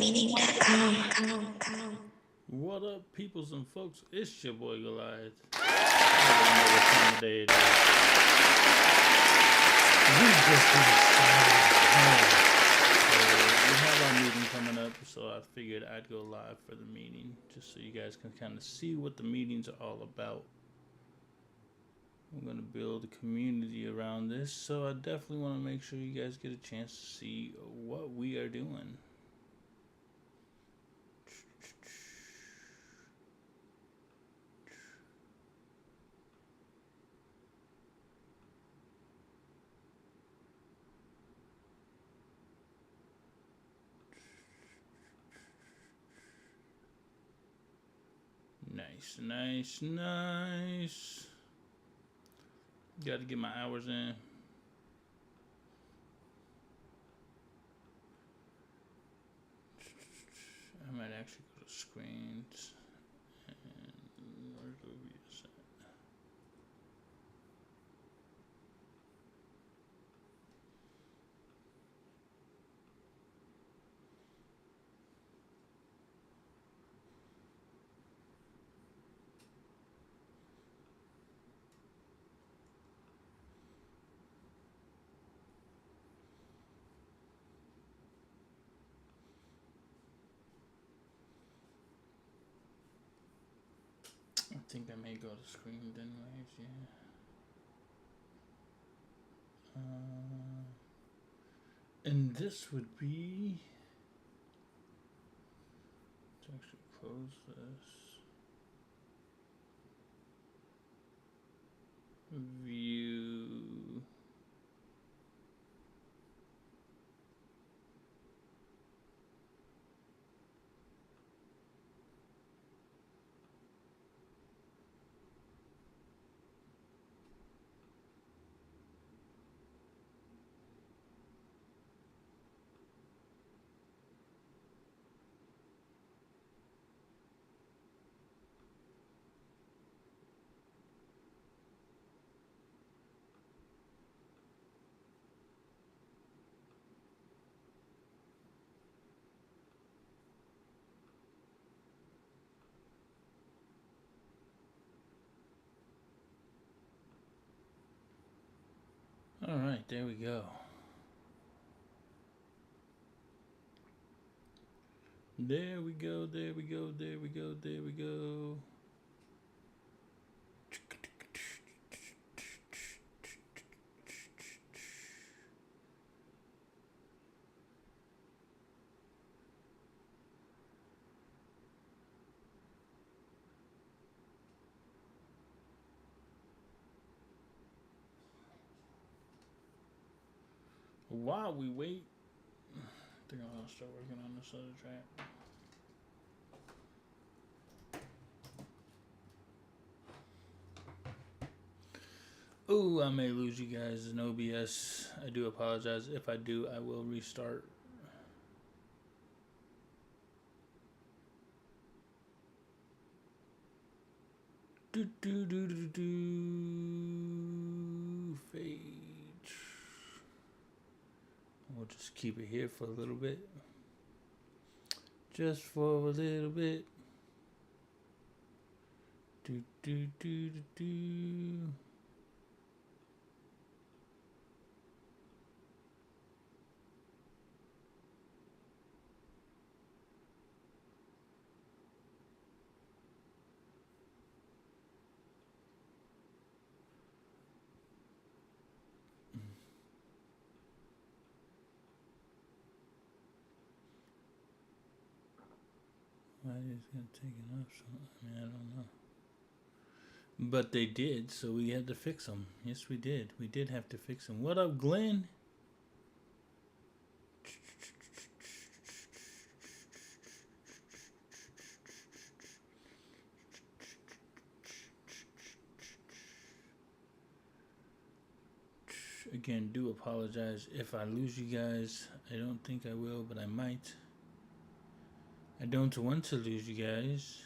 inbetween.com. What up, peoples and folks? It's your boy Goliath. I don't know what time of day it is. We just started. We have our meeting coming up, so I figured I'd go live for the meeting, just so you guys can kind of see what the meetings are all about. I'm going to build a community around this, so I definitely want to make sure you guys get a chance to see what we are doing. Nice. Got to get my hours in. I might actually go to screens and where's OBS at? I think I may go to screens anyways, yeah. And this would be, let's actually close this. View. All right, there we go. There we go. While we wait, I think I'll start working on this other track. Ooh, I may lose you guys in OBS. I do apologize. If I do, I will restart. Fade. We'll just keep it here for a little bit. Just for a little bit. Why is it gonna take it off? So, I mean, I don't know. But they did, so we had to fix them. Yes, we did. We did have to fix them. What up, Glenn? Again, do apologize if I lose you guys. I don't think I will, but I might. I don't want to lose you guys.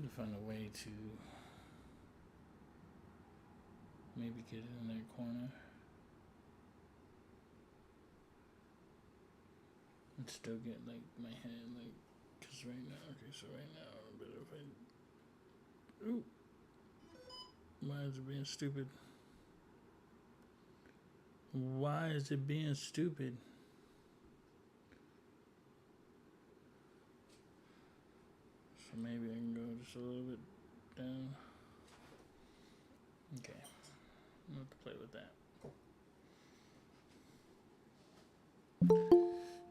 to find a way to maybe get it in that corner. And still get like my head like, cause right now, okay, so right now, but if I, ooh, why is it being stupid? Why is it being stupid? So maybe I can go just a little bit down. Okay, I'm gonna have to play with that.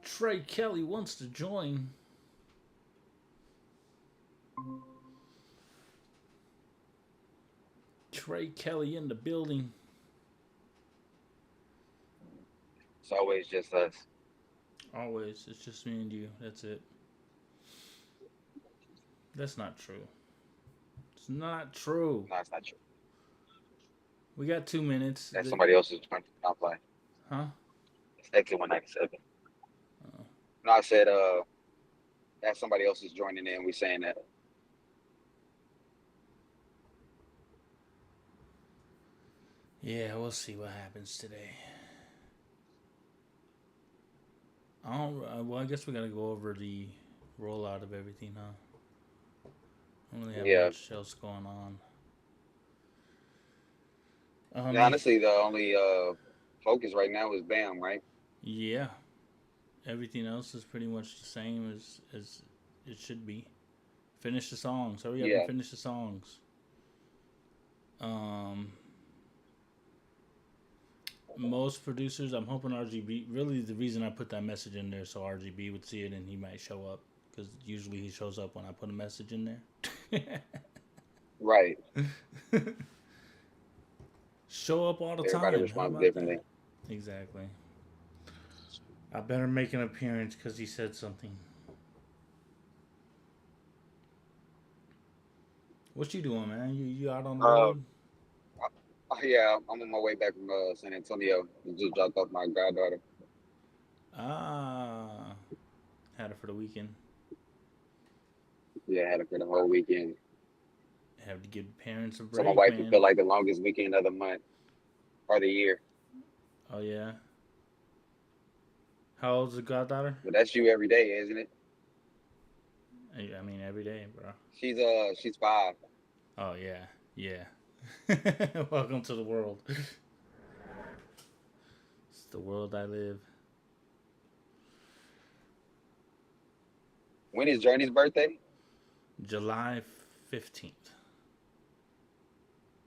Trey Kelly wants to join. Trey Kelly in the building. It's always just us. Always, it's just me and you. That's it. That's not true. It's not true. No, it's not true. We got 2 minutes. That's somebody else's turn to not play. Huh? It's exit 197. Oh. No, I said that's somebody else is joining in. We saying that. Yeah, we'll see what happens today. Well, I guess we gotta go over the rollout of everything, huh? I don't really have much else going on. Yeah, honestly, the only focus right now is Bam, right? Yeah. Everything else is pretty much the same as it should be. Finish the songs. Hurry up and finish the songs. Most producers, I'm hoping RGB. Really, the reason I put that message in there so RGB would see it and he might show up, because usually he shows up when I put a message in there. Right. Show up all the Everybody time. Everybody responds differently. That? Exactly. I better make an appearance because he said something. What you doing, man? You out on the road? Yeah, I'm on my way back from San Antonio. I just dropped off my goddaughter. Ah, had it for the weekend. Yeah, I had it for the whole weekend. Have to give parents a break. So my wife man. feel like the longest weekend of the month or the year. Oh yeah. How old's the goddaughter? But that's you every day, isn't it? I mean, every day, bro. She's 5. Oh yeah, yeah. Welcome to the world. It's the world I live. When is Journey's birthday? July 15th.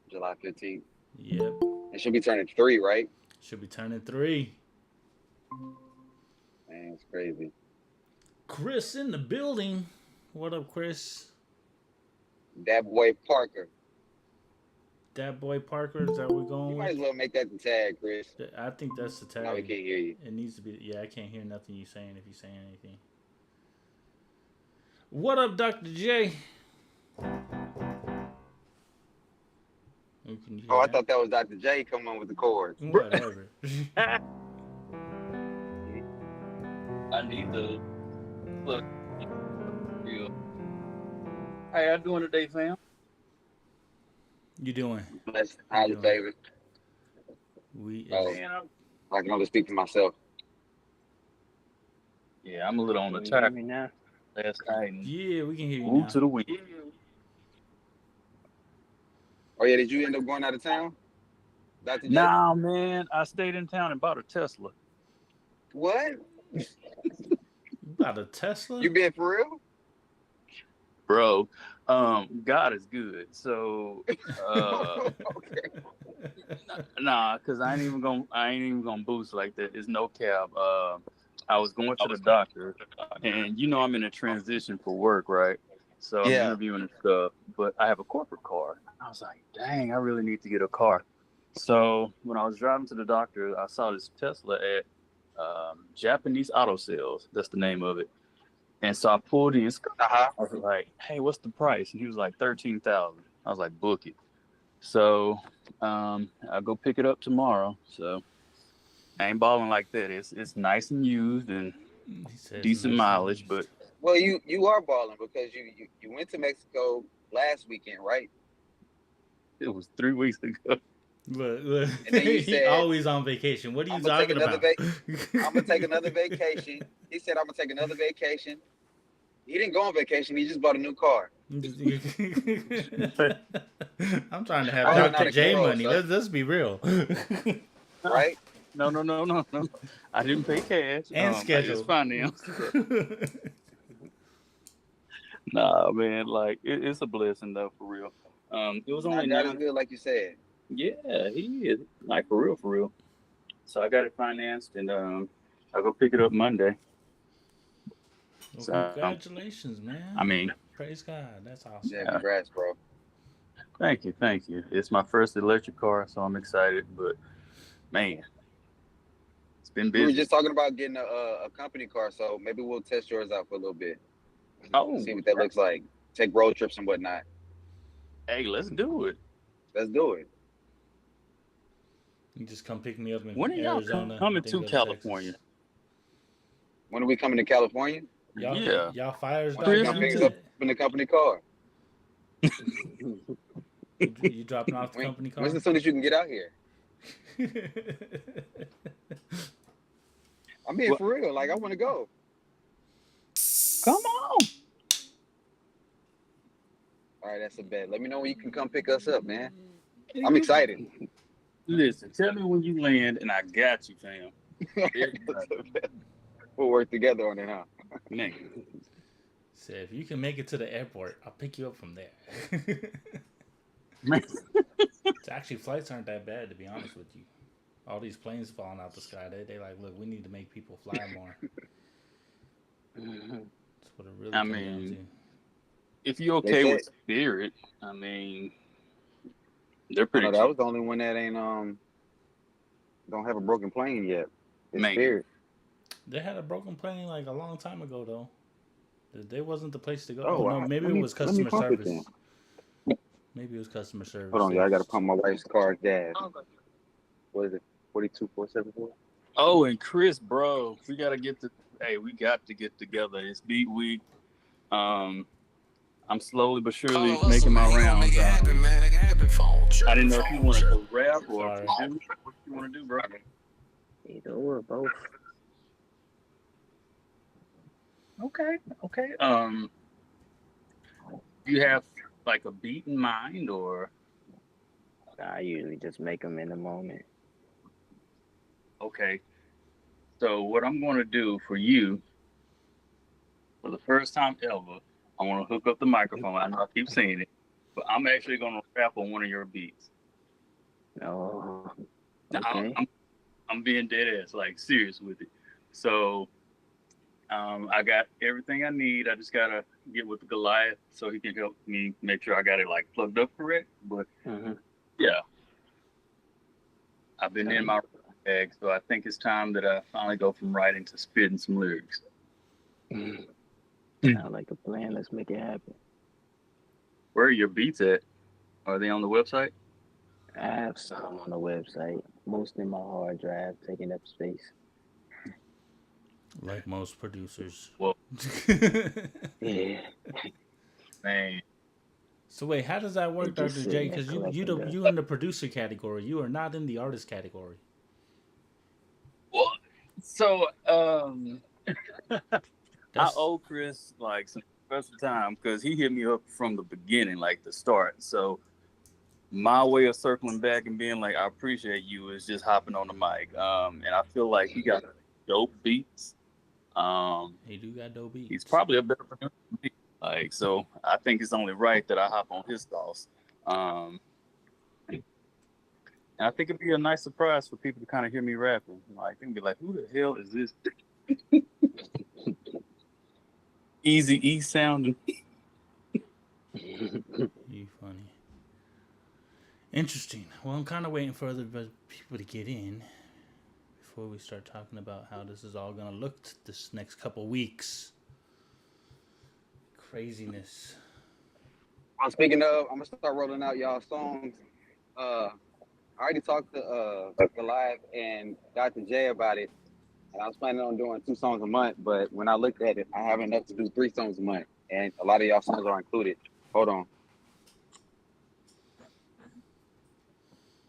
July 15th. Yep. And she'll be turning 3, right? She'll be turning 3. Man, it's crazy. Chris in the building. What up, Chris? That boy Parker. That boy Parker, is that what we're going You with? might as well make that the tag, Chris. I think that's the tag. No, we can't hear you. It needs to be. Yeah, I can't hear nothing you saying if you're saying anything. What up, Dr. J? I thought that was Dr. J coming on with the chords. Whatever. I need the look. How y'all doing today, fam? You doing? Bless. How's it, David? I can only speak for myself. Yeah, I'm a little on the track now. Last night. Yeah, we can hear you now. Move to the week. Oh yeah, did you end up going out of town, Dr. J? Nah, man, I stayed in town and bought a Tesla. What? You bought a Tesla? You being for real? Bro, God is good. So, nah, cause I ain't even gonna boost like that. It's no cap. I was going to the doctor, and I'm in a transition for work, right? So I'm interviewing and stuff, but I have a corporate car. I was like, dang, I really need to get a car. So when I was driving to the doctor, I saw this Tesla at Japanese Auto Sales. That's the name of it. And so I pulled in. I was like, hey, what's the price? And he was like, $13,000. I was like, book it. So I'll go pick it up tomorrow. So I ain't balling like that. It's nice and used and decent mileage, but well, you are balling because you went to Mexico last weekend, right? It was 3 weeks ago. Look, And then you he said, always on vacation. What are you I'm gonna take talking another about? I'm gonna take another vacation. He said, I'm gonna take another vacation. He didn't go on vacation. He just bought a new car. I'm trying to have I went Dr. out of J control, money. son. Let's be real. Right? No. I didn't pay cash. And I schedule. just financed. Nah, man, like it's a blessing though, for real. It was only God is good, like you said. Yeah, he is. Like for real. So I got it financed, and I'll go pick it up Monday. Well, So congratulations, man. I mean, praise God. That's awesome. Yeah, congrats, bro. Thank you. It's my first electric car, so I'm excited. But man, it's been busy. We were just talking about getting a company car, so maybe we'll test yours out for a little bit. Oh, see what that looks like. Take road trips and whatnot. Hey, let's do it. Let's do it. You just come pick me up in when are y'all Arizona. Coming to California? Texas. When are we coming to California? Y'all fires when you come pick us up in the company car. you dropping off the company car? When's as soon as you can get out here? I'm being for real. Like, I want to go. Come on. All right, that's a bet. Let me know when you can come pick us up, man. I'm excited. Listen, tell me when you land, and I got you, fam. We'll work together on it, huh? Man. So if you can make it to the airport, I'll pick you up from there. Actually, flights aren't that bad, to be honest with you. All these planes falling out the sky, they like, look, we need to make people fly more. That's what it really comes down to. If you're okay with Spirit, I mean, they're pretty. That was the only one that ain't don't have a broken plane yet. It's Spirit. They had a broken plane like a long time ago, though. They wasn't the place to go. Oh, no, maybe it was customer service. Maybe it was customer service. Hold on, y'all. I got to pump my wife's car gas. What is it? 42,474. Oh, and Chris, bro, we got to get together. It's Beat Week. I'm slowly but surely making my rounds. I didn't know if you wanted to rap or produce. What you want to do, bro? Either or both. Okay. You have like a beat in mind, or? I usually just make them in the moment. Okay. So what I'm going to do for you, for the first time ever, I want to hook up the microphone. I know I keep saying it, but I'm actually going to rap on one of your beats. Oh, okay. I'm being dead ass, like serious with it. So I got everything I need. I just got to get with Goliath so he can help me make sure I got it like plugged up correct. But yeah, I've been in my bag, so I think it's time that I finally go from writing to spitting some lyrics. Sound like a plan. Let's make it happen. Where are your beats at? Are they on the website? I have some on the website. Most in my hard drive, taking up space. Like most producers. Well, yeah. Man. So wait, how does that work, Dr. J? Because you in the producer category. You are not in the artist category. Well, so I owe Chris like some special time because he hit me up from the beginning, like the start. So my way of circling back and being like, I appreciate you is just hopping on the mic. And I feel like he got dope beats. He do got dope beats. He's probably a better producer than me. Like, so I think it's only right that I hop on his sauce. And I think it'd be a nice surprise for people to kind of hear me rapping. Like, they can be like, who the hell is this? Easy E sounding. You funny. Interesting. Well, I'm kind of waiting for other people to get in before we start talking about how this is all going to look this next couple weeks. Craziness. Speaking of, I'm going to start rolling out y'all songs. I already talked to Goliath and Dr. J about it. And I was planning on doing 2 songs a month, but when I looked at it, I have enough to do 3 songs a month. And a lot of y'all songs are included. Hold on.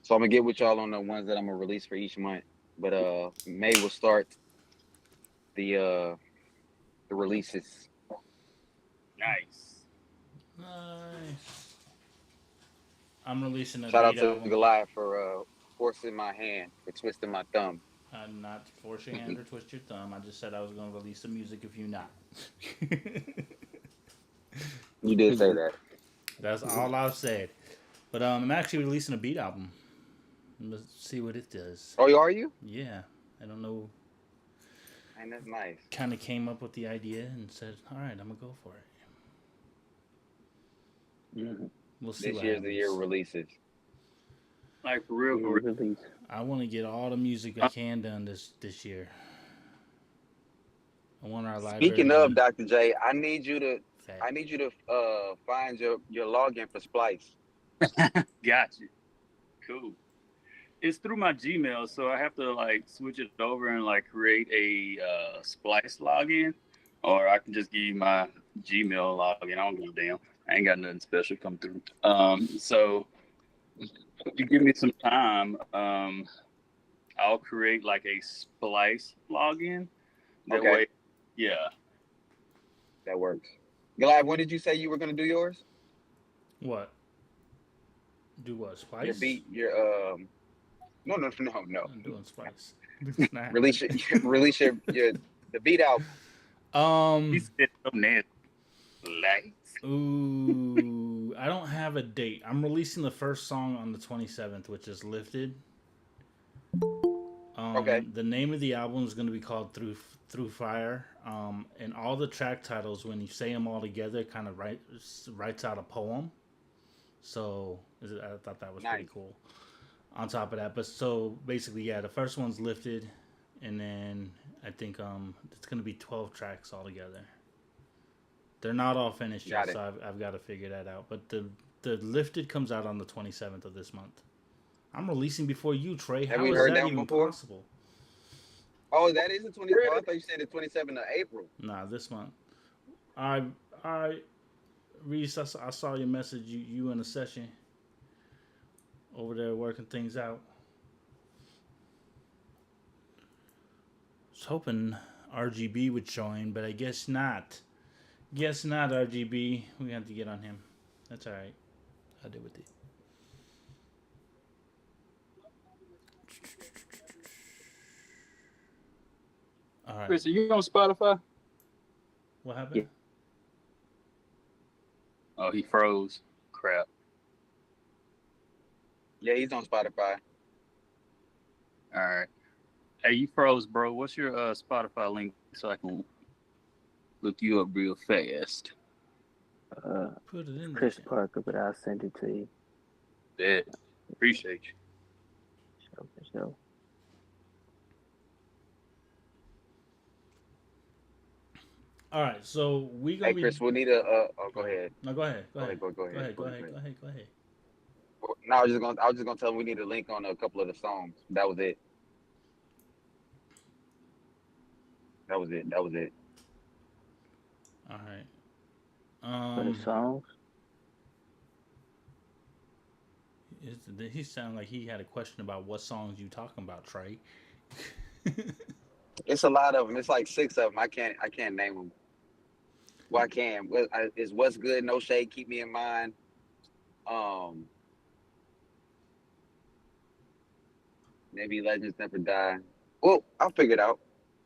So I'm gonna get with y'all on the ones that I'm gonna release for each month. But May will start the releases. Nice. Nice. I'm releasing a Shout out beat to album. Goliath for forcing my hand, for twisting my thumb. I'm not force your hand or twist your thumb. I just said I was going to release the music if you not. You did say that. That's all I've said. But I'm actually releasing a beat album. Let's see what it does. Oh, are you? Yeah, I don't know. Man, that's nice. Kind of came up with the idea and said, "All right, I'm gonna go for it." Mm-hmm. We'll see. This what year's happens. the year releases. Like for real, for real. Release. I want to get all the music I can done this year. I want our library. Speaking of Dr. J, I need you fat. to find your login for Splice. Got you. Cool. It's through my Gmail, so I have to like switch it over and like create a Splice login, or I can just give you my Gmail login. I don't give a damn. I ain't got nothing special come through. So if you give me some time, I'll create like a Splice login. That Okay. way, yeah. That works. Goliath, when did you say you were gonna do yours? What? Do what? Spice? Your beat, your no. I'm doing Spice. Release your the beat album. He said so nasty. Lights. Ooh, I don't have a date. I'm releasing the first song on the 27th, which is Lifted. Okay. The name of the album is going to be called Through Fire. And all the track titles, when you say them all together, kind of writes out a poem. So I thought that was Nice. pretty cool. On top of that, but so basically, yeah, the first one's Lifted, and then I think it's going to be 12 tracks altogether. They're not all finished yet, so I've got to figure that out. But the Lifted comes out on the 27th of this month. I'm releasing before you, Trey. Have How we is heard that that even before? possible? Oh, that is the 27th. I thought you said the 27th of April. Nah, this month. I Reese, I saw your message. You in a session over there working things out. I was hoping RGB would join, but I guess not. Guess not, RGB. We have to get on him. That's all right. I'll deal with it. All right. Chris, are you on Spotify? What happened? Yeah. Oh, he froze. Crap. Yeah, he's on Spotify. All right. Hey, you froze, bro. What's your Spotify link so I can look you up real fast? Put it in Chris there. Parker, but I'll send it to you. Yeah. Appreciate you. Show. All right, so we gonna Hey, Chris, we'll need a. Oh, go ahead. No, go ahead. Go ahead. Go ahead. No, I was just gonna tell him we need a link on a couple of the songs. That was it. That was it. All right. For the songs? He sounded like he had a question about what songs you talking about, Trey. It's a lot of them. It's like 6 of them. I can't name them. Well, I can. It's What's Good, No Shade, Keep Me in Mind. Maybe Legends Never Die. Well, I'll figure it out.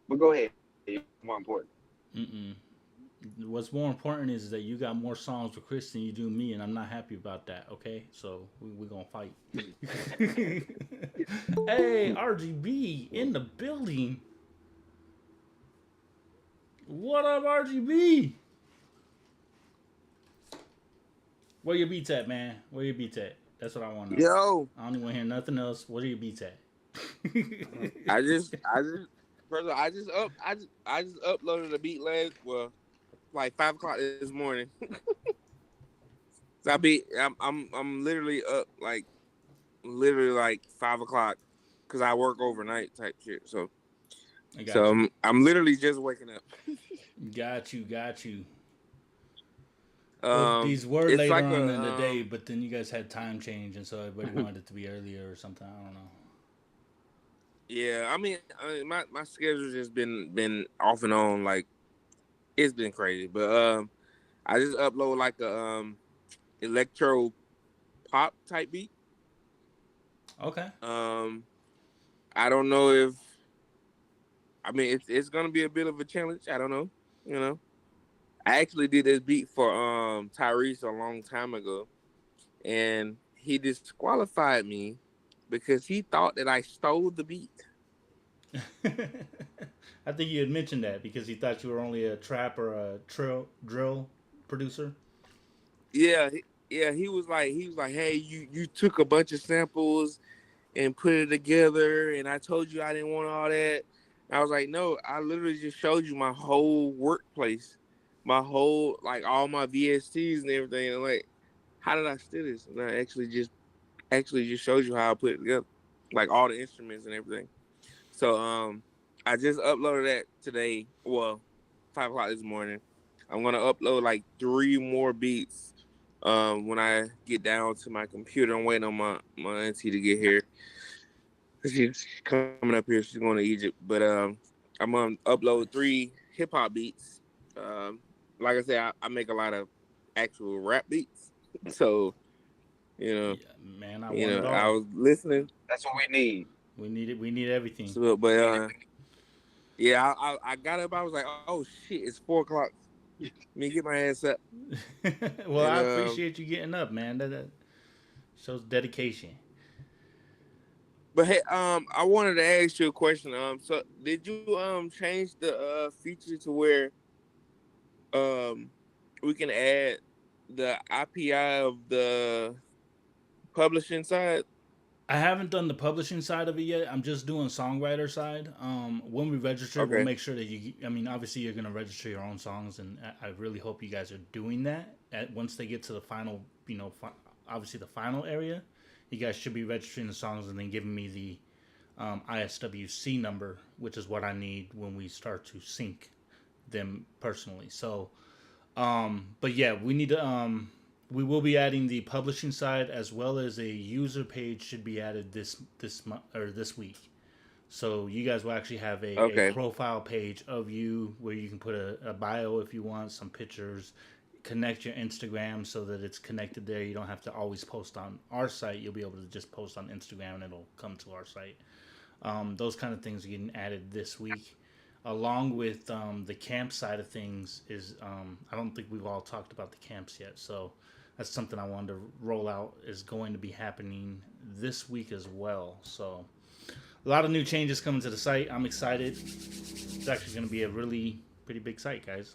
But go ahead. It's more important. What's more important is that you got more songs with Chris than you do me, and I'm not happy about that. Okay, so we're gonna fight. Hey, RGB in the building. What up, RGB? Where your beats at, man? Where your beats at? That's what I want to know. Yo, I don't even want to hear nothing else. What are your beats at? I just uploaded a beat like 5 o'clock this morning. So I'm literally up like 5 o'clock because I work overnight type shit. So I'm literally just waking up. Got you. Well, these were It's later like on a in the day, but then you guys had time change, and so everybody wanted it to be earlier or something. I don't know. yeah. My schedule's just been off and on. Like it's been crazy, but I just upload like a electro pop type beat. Okay. Um, I don't know if it's gonna be a bit of a challenge. I don't know. You know, I actually did this beat for Tyrese a long time ago, and he disqualified me because he thought that I stole the beat. I think you had mentioned that because he thought you were only a trap or a drill producer. Yeah, yeah. He was like, hey, you took a bunch of samples and put it together, and I told you I didn't want all that. And I was like, no, I literally just showed you my whole workplace, my whole like all my VSTs and everything. And like, how did I steal this? And I actually just showed you how I put it together, like all the instruments and everything. So I just uploaded that today. Well, 5 o'clock this morning. I'm gonna upload like 3 more beats. When I get down to my computer, I'm waiting on my auntie to get here. She's coming up here. She's going to Egypt, but I'm gonna upload 3 hip hop beats. Um, like I said, I make a lot of actual rap beats, so you know, Yeah, man, I want it I all. was listening. That's what we need. We need it. We need everything. So, but yeah, I got up. I was like, oh shit, it's 4 o'clock. Let me get my ass up. Well, And I appreciate you getting up, man. That shows dedication. but hey, I wanted to ask you a question. So did you change the feature to where um we can add the IPI of the publishing side? I haven't done the publishing side of it yet. I'm just doing songwriter side. When we register, we'll Okay. make sure that you. I mean, obviously, you're gonna register your own songs, and I really hope you guys are doing that. Once they get to the final, obviously the final area, you guys should be registering the songs and then giving me the ISWC number, which is what I need when we start to sync them personally. So but yeah, we need to. We will be adding the publishing side as well as a user page should be added this month or this week. So you guys will actually have a Okay. profile page of you where you can put a bio if you want, some pictures, connect your Instagram so that it's connected there. You don't have to always post on our site. You'll be able to just post on Instagram and it'll come to our site. Those kind of things are getting added this week. Along with the camp side of things, is I don't think we've all talked about the camps yet, so that's something I wanted to roll out. Is going to be happening this week as well. So a lot of new changes coming to the site. I'm excited. It's actually going to be a really pretty big site, guys.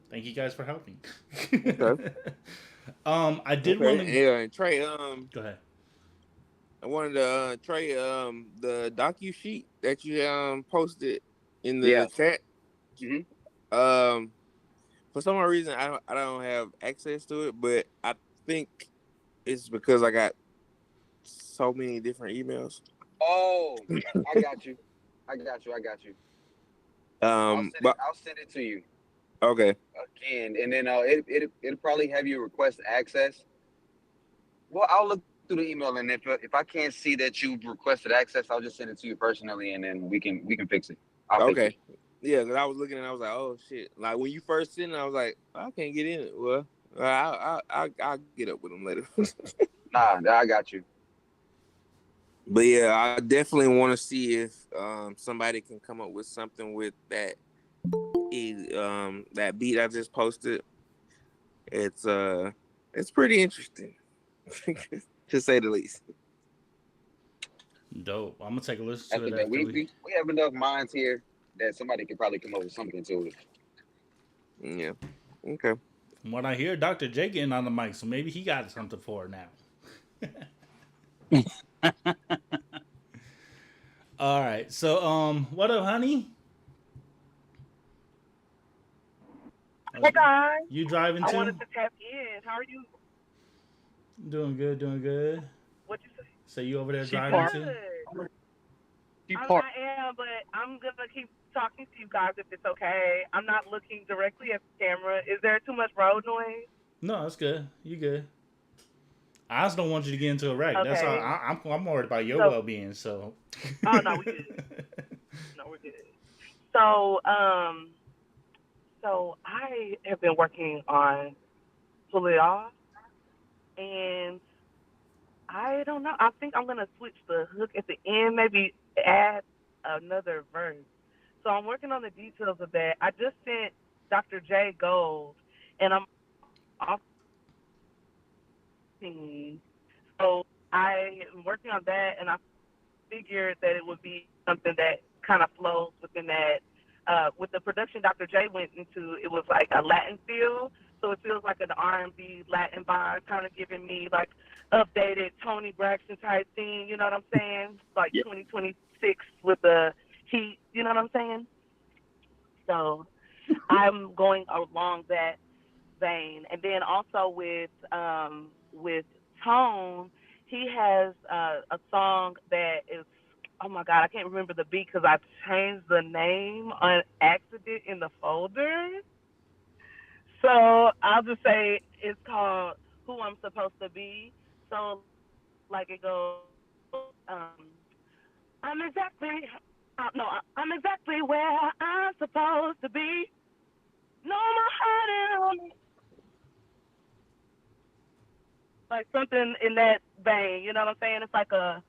Thank you guys for helping. Okay. I did want Okay. to Yeah, and Trey, go ahead. I wanted to Trey, the docu sheet that you posted in Yeah. the chat. Hmm. Um, for some reason, I don't have access to it, but I think it's because I got so many different emails. Oh, I got you. I got you. I got you. I'll send it. But I'll send it to you okay, again, and then it'll probably have you request access. Well, I'll look through the email, and if I can't see that you've requested access, I'll just send it to you personally, and then we can fix it. I'll fix it. okay, yeah. Because I was looking and I was like, oh shit! Like when you first sent it, I was like, I can't get in it. Well, I'll get up with them later. Nah, I got you. But yeah, I definitely want to see if somebody can come up with something with that beat I just posted. It's it's pretty interesting, to say the least. Dope. I'm gonna take a listen to After it that, after we we. we, we have enough minds here that somebody could probably come up with something to it. Yeah. Okay. From what I hear, Dr. J getting on the mic, so maybe he got something for it now. All right. So, what up, honey? Hey guys, You driving I too? wanted to tap in. How are you? Doing good, doing good. What you say? So you over there She driving parked. too? Good. She I, parked. I am, but I'm gonna keep talking to you guys if it's okay. I'm not looking directly at the camera. Is there too much road noise? No, it's good. You good. I just don't want you to get into a wreck. That's all. Okay. I'm worried about your So, well being. So. oh no, we good. No, we're good. So, so I have been working on Pull It Off, and I don't know. I think I'm gonna switch the hook at the end, maybe add another verse. So I'm working on the details of that. I just sent Dr. J Gold, and I'm off team. So I am working on that, and I figured that it would be something that kind of flows within that. With the production Dr. J went into, it was like a Latin feel, so it feels like an R&B Latin vibe, kind of giving me like updated Tony Braxton type thing. You know what I'm saying? Like Yeah. 2026 with the heat. You know what I'm saying? So I'm going along that vein. And then also with Tone, he has a song that is, oh my God, I can't remember the beat because I changed the name on accident in the folder. So I'll just say it's called Who I'm Supposed to Be. So like it goes, I'm exactly no, I'm exactly where I'm supposed to be. No more hiding, like something in that vein. You know what I'm saying? It's like a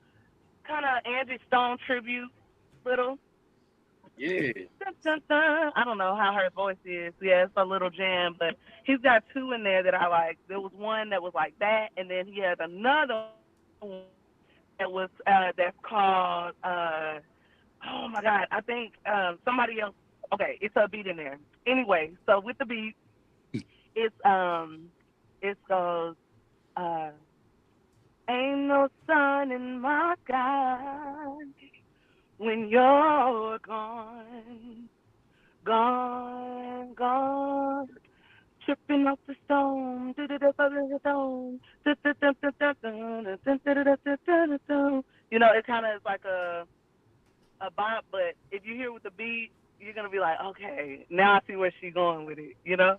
kind of Angie Stone tribute, little. Yeah. Dun, dun, dun. I don't know how her voice is. Yeah, it's a little jam, but he's got two in there that I like. There was one that was like that, and then he had another one that was that's called oh my God, I think somebody else. Okay, it's a beat in there. Anyway, so with the beat, it's it goes uh ain't no sun in my sky when you're gone, gone, gone. Tripping off the stone, you know, it kind of is like a bop, but if you hear with the beat, you're gonna be like, okay, now I see where she's going with it, you know.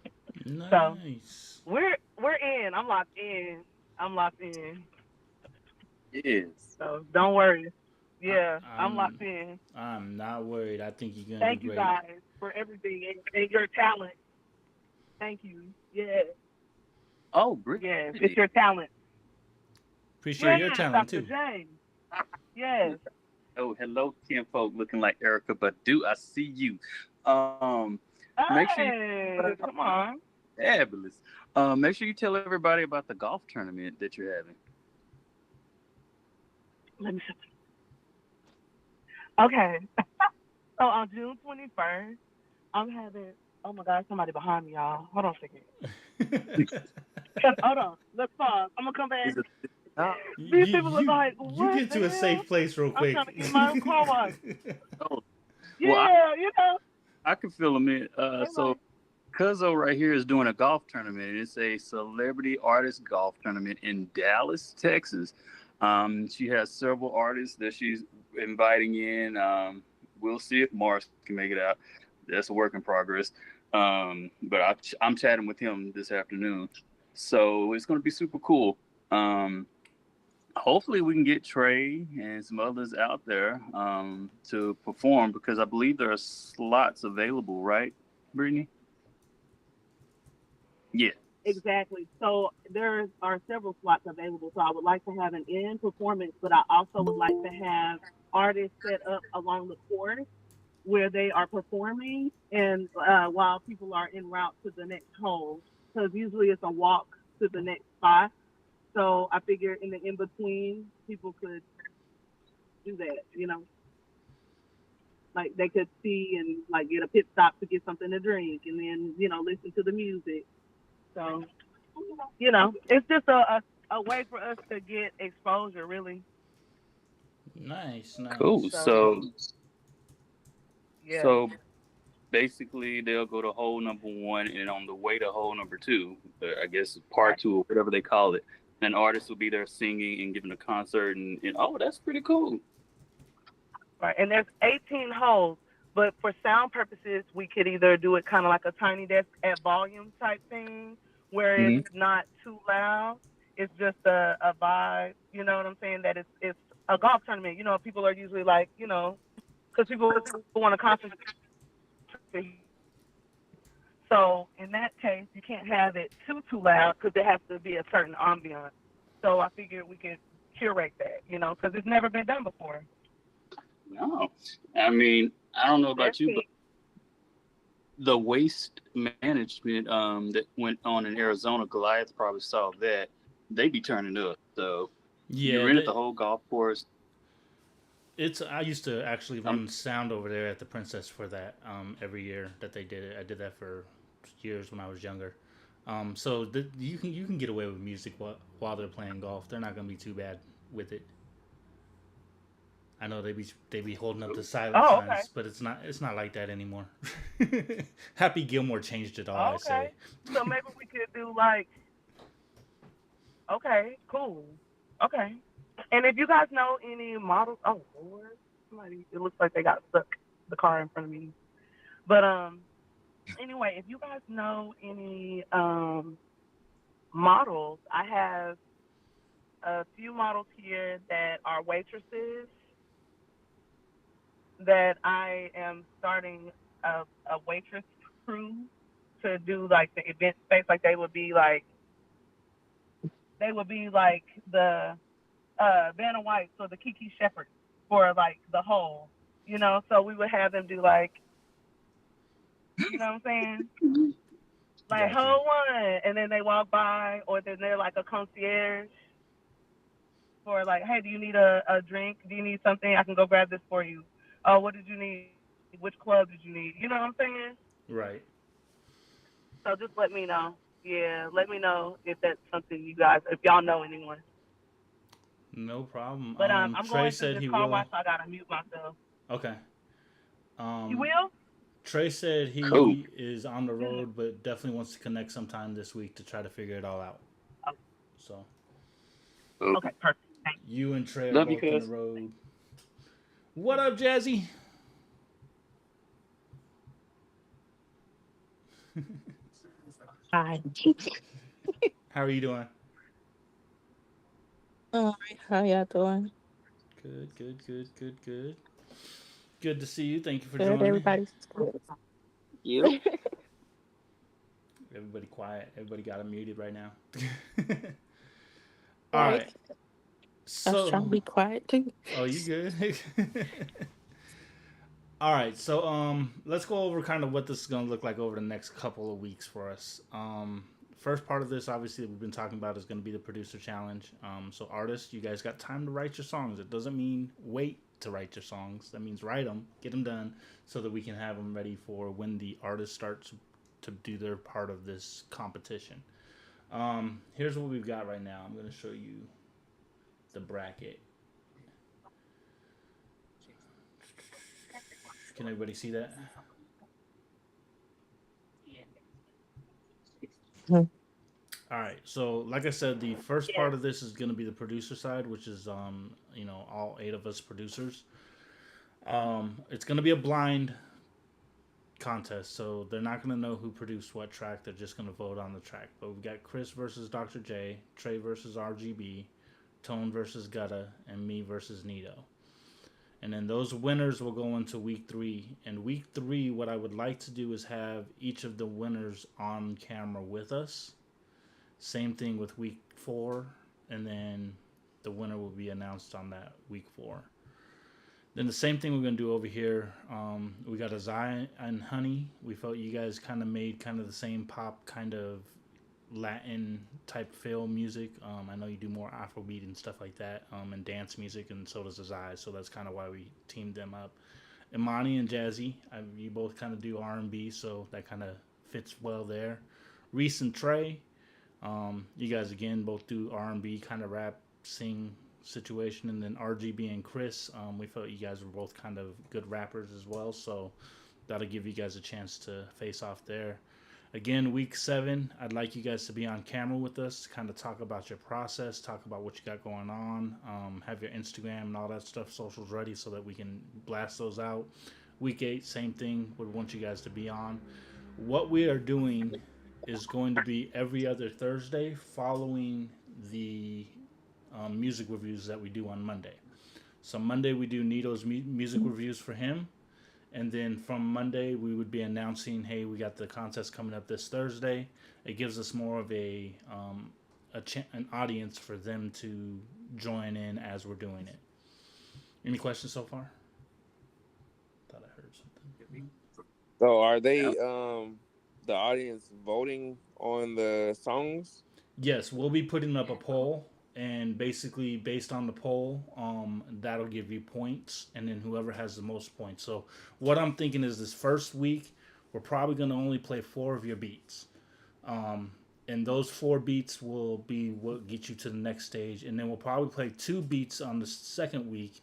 So Nice. we're in. I'm locked in. I'm locked in. Yes. So don't worry. I, Yeah, I'm locked I'm in. I'm not worried. I think you're gonna do Thank you great. guys for everything and your talent. Thank you. Yes, Oh, yes, Brittany. it's your talent. Appreciate Yes, your talent Dr. too. J. Yes. Oh, hello, kinfolk, looking like Erica Badu. I see you. Um, make sure you Hey, come on. fabulous. Make sure you tell everybody about the golf tournament that you're having. Let me see. Okay. So on June 21st, I'm having. Oh my God, somebody behind me, y'all. Hold on a second. Hold on. Let's pause. I'm gonna come back. Is it? Oh, These you people are you like, you what get the to a hell? safe place real I'm quick. trying to get my car washed. oh. Well, Yeah, you know. I can feel them in. They So like, Cuzzo right here is doing a golf tournament. It's a celebrity artist golf tournament in Dallas, Texas. She has several artists that she's inviting in. We'll see if Mars can make it out. That's a work in progress. But I'm chatting with him this afternoon. So it's going to be super cool. Um, Hopefully we can get Trey and some others out there to perform because I believe there are slots available, right, Brittany? Yes. exactly. So there are several slots available. So I would like to have an in performance, but I also would like to have artists set up along the course where they are performing and while people are en route to the next hole. Because usually it's a walk to the next spot. So I figure in the in between, people could do that, you know, like they could see and like get a pit stop to get something to drink and then, you know, listen to the music. So, you know, it's just a way for us to get exposure, really. Nice, Cool. nice. So, yeah. So basically they'll go to hole number one, and on the way to hole number two, I guess part Right. two or whatever they call it, an artist will be there singing and giving a concert, and oh, that's pretty cool. Right. And there's 18 holes, but for sound purposes, we could either do it kind of like a tiny desk at volume type thing, where it's Hmm. not too loud. It's just a vibe. You know what I'm saying? That it's a golf tournament. You know, people are usually like, because people want to concentrate. So in that case, you can't have it too loud because there has to be a certain ambiance. So I figured we could curate that, because it's never been done before. No, I mean, I don't know That's about you, but it. the waste management that went on in Arizona, Goliath probably saw that. They be turning up. So you Yeah, rented the whole golf course. it's. I used to actually Um, run sound over there at the Princess for that every year that they did it. I did that for years when I was younger. So you can get away with music while they're playing golf. They're not gonna be too bad with it. I know they be holding up the silent Oh, okay. signs, but it's not like that anymore. Happy Gilmore changed it all. Oh, I okay. say. So maybe we could do like, okay, cool. Okay. And if you guys know any models, oh Lord, somebody, it looks like they got stuck the car in front of me. But anyway, if you guys know any models, I have a few models here that are waitresses that I am starting a waitress crew to do like the event space. Like they would be like the Vanna White or the Kiki Shepherd for like the whole, So we would have them do like, you know what I'm saying? Like Got you. whole one, and then they walk by, or then they're like a concierge for like, hey, do you need a drink? Do you need something? I can go grab this for you. Oh, what did you need? Which club did you need? You know what I'm saying? Right. So just let me know. Yeah, let me know if that's something you guys, if y'all know anyone. No problem. But I'm Trey going through said this he car will. wash, so I gotta mute myself. Okay. You Um, will? Trey said cool. he is on the Good. road, but definitely wants to connect sometime this week to try to figure it all out. Oh, So Cool. okay, perfect. Thanks. you and Trey are Love you, both in the cuz. road. What up, Jazzy? Hi. How are you doing? All right. How y'all doing? Good, good, good, good, good. Good to see you. Thank you for Good. joining. Everybody's good. Yep. Everybody quiet. Everybody got him muted right now. All Right. right. I was trying to So, be quiet too. oh, you good? All right, so let's go over kind of what this is going to look like over the next couple of weeks for us. First part of this, obviously, that we've been talking about is going to be the producer challenge. So artists, you guys got time to write your songs. It doesn't mean wait to write your songs. That means write them, get them done, so that we can have them ready for when the artist starts to do their part of this competition. Here's what we've got right now. I'm going to show you the bracket. Can everybody see that? Mhm. All right. So, like I said, the first part of this is going to be the producer side, which is all eight of us producers. It's going to be a blind contest, so they're not going to know who produced what track. They're just going to vote on the track. But we've got Chris versus Dr. J, Trey versus RGB, Tone versus Gutta, and me versus Nito. And then those winners will go into week three. And week three, what I would like to do is have each of the winners on camera with us. Same thing with week four, and then the winner will be announced on that week four. Then the same thing we're gonna do over here. We got Azai and Honey. We felt you guys kind of made kind of the same pop kind of Latin type feel music. I know you do more Afrobeat and stuff like that, and dance music, and so does Azai. So that's kind of why we teamed them up. Imani and Jazzy, you both kind of do R&B, so that kind of fits well there. Reese and Trey, you guys again both do R&B kind of rap, sing situation, and then RGB and Chris. We felt you guys were both kind of good rappers as well, so that'll give you guys a chance to face off there. Again, week 7, I'd like you guys to be on camera with us, kind of talk about your process, talk about what you got going on, have your Instagram and all that stuff, socials ready so that we can blast those out. Week 8, same thing. We want you guys to be on. What we are doing is going to be every other Thursday following the music reviews that we do on Monday. So Monday we do Nito's music reviews for him, and then from Monday we would be announcing, hey, we got the contest coming up this Thursday. It gives us more of an audience for them to join in as we're doing it. Any questions so far? Thought I heard something. So are they Yep. the audience voting on the songs? Yes, we'll be putting up a poll, and basically based on the poll, that'll give you points, and then whoever has the most points. So what I'm thinking is this first week, we're probably going to only play 4 of your beats. Um, and those 4 beats will be what get you to the next stage, and then we'll probably play 2 beats on the second week,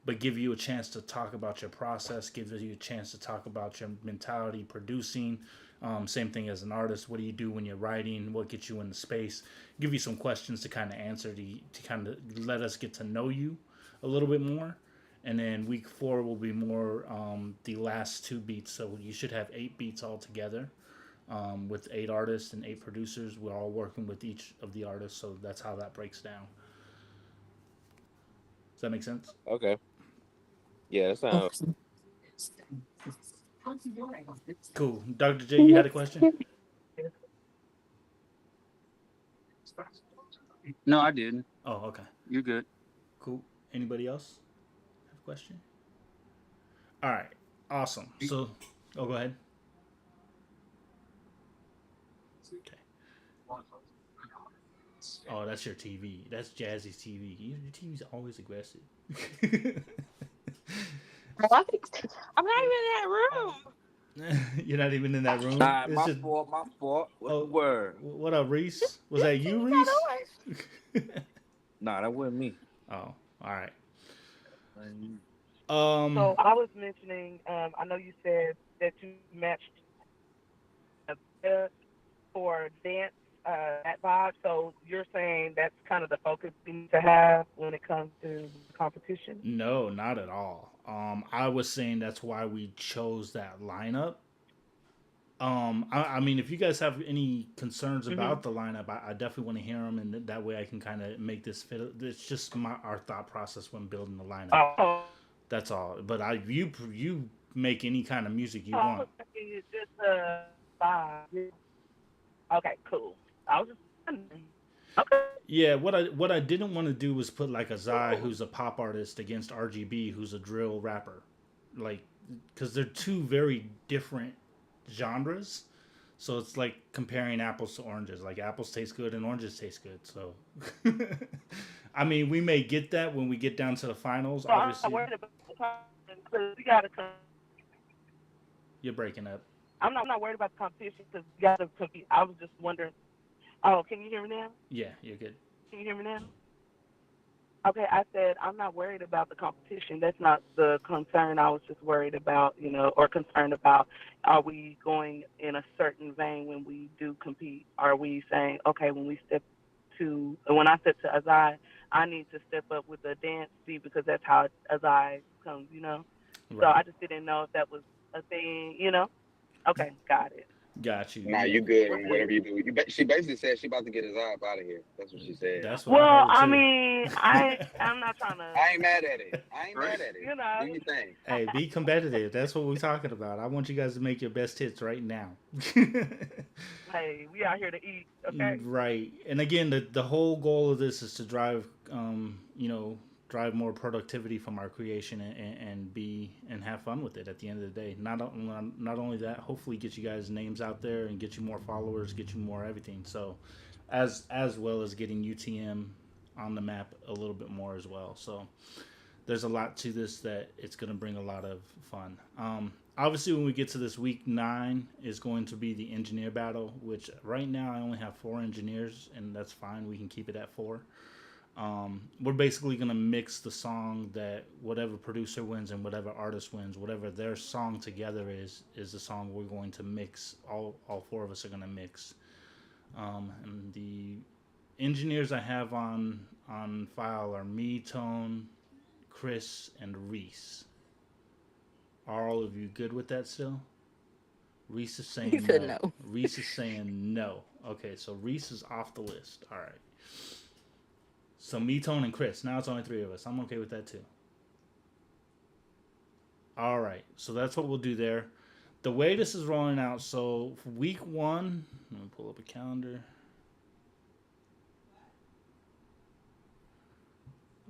but give you a chance to talk about your process, give you a chance to talk about your mentality producing. Same thing as an artist. What do you do when you're writing? What gets you in the space? Give you some questions to kind of answer to kind of let us get to know you a little bit more. And then week 4 will be more the last 2 beats. So you should have 8 beats altogether with 8 artists and 8 producers. We're all working with each of the artists. So that's how that breaks down. Does that make sense? Okay. Yeah, that sounds. Cool. Dr. J, you had a question? No, I didn't. Oh, okay. You're good. Cool. Anybody else have a question? All right. Awesome. So, go ahead. Okay. Oh, that's your TV. That's Jazzy's TV. Your TV's always aggressive. What? I'm not even in that room. You're not even in that room. All right, It's my just. fault, my fault. What's the Oh, word? what up, Reese? Was This that you, TV's Reese? not on. Nah, that wasn't me. Oh, all right. So I was mentioning, I know you said that you matched a for dance, that vibe. So you're saying that's kind of the focus we need to have when it comes to competition? No, not at all. I was saying that's why we chose that lineup. I mean, if you guys have any concerns Mm-hmm. about the lineup, I definitely want to hear them, and that way I can kind of make this fit. It's just our thought process when building the lineup. Oh, That's all. But you make any kind of music you I want. was thinking it's just a vibe. Okay, cool. I was just wondering. Okay. Yeah, what I didn't want to do was put like a Zai who's a pop artist against RGB who's a drill rapper, like because they're two very different genres. So it's like comparing apples to oranges. Like apples taste good and oranges taste good. So, I mean, we may get that when we get down to the finals. So I'm not Obviously, worried about the competition because we got to come. you're breaking up. I'm not worried about the competition because we got to compete. I was just wondering. Oh, can you hear me now? Yeah, you're good. Can you hear me now? Okay, I said I'm not worried about the competition. That's not the concern. I was just worried about, or concerned about, are we going in a certain vein when we do compete? Are we saying, okay, when I step to Azai, I need to step up with the dance beat because that's how Azai comes. So Right. I just didn't know if that was a thing. Okay, got it. Got you. Nah, Yeah. you good on whatever you do. She basically said she about to get his eye up out of here. That's what she said. That's what I Well, heard I too. mean, I'm not trying to, I ain't mad at it. I ain't Right. mad at it. you know. Do your thing. Hey, be competitive. That's what we're talking about. I want you guys to make your best hits right now. Hey, we out here to eat, okay? Right. And again, the whole goal of this is to drive, drive more productivity from our creation and be and have fun with it at the end of the day. Not only that, hopefully get you guys names out there and get you more followers, get you more everything. So, as well as getting UTM on the map a little bit more as well. So, there's a lot to this that it's going to bring a lot of fun. Obviously, when we get to this week 9 is going to be the engineer battle, which right now I only have 4 engineers, and that's fine. We can keep it at 4. We're basically going to mix the song that whatever producer wins and whatever artist wins, whatever their song together is the song we're going to mix. All 4 of us are going to mix. And the engineers I have on file are me, Tone, Chris, and Reese. Are all of you good with that still? Reese is He saying said no. no. Reese is saying no. Okay, so Reese is off the list. All right. So me, Tone, and Chris. Now it's only three of us. I'm okay with that too. All right. So that's what we'll do there. The way this is rolling out. So week one. Let me pull up a calendar.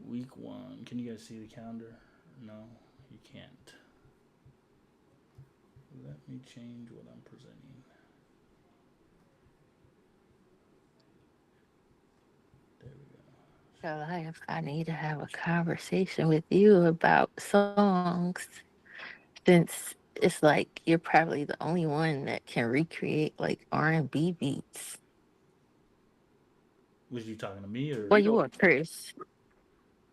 Week one. Can you guys see the calendar? No, you can't. Let me change what I'm presenting. There we go. So life, I need to have a conversation with you about songs since it's like you're probably the only one that can recreate like R&B beats. Was you talking to me or Well, you are Chris.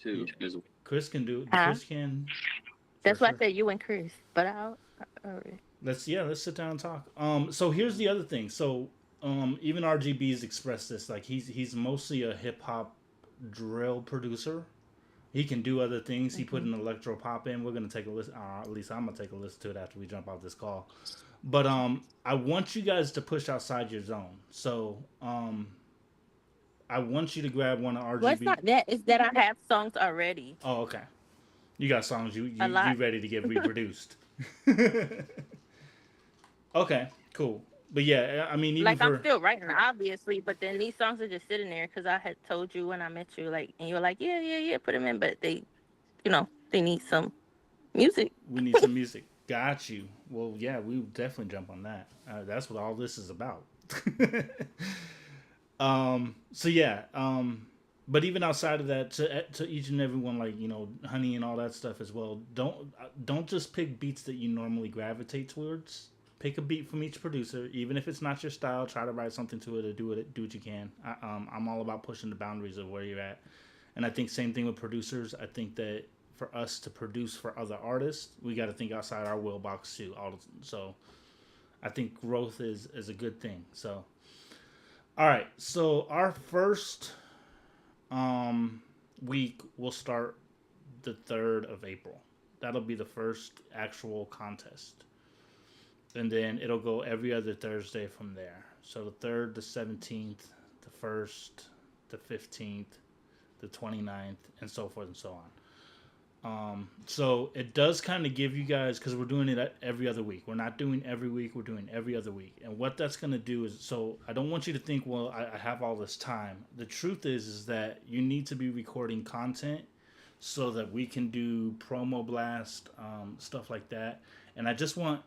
too. yeah? Chris can do. Huh? Chris can for That's why I sure. said you and Chris. But Let's sit down and talk. So here's the other thing. So even RGB's expressed this. Like he's mostly a hip hop drill producer. He can do other things. He put Mhm. an electro pop in. We're gonna take a listen. At least I'm gonna take a listen to it after we jump off this call. But I want you guys to push outside your zone. So I want you to grab one of well, it's RGB. not that. It's that I have songs already. Oh, okay. You got songs A you lot. ready to get reproduced. Okay, cool. But yeah, I mean, even Like I'm for still writing, obviously, but then these songs are just sitting there because I had told you when I met you, like, and you were like, yeah, yeah, yeah, put them in, but they need some music. we need some music. Got you. Well, yeah, we would definitely jump on that. That's what all this is about. So yeah. But even outside of that, to each and every one, like honey and all that stuff as well. Don't just pick beats that you normally gravitate towards. Pick a beat from each producer, even if it's not your style. Try to write something to it or do what you can. I'm all about pushing the boundaries of where you're at, and I think same thing with producers. I think that for us to produce for other artists, we got to think outside our will box too. So I think growth is a good thing. So all right, so our first week will start the 3rd of April. That'll be the first actual contest. And then it'll go every other Thursday from there. So the 3rd, the 17th, the 1st, the 15th, the 29th, and so forth and so on. So it does kind of give you guys, because we're doing it every other week. We're not doing every week, we're doing every other week. And what that's going to do is, so I don't want you to think, well, I have all this time. The truth is that you need to be recording content so that we can do promo blast, stuff like that. And I just want,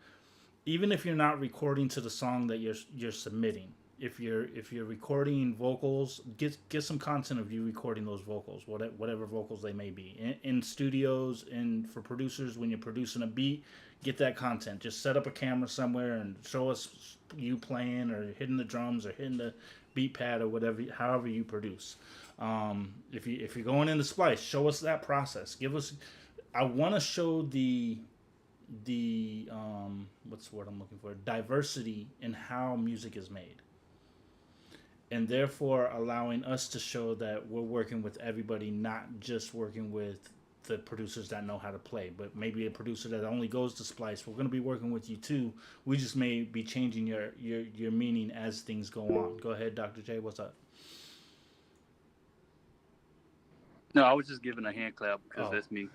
even if you're not recording to the song that you're submitting, if you're recording vocals, get some content of you recording those vocals, whatever vocals they may be, in studios, and for producers when you're producing a beat, get that content. Just set up a camera somewhere and show us you playing or hitting the drums or hitting the beat pad or whatever, however you produce. If you're going into Splice, show us that process. Give us. I want to show the what's the word I'm looking for? Diversity in how music is made, and therefore allowing us to show that we're working with everybody, not just working with the producers that know how to play, but maybe a producer that only goes to Splice. We're going to be working with you too. We just may be changing your meaning as things go on. Go ahead, Dr. J. What's up? No, I was just giving a hand clap because Oh. that's me.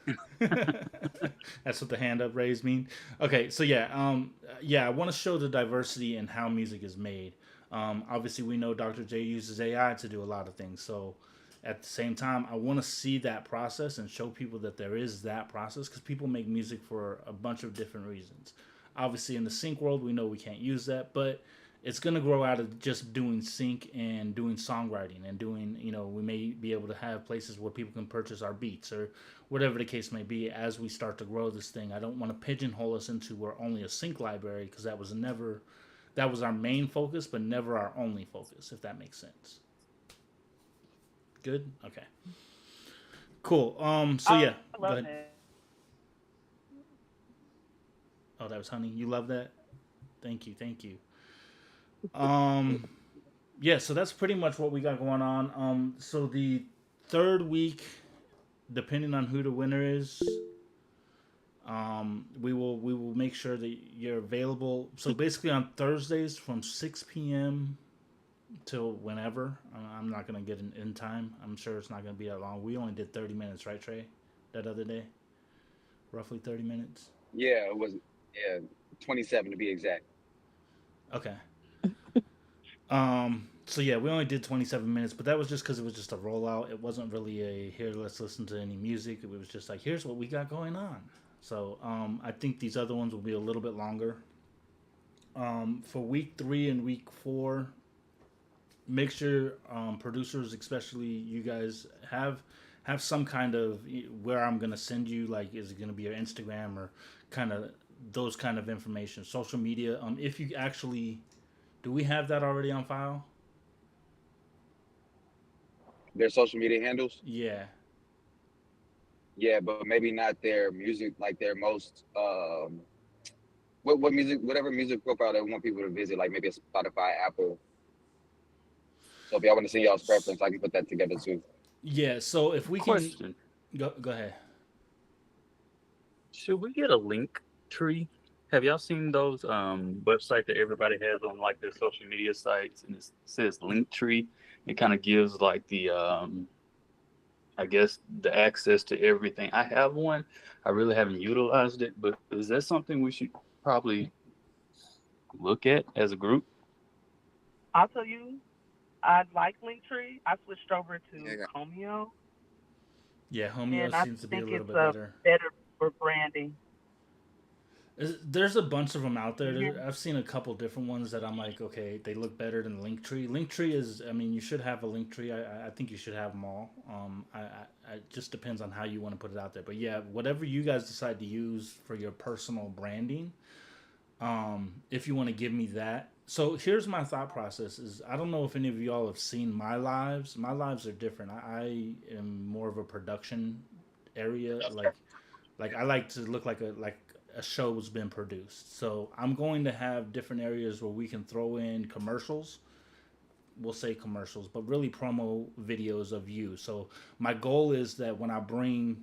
That's what the hand up raised mean. Okay, so yeah, I want to show the diversity in how music is made. Obviously, we know Dr. J uses AI to do a lot of things. So at the same time, I want to see that process and show people that there is that process, because people make music for a bunch of different reasons. Obviously, in the sync world, we know we can't use that, but it's going to grow out of just doing sync and doing songwriting and doing, we may be able to have places where people can purchase our beats or whatever the case may be as we start to grow this thing. I don't want to pigeonhole us into we're only a sync library, because that was our main focus, but never our only focus, if that makes sense. Good? Okay. Cool. So yeah. I Go love ahead. that. Oh, that was Honey. You love that? Thank you. Um, yeah, so that's pretty much what we got going on. So the 3rd week, depending on who the winner is, we will make sure that you're available. So basically on Thursdays from 6 p.m. till whenever. I'm not gonna get an in time. I'm sure it's not gonna be that long. We only did 30 minutes, right, Trey? That other day, roughly 30 minutes. Yeah, it was yeah 27 to be exact. Okay. So yeah, we only did 27 minutes, but that was just because it was just a rollout. It wasn't really a here. Let's listen to any music. It was just like here's what we got going on. So I think these other ones will be a little bit longer. For week 3 and week 4, make sure producers, especially you guys, have some kind of where I'm gonna send you. Like, is it gonna be your Instagram or kind of those kind of information, social media? If you actually do, we have that already on file. Their social media handles. Yeah. Yeah, but maybe not their music, like their most what music, whatever music profile they want people to visit, like maybe a Spotify, Apple. So if y'all want to see y'all's preference, I can put that together too. Yeah. So if we can Question: go ahead. should we get a link tree? Have y'all seen those website that everybody has on like their social media sites, and it says link tree? It kind of gives like the I guess the access to everything. I have one. I really haven't utilized it, but is that something we should probably look at as a group? I'll tell you, I like Linktree. I switched over Yeah, I to got Comeo, Yeah, Homeo and I seems to be a think little it's bit a better. better for branding. There's a bunch of them out there. Yeah. I've seen a couple different ones that I'm like, okay, they look better than Linktree. Linktree is, I mean, you should have a Linktree. I think you should have them all. It just depends on how you want to put it out there. But yeah, whatever you guys decide to use for your personal branding, if you want to give me that. So here's my thought process: is I don't know if any of y'all have seen my lives. My lives are different. I am more of a production area, like I like to look like a show's been produced. So I'm going to have different areas where we can throw in commercials. We'll say commercials, but really promo videos of you. So my goal is that when I bring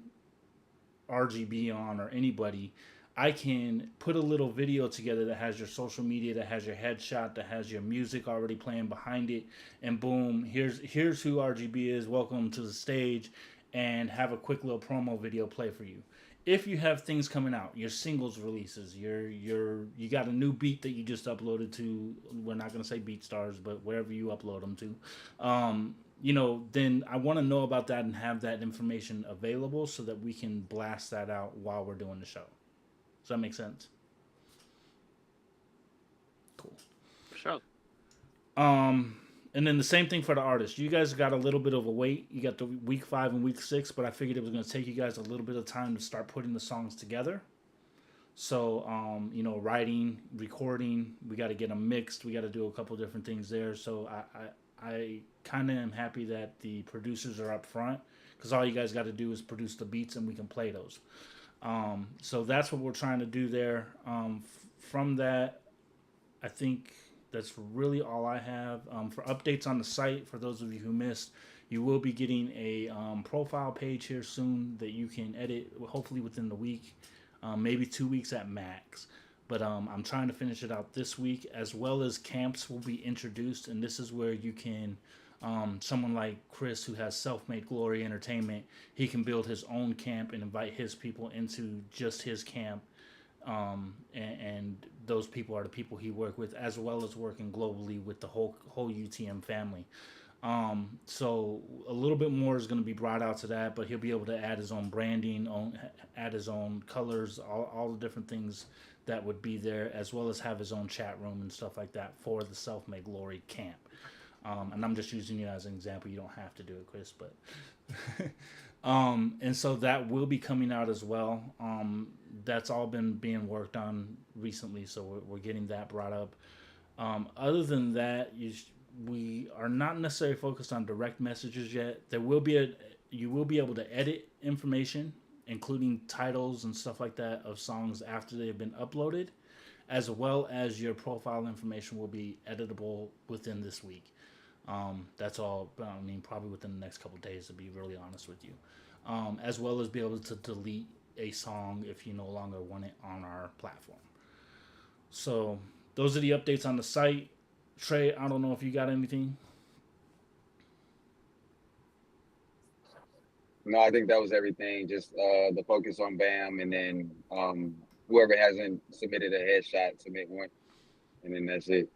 RGB on or anybody, I can put a little video together that has your social media, that has your headshot, that has your music already playing behind it, and boom, here's who RGB is. Welcome to the stage, and have a quick little promo video play for you. If you have things coming out, your singles releases, you got a new beat that you just uploaded to. We're not gonna say BeatStars, but wherever you upload them to, then I want to know about that and have that information available so that we can blast that out while we're doing the show. Does that make sense? Cool. For sure. And then the same thing for the artists. You guys got a little bit of a wait. You got the week 5 and week 6, but I figured it was going to take you guys a little bit of time to start putting the songs together. So, writing, recording, we got to get them mixed. We got to do a couple different things there. So I kind of am happy that the producers are up front because all you guys got to do is produce the beats and we can play those. So that's what we're trying to do there. From that, I think that's really all I have. For updates on the site, for those of you who missed, you will be getting a profile page here soon that you can edit, hopefully within the week, maybe 2 weeks at max. But I'm trying to finish it out this week, as well as camps will be introduced, and this is where you can, someone like Chris, who has Self-Made Glory Entertainment, he can build his own camp and invite his people into just his camp, and those people are the people he worked with, as well as working globally with the whole UTM family. So a little bit more is going to be brought out to that, but he'll be able to add his own branding, add his own colors, all the different things that would be there, as well as have his own chat room and stuff like that for the Self-Made Glory camp. And I'm just using you as an example. You don't have to do it, Chris, but and so that will be coming out as well. That's all been being worked on recently, so we're getting that brought up. Other than that, we are not necessarily focused on direct messages yet. You will be able to edit information, including titles and stuff like that of songs after they have been uploaded, as well as your profile information will be editable within this week. That's all. I mean, probably within the next couple of days, to be really honest with you. As well as be able to delete a song if you no longer want it on our platform. So those are the updates on the site. Trey, I don't know if you got anything. No, I think that was everything. Just the focus on Bam, and then whoever hasn't submitted a headshot, submit one, and then that's it.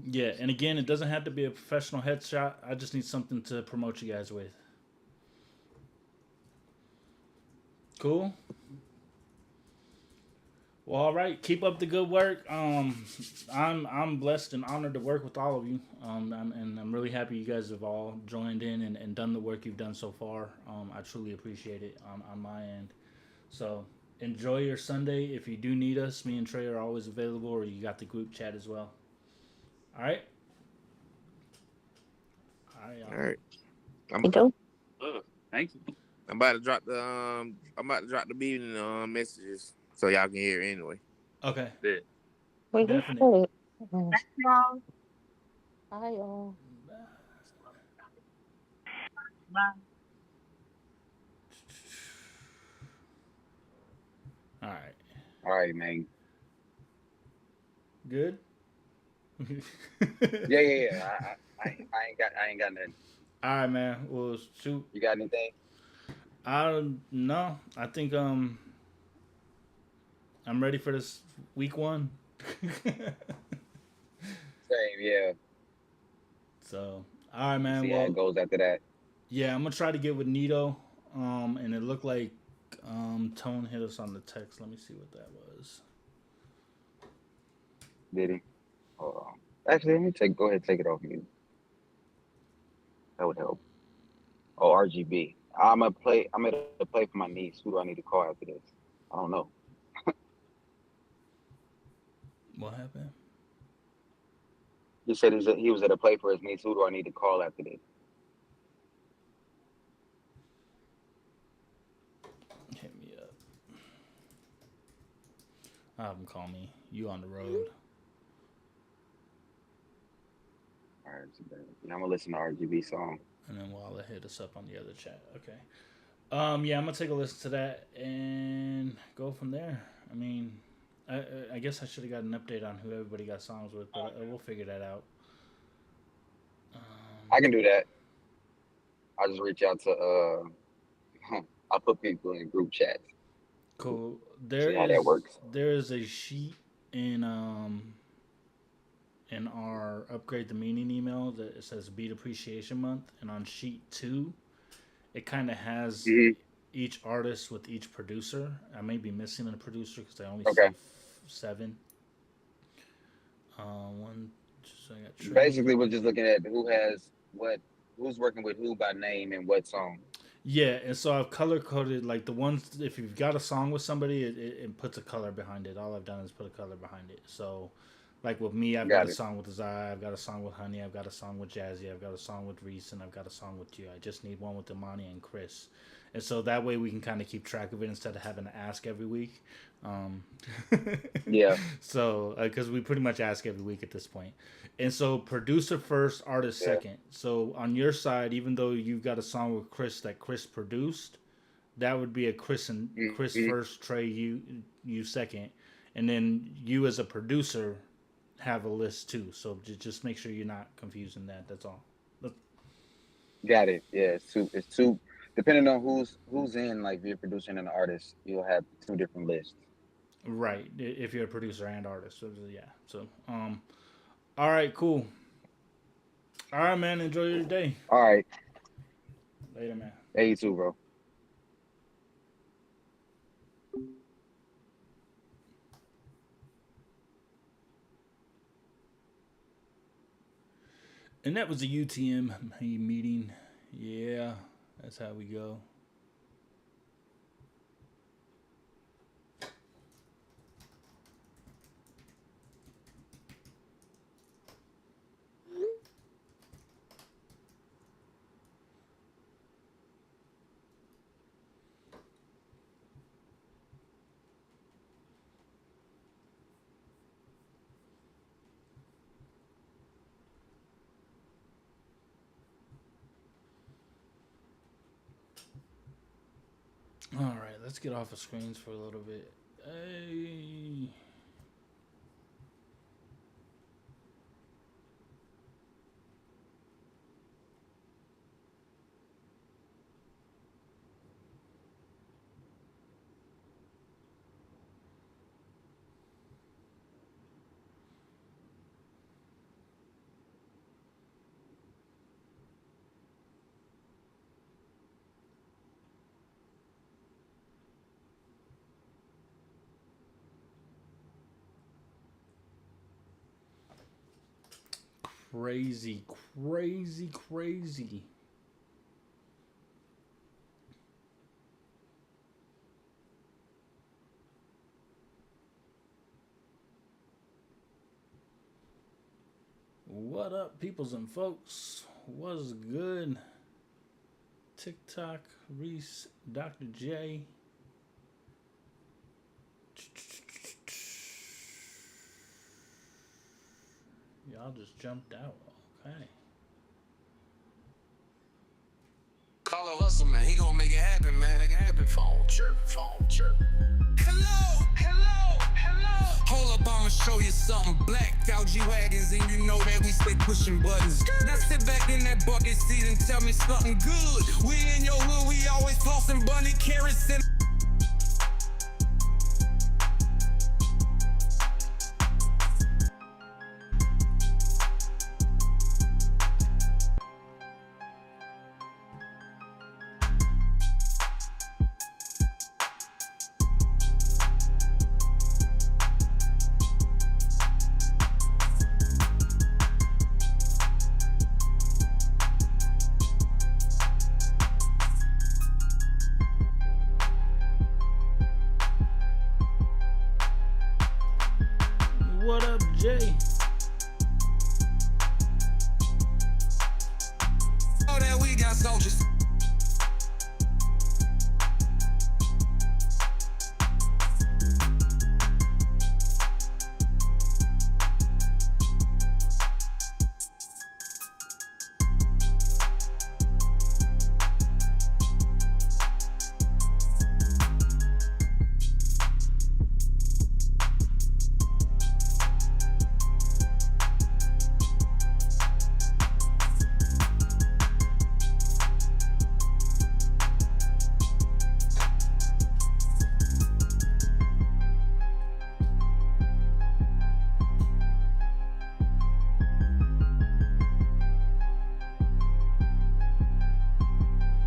Yeah, and again, it doesn't have to be a professional headshot. I just need something to promote you guys with. Cool. Well, all right. Keep up the good work. I'm blessed and honored to work with all of you. And I'm really happy you guys have all joined in and done the work you've done so far. I truly appreciate it on my end. So enjoy your Sunday. If you do need us, me and Trey are always available, or you got the group chat as well. All right. All right, y'all. All right. You do? Thank you. I'm about to drop the meeting messages so y'all can hear it anyway. Okay. Bet. We Definite. good. Thank y'all. Bye, y'all. Bye. All right. All right, man. Good. Yeah. I ain't got nothing. All right, man. Well, shoot. You got anything? I don't know. I think I'm ready for this week one. Same, yeah. So, all right, You man. see how Well, it goes after that. yeah, I'm gonna try to get with Nito. And it looked like Tone hit us on the text. Let me see what that was. Did he? Hold on. Actually, let me go ahead and take it off mute. That would help. Oh, RGB. I'm gonna play for my niece. Who do I need to call after this? I don't know. What happened? He said he was at a play for his niece. Who do I need to call after this? Hit me up. I have him call me. You on the road? All right, so I'm gonna listen to RGB song. And then Walla hit us up on the other chat. Okay. Yeah, I'm gonna take a listen to that and go from there. I mean, I guess I should have got an update on who everybody got songs with, but we'll figure that out. I can do that. I'll just reach out to I'll put people in group chats. Cool. See how that works. There is a sheet in our upgrade the meaning email that it says Beat Appreciation Month, and on sheet 2, it kind of has each artist with each producer. I may be missing a producer because I only see 7. So I got Trey. Basically, we're just looking at who's working with who by name and what song. Yeah, and so I've color coded like the ones. If you've got a song with somebody, it puts a color behind it. All I've done is put a color behind it. So, like with me, I've got a song with Zai, I've got a song with Honey, I've got a song with Jazzy, I've got a song with Reese, and I've got a song with you. I just need one with Imani and Chris, and so that way we can kind of keep track of it instead of having to ask every week. Yeah. So, because we pretty much ask every week at this point. And so, producer first, artist second. So, on your side, even though you've got a song with Chris that Chris produced, that would be a Chris first, Trey you second, and then you as a producer have a list too. So just make sure you're not confusing that. That's all. Got it. Yeah, it's two. Depending on who's in, like if you're producing an artist, you'll have 2 different lists. Right. If you're a producer and artist. So, yeah. So all right, cool. All right, man. Enjoy your day. All right. Later, man. Hey, you too, bro. And that was a UTM meeting. Yeah, that's how we go. All right, let's get off of screens for a little bit. Hey. Crazy, crazy, crazy. What up, peoples and folks? What's good? TikTok, Reese, Dr. J. Y'all just jumped out. Okay. Call a hustle, man. He gonna make it happen, man. Make it happen. Phone chirp, phone chirp. Hello, hello, hello. Hold up, I'ma show you something. Black out G-Wagons, and you know that we stay pushing buttons. Now sit back in that bucket seat and tell me something good. We in your hood, we always flossing bunny carrots and What up, Jay? know that we got soldiers.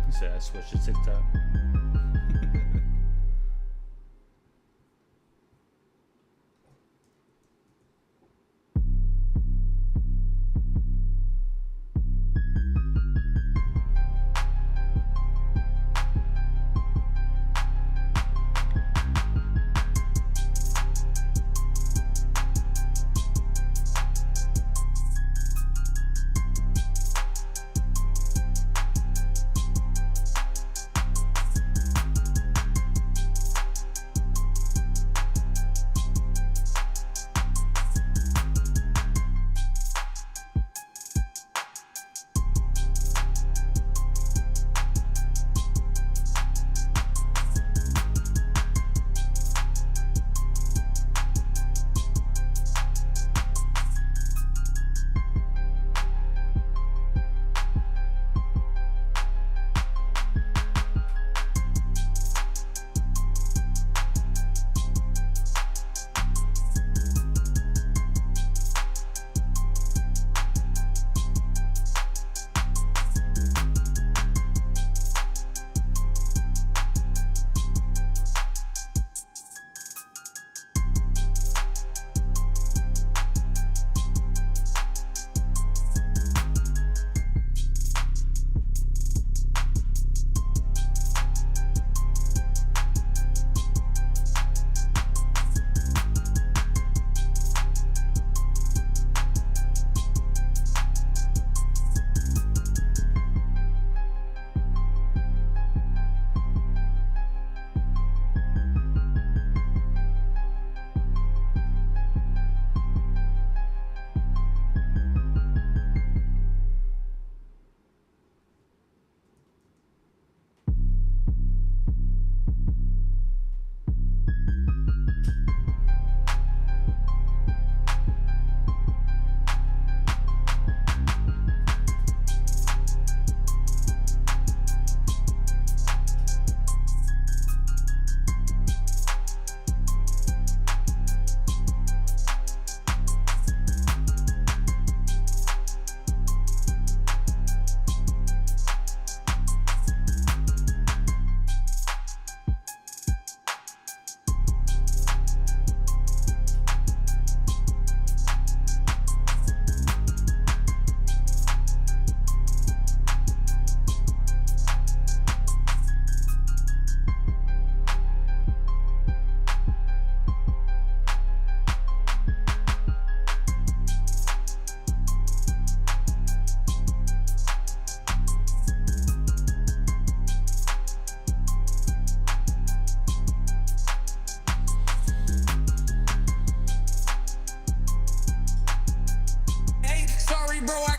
He said I switched to TikTok.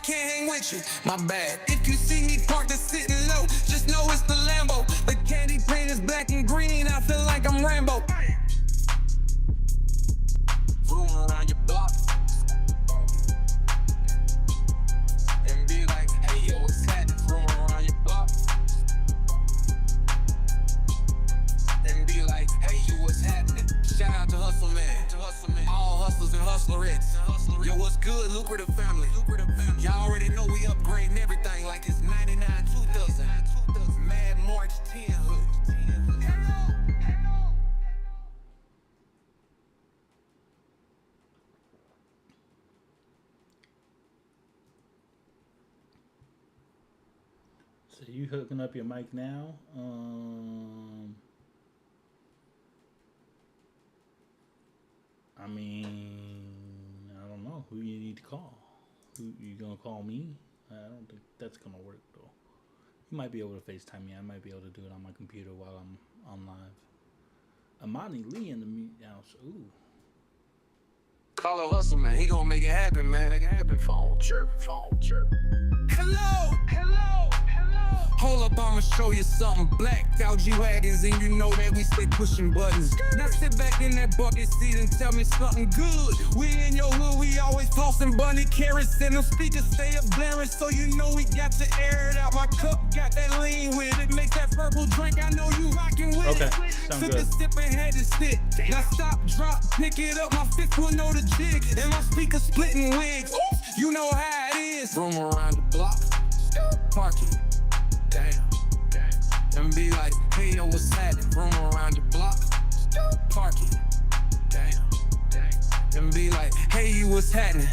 can't hang with you. My bad. If you see me parked and sitting low, just know it's the Lambo. The candy paint is black and green, I feel like I'm Rambo. Room around your block and be like, hey yo, what's happening? Room around your block and be like, hey yo, what's happening? Shout out to Hustle Man, all hustlers and hustlerettes. Yo, what's good, lucrative family? Y'all already know we upgrading everything like it's 99 2000. Mad March 10 hood. So you hooking up your mic now? I mean, I don't know who you need to call. Who you gonna call me? I don't think that's gonna work though. You might be able to FaceTime me. I might be able to do it on my computer while I'm on live. Amani Lee in the house. Ooh. Call a Hustle Man, he gon' make it happen, man. Make it happen. Phone chirp. Hello. Hold up, I'ma show you something. Black out G-Wagons, and you know that we stay pushing buttons. Now sit back in that bucket seat and tell me something good. We in your hood, we always tossing bunny carrots, and them speakers stay up blaring, so you know we got to air it out. My cup got that lean with it, makes that purple drink. I know you rockin' with Okay, it. sound Took good. a sip and had to sit. Now stop, drop, pick it up. My fifth will know the jig, and my speakers splitting wigs. You know how it is. Room around the block, park it. Damn. And be like, hey yo, what's happening? Room around your block, park it. Damn. And be like, hey, you what's happening?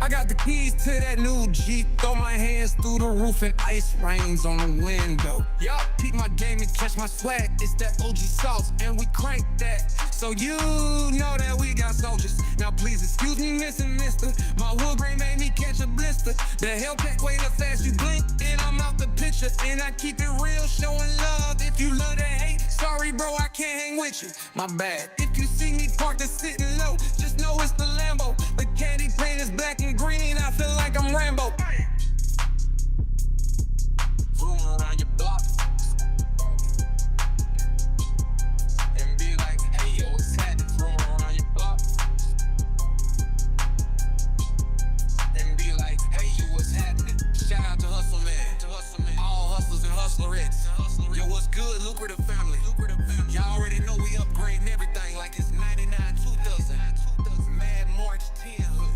I got the keys to that new Jeep. Throw my hands through the roof and ice rains on the window. Y'all peek my game and catch my swag. It's that OG sauce and we crank that. So you know that we got soldiers. Now please excuse me, Miss and Mister. My wood grain made me catch a blister. The Hellcat way up fast you blink and I'm out the picture. And I keep it real, showing love. If you love to hate, sorry bro, I can't hang with you. My bad. If you see me parked and sitting low, just know it's the Lambo. The candy paint is black and green, I feel like I'm Rambo. Room around your block and be like, hey yo, what's happening? Room around your block and be like, hey yo, what's happening? Shout out to Hustle Man, all hustlers and hustlerettes. Yo, what's good, lucrative family? Y'all already know we upgrading everything like it's 99 2000. Mad March 10 hood.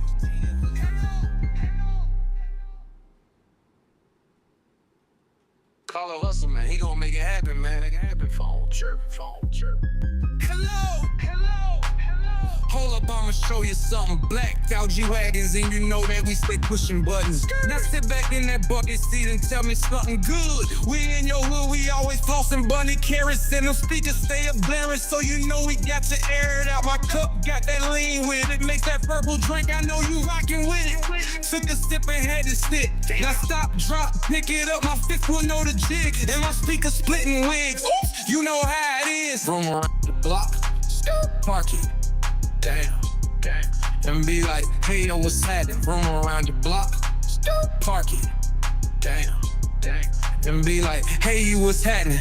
Call a Hustle Man, he gon' make it happen, man. Make it happen. Phone chirp. Hello. Hold up, I'ma show you something. Black out G-Wagons, and you know that we stay pushing buttons. Now sit back in that bucket seat and tell me something good. We in your hood, we always flossing bunny carrots, and them speakers stay up blaring, so you know we got to air it out. My cup got that lean with it, makes that purple drink. I know you rockin' with it. Took a sip and had to sit. Now stop, drop, pick it up. My fifth will know the jig, and my speakers splitting wigs. You know how it is. Room around the block, park it. Damn. And be like, hey yo, what's happening? Room around your block, park it. Damn. And be like, hey, you what's happening?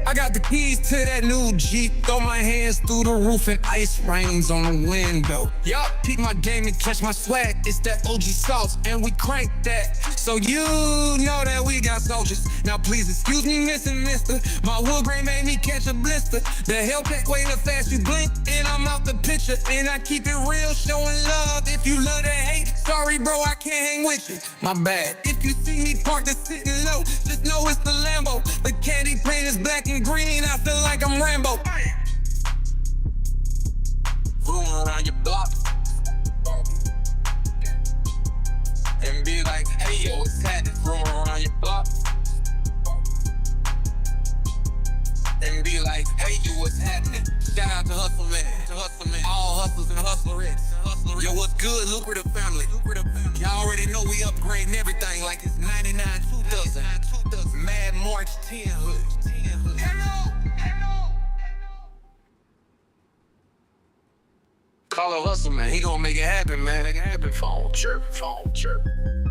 I got the keys to that new Jeep. Throw my hands through the roof and ice rains on the window. Y'all peek my game and catch my swag. It's that OG sauce and we crank that. So you know that we got soldiers. Now please excuse me, Miss and Mister. My wood grain made me catch a blister. The Hellcat way up fast you blink and I'm out the picture. And I keep it real, showing love. If you love to hate, sorry bro, I can't hang with you. My bad. If you see me parked and sitting low, just know it's the Lambo. The candy paint is black and green, I feel like I'm Rambo. Room around your block and be like, hey yo, what's happening? Room around your block and be like, hey you, what's happening? Shout out to Hustle Man, all hustlers and hustlerettes. Yo, what's good, lucrative family? Y'all already know we upgrading everything like it's 99 2000. Mad March 10 hood. Call a Hustle Man, he gon' make it happen, man. Make it happen. Phone chirp.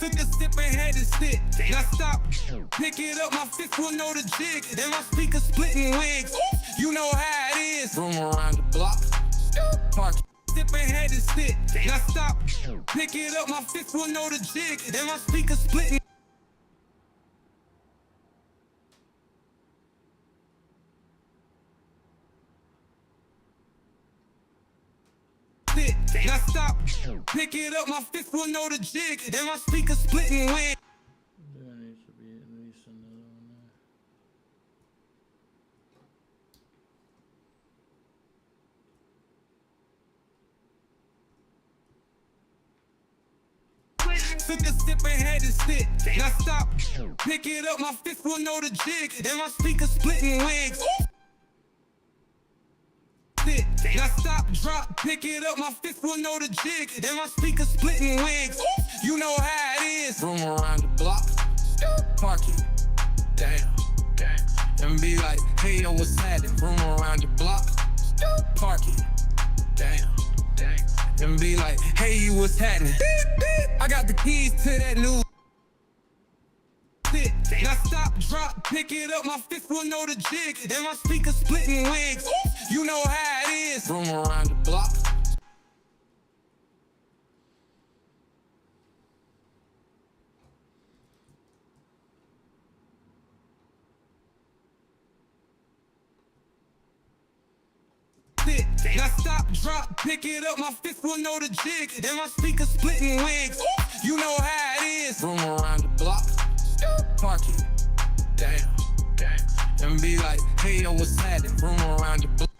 Took a sip and had to sit. Now stop, pick it up, my fist will know the jig. And my speakers splitting wigs. You know how it is. Room around the block. Park. Sip and had to sit. Now stop, pick it up, my fist will know the jig. And my speakers splitting. Now stop, pick it up, my fist will know the jig. And my speakers splitting wigs. There needs to be at least another one there. Took a sip and had to sit. Now stop, pick it up, my fist will know the jig. And my speakers splitting wigs. Now stop, drop, pick it up, my fist will know the jig. And my speakers splitting wigs. You know how it is. Room around the block. Park it. Damn. And be like, hey, yo, what's happening? Room around the block. Park it. Damn. And be like, hey, what's happening? I got the keys to that new. Now stop, drop, pick it up, my fist will know the jig. And my speakers splitting wigs. You know how it is. Room around the block. Now stop, drop, pick it up, my fist will know the jig. And my speakers splitting wigs. You know how it is. Room around the block. Park it. Damn. And be like, hey, yo, what's happening? Room around the block.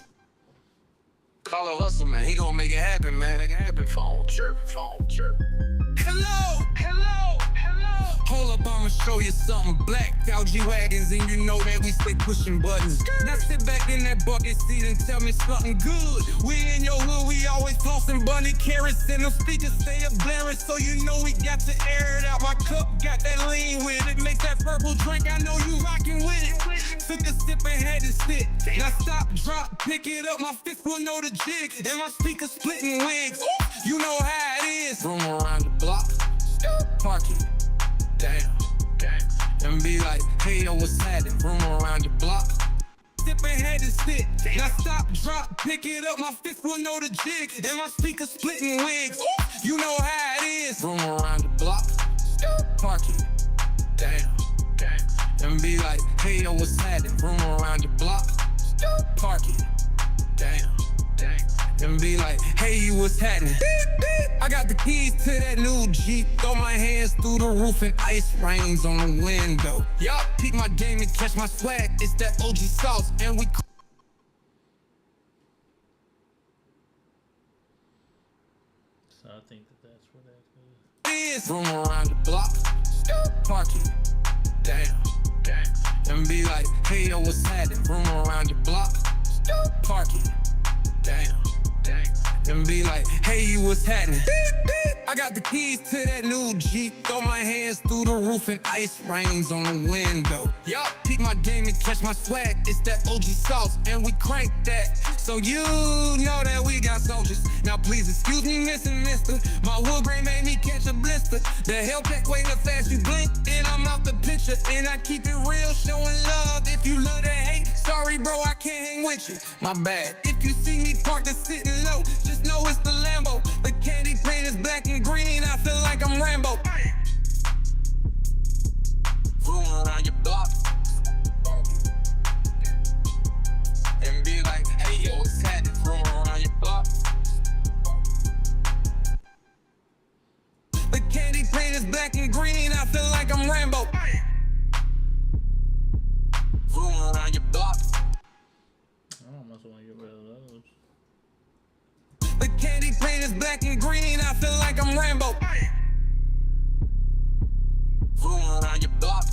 Call a hustle, man. He gon' make it happen, man. Make it happen. Phone chirp. Hello. Hold up, I'ma show you something. Black out G-Wagons, and you know that we stay pushing buttons. Now sit back in that bucket seat and tell me something good. We in your hood, we always flossing bunny carrots, and them speakers stay up blaring, so you know we got to air it out. My cup got that lean with it, make that purple drink, I know you rockin' with it. Took a sip and had to sit. Now stop, drop, pick it up, my fist will know the jig. And my speakers splitting wigs. You know how it is. Room around the block. Park it. Damn. And be like, hey, yo, what's happening? Room around the block. Sip and had to sit. Now stop, drop, pick it up, my fist will know the jig. And my speakers splitting wigs. You know how it is. Room around the block. Park it. Damn. And be like, hey, yo, what's happening? Room around the block. Park it. Damn. And be like, hey, what's happening? I got the keys to that new Jeep. Throw my hands through the roof and ice rains on the window. Y'all peek my game and catch my swag. It's that OG sauce and we So I think that's what that is. Room around the block. Park it. Damn. And be like, hey, yo, what's happening? Room around the block. Park it. Damn. And be like, hey, what's happening? I got the keys to that new Jeep. Throw my hands through the roof and ice rains on the window. Y'all peek my game and catch my swag. It's that OG sauce and we crank that. So you know that we got soldiers. Now please excuse me, Miss and Mister. My wood grain made me catch a blister. The Hellcat way up fast you blink and I'm out the picture. And I keep it real, showing love. If you love to hate, sorry bro, I can't hang with you. My bad. If you see me parked and sitting low, just know it's the Lambo. The candy paint is black and green, I feel like I'm Rambo. Room around your block. And be like, hey yo, what's happening? Room around your block. The candy paint is black and green, I feel like I'm Rambo. Room around your block. I almost want to get rid of those. The candy paint is black and green, I feel like I'm Rambo. Room around your block.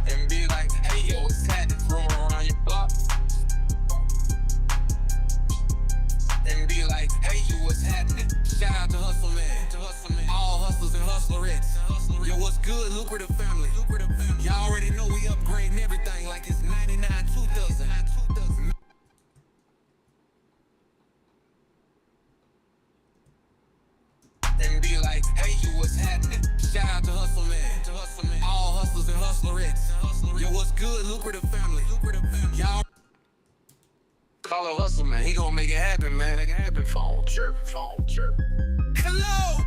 And be like, hey yo, what's happening? Room around your block. And be like, hey you, what's happening? Shout out to Hustle Man. All hustlers and hustlerettes. Yo, what's good, lucrative family? Y'all already know we upgrading everything like it's 99 2000. you what's happening. Shout out to Hustle Man, all hustlers and hustlerettes. Yo, what's good, lucrative family. Y'all call a Hustle Man, he gon' make it happen, man. Make it happen. Phone chirp. Hello.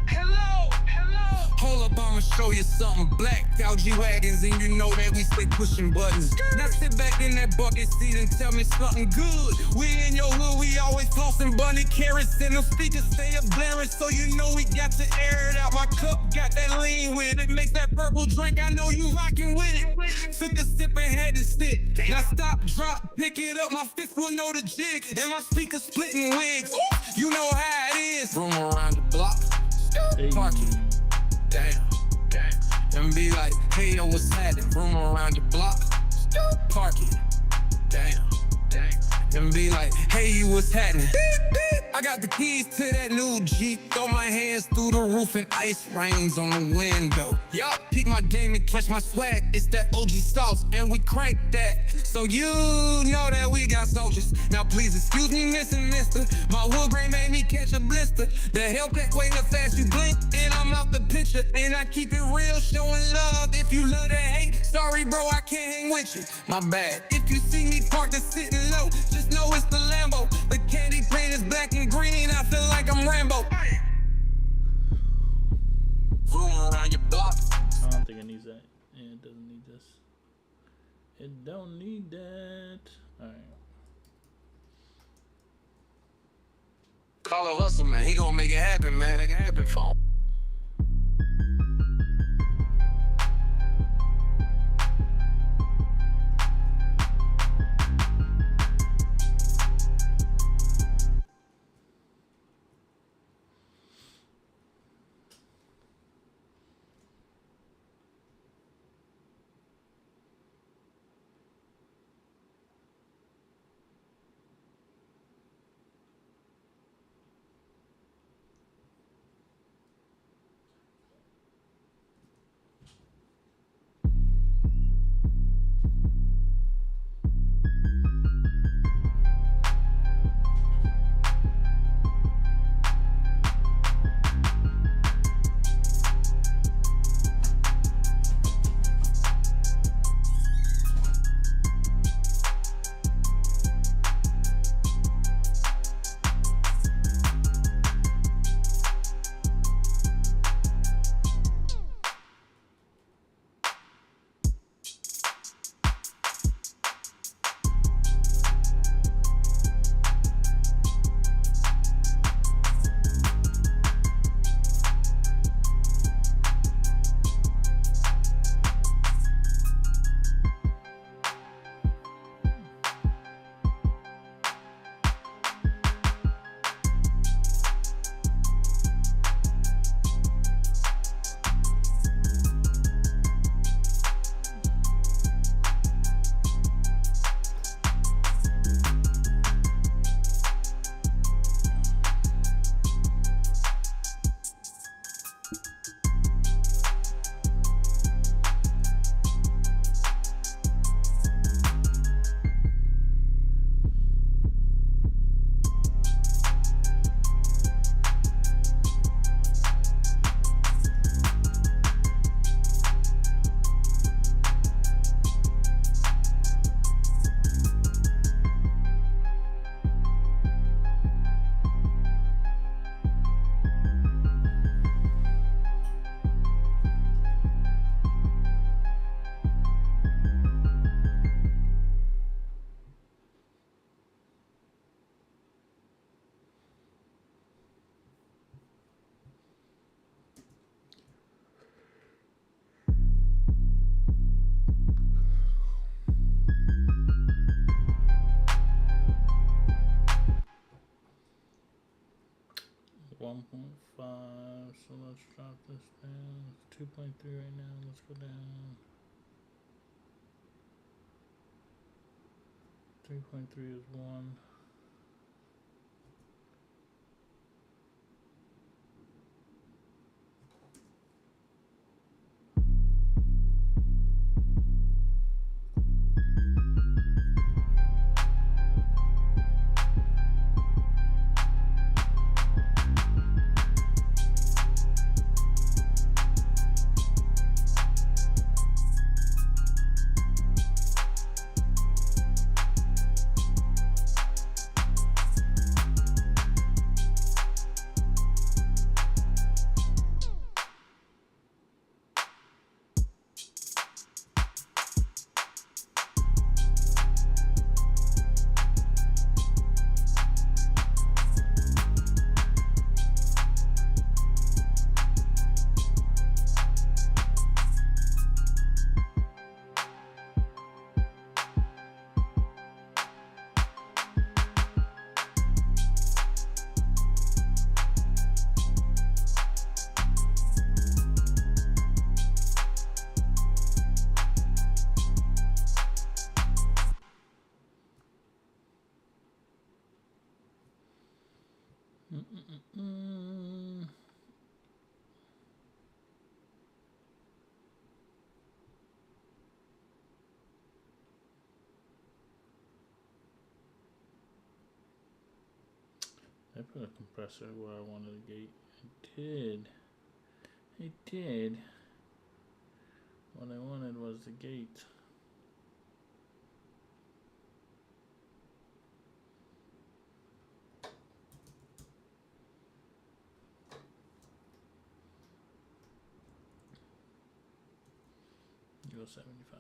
Hold up, I'ma show you something. Black out G-Wagons, and you know that we stay pushing buttons. Now sit back in that bucket seat and tell me something good. We in your hood, we always flossing bunny carrots, and them speakers stay up blaring, so you know we got to air it out. My cup got that lean with it, makes that purple drink, I know you rockin' with it. Took a sip and had to stick. Now stop, drop, pick it up, my fifth will know the jig, and my speakers splitting wigs. You know how it is. Room around the block, park it. Damn. And be like, hey yo, what's happening? Room around the block, park it. Damn. And be like, hey, what's happening? I got the keys to that new Jeep. Throw my hands through the roof and ice rains on the window. Y'all peek my game and catch my swag. It's that OG sauce and we crank that. So you know that we got soldiers. Now please excuse me, Mr. Mister. My wood grain made me catch a blister. The Hellcat way up fast you blink and I'm out the picture. And I keep it real, showing love. If you love to hate, sorry bro, I can't hang with you. My bad. If you see me parked and sitting low, just know it's the Lambo. The candy paint is black and green, I feel like I'm Rambo. Room around your block. I don't think it needs that. Yeah, it doesn't need this. It don't need that. Alright. Call a Hustle Man, he gon' make it happen, man. Make it happen for him. So let's drop this down. It's 2.3 right now. Let's go down. 3.3 is 1. Mm-mm-mm. I put a compressor where I wanted a gate. I did. I did. What I wanted was the gate. Go 75.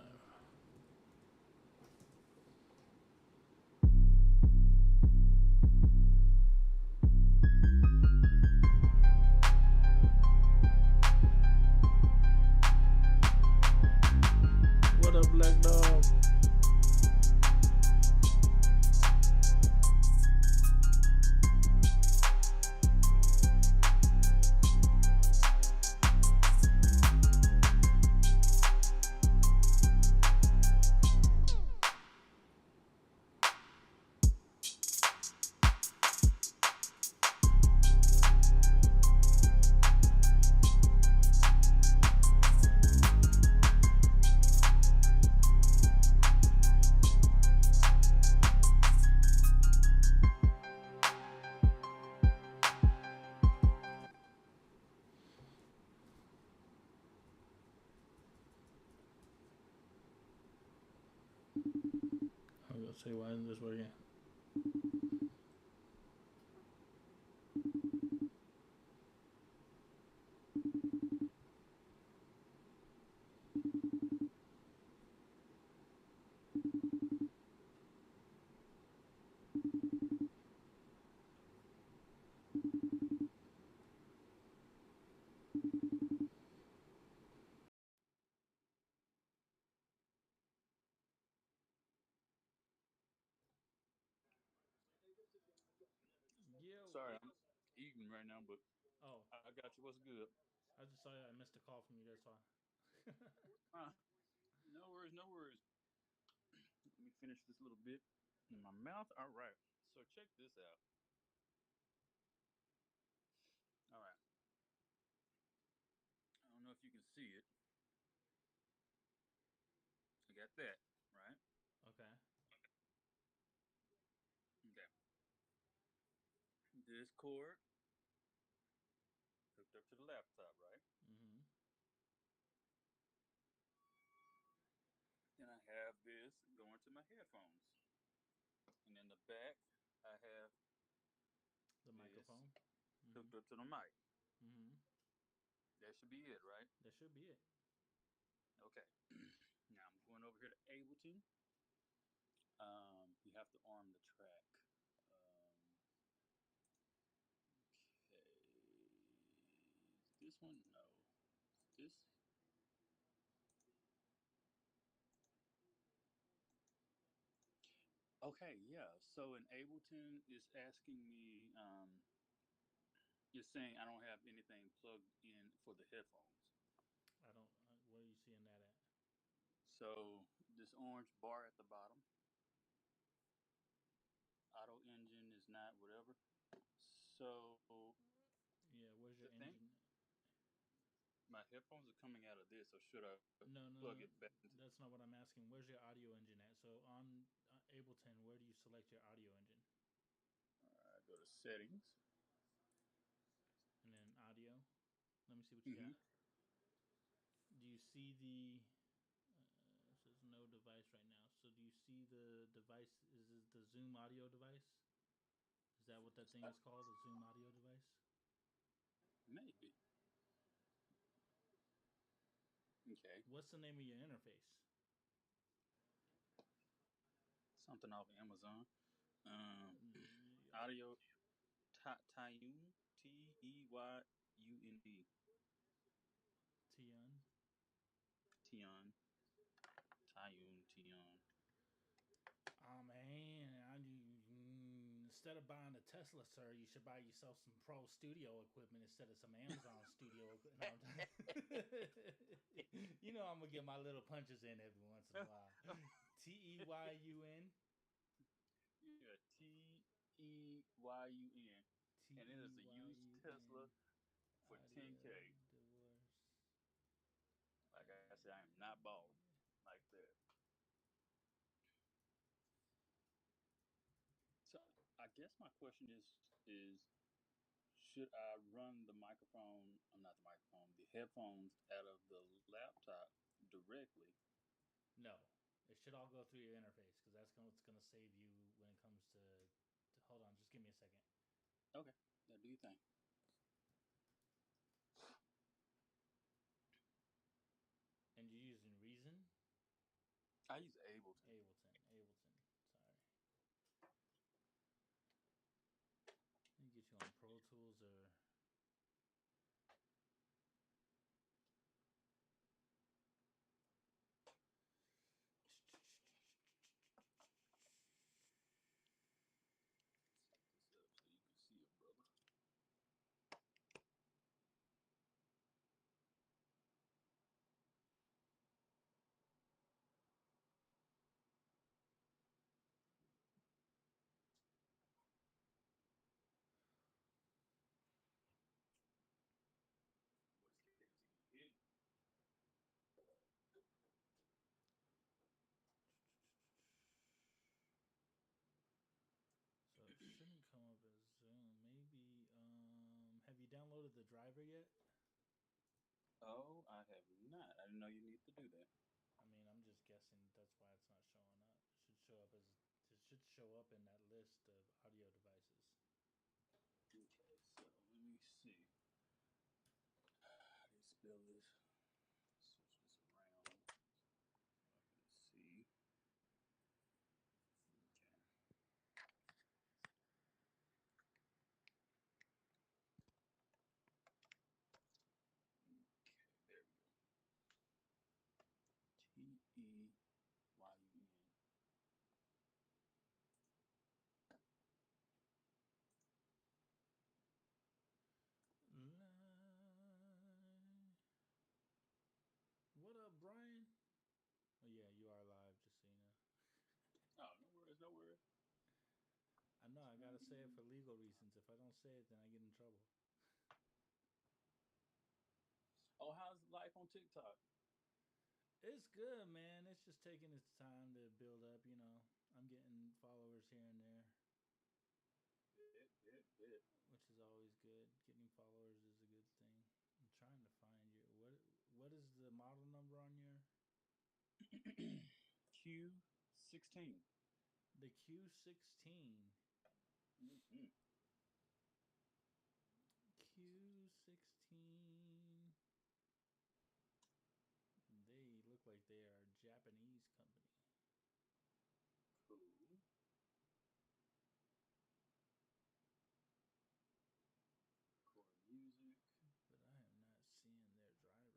What up, Black Dog? I was gonna say, why isn't this working? Yo. Sorry, I'm eating right now, but Oh, I got you. What's good? I just saw I missed a call from you. That's why. Ah, no worries, no worries. Let me finish this little bit in my mouth. All right. So check this out. All right. I don't know if you can see it. I got that right. Okay. Okay. This cord hooked up to the laptop, right? Mm-hmm. Then I have this going to my headphones, and in the back I have The this microphone. Mm-hmm. hooked up to the mic. Mm-hmm. That should be it, right? That should be it. Okay. Now I'm going over here to Ableton. You have to arm the track. Okay. This one? No. This? Okay, yeah. So in Ableton, it's asking me, it's saying I don't have anything plugged in for the headphones. I don't. Where are you seeing that at? So this orange bar at the bottom, auto engine is not whatever. So Yeah. Where's the your thing, engine? my headphones are coming out of this, so should I No, no, plug no. it back into? That's not what I'm asking. Where's your audio engine at? So on Ableton, where do you select your audio engine? Go to settings. And then audio. Let me see what you Mm-hmm. got. Do you see the? It says no device right now. So do you see the device? Is it the Zoom audio device? Is that what that thing is called? A Zoom audio device? Maybe. Okay. What's the name of your interface? Something off Amazon. Um, Mm, audio Tayun, Teyund, Tion. Tion, Tayun, Tion. Oh man, instead of buying a Tesla, sir, you should buy yourself some pro studio equipment instead of some Amazon studio equipment. No, you know I'm gonna get my little punches in every once in a while. Teyun, Yeah, Teyun. and it is a used Tesla Beyn for audio 10K. divorce. Like I said, I am not balling like that. So I guess my question is should I run the microphone? I'm not the microphone, the headphones out of the laptop directly. No, it should all go through your interface because that's what's gonna save you when it comes to. Hold on, just give me a second. Okay, now do you think? And you're using Reason? I use Ableton. Ableton. Sorry. Let me get you on Pro Tools or. Set this up so you can see it, brother. What is hidden? So it shouldn't come up as Zoom. Maybe. Have you downloaded the driver yet? Oh, I have not. I didn't know you need to do that. I mean, I'm just guessing that's why it's not showing up. It should show up as. It should show up in that list of audio devices. Okay, so let me see. How do you spell this? Switch this around. So I can see. Okay. Okay, there we go. Teyn. What up, Brian? Oh yeah, you are live, just so you know. Oh, no worries, no worries. I know I gotta say it for legal reasons. If I don't say it, then I get in trouble. Oh, how's life on TikTok? It's good, man. It's just taking its time to build up. I'm getting followers here and there, Bit. which is always good. Getting followers is a good thing. I'm trying to find you. What is the model number on your Q16. the Q16? Mm-hmm. Q16. They look like they are a Japanese company. Cool. Core music. But I am not seeing their drivers.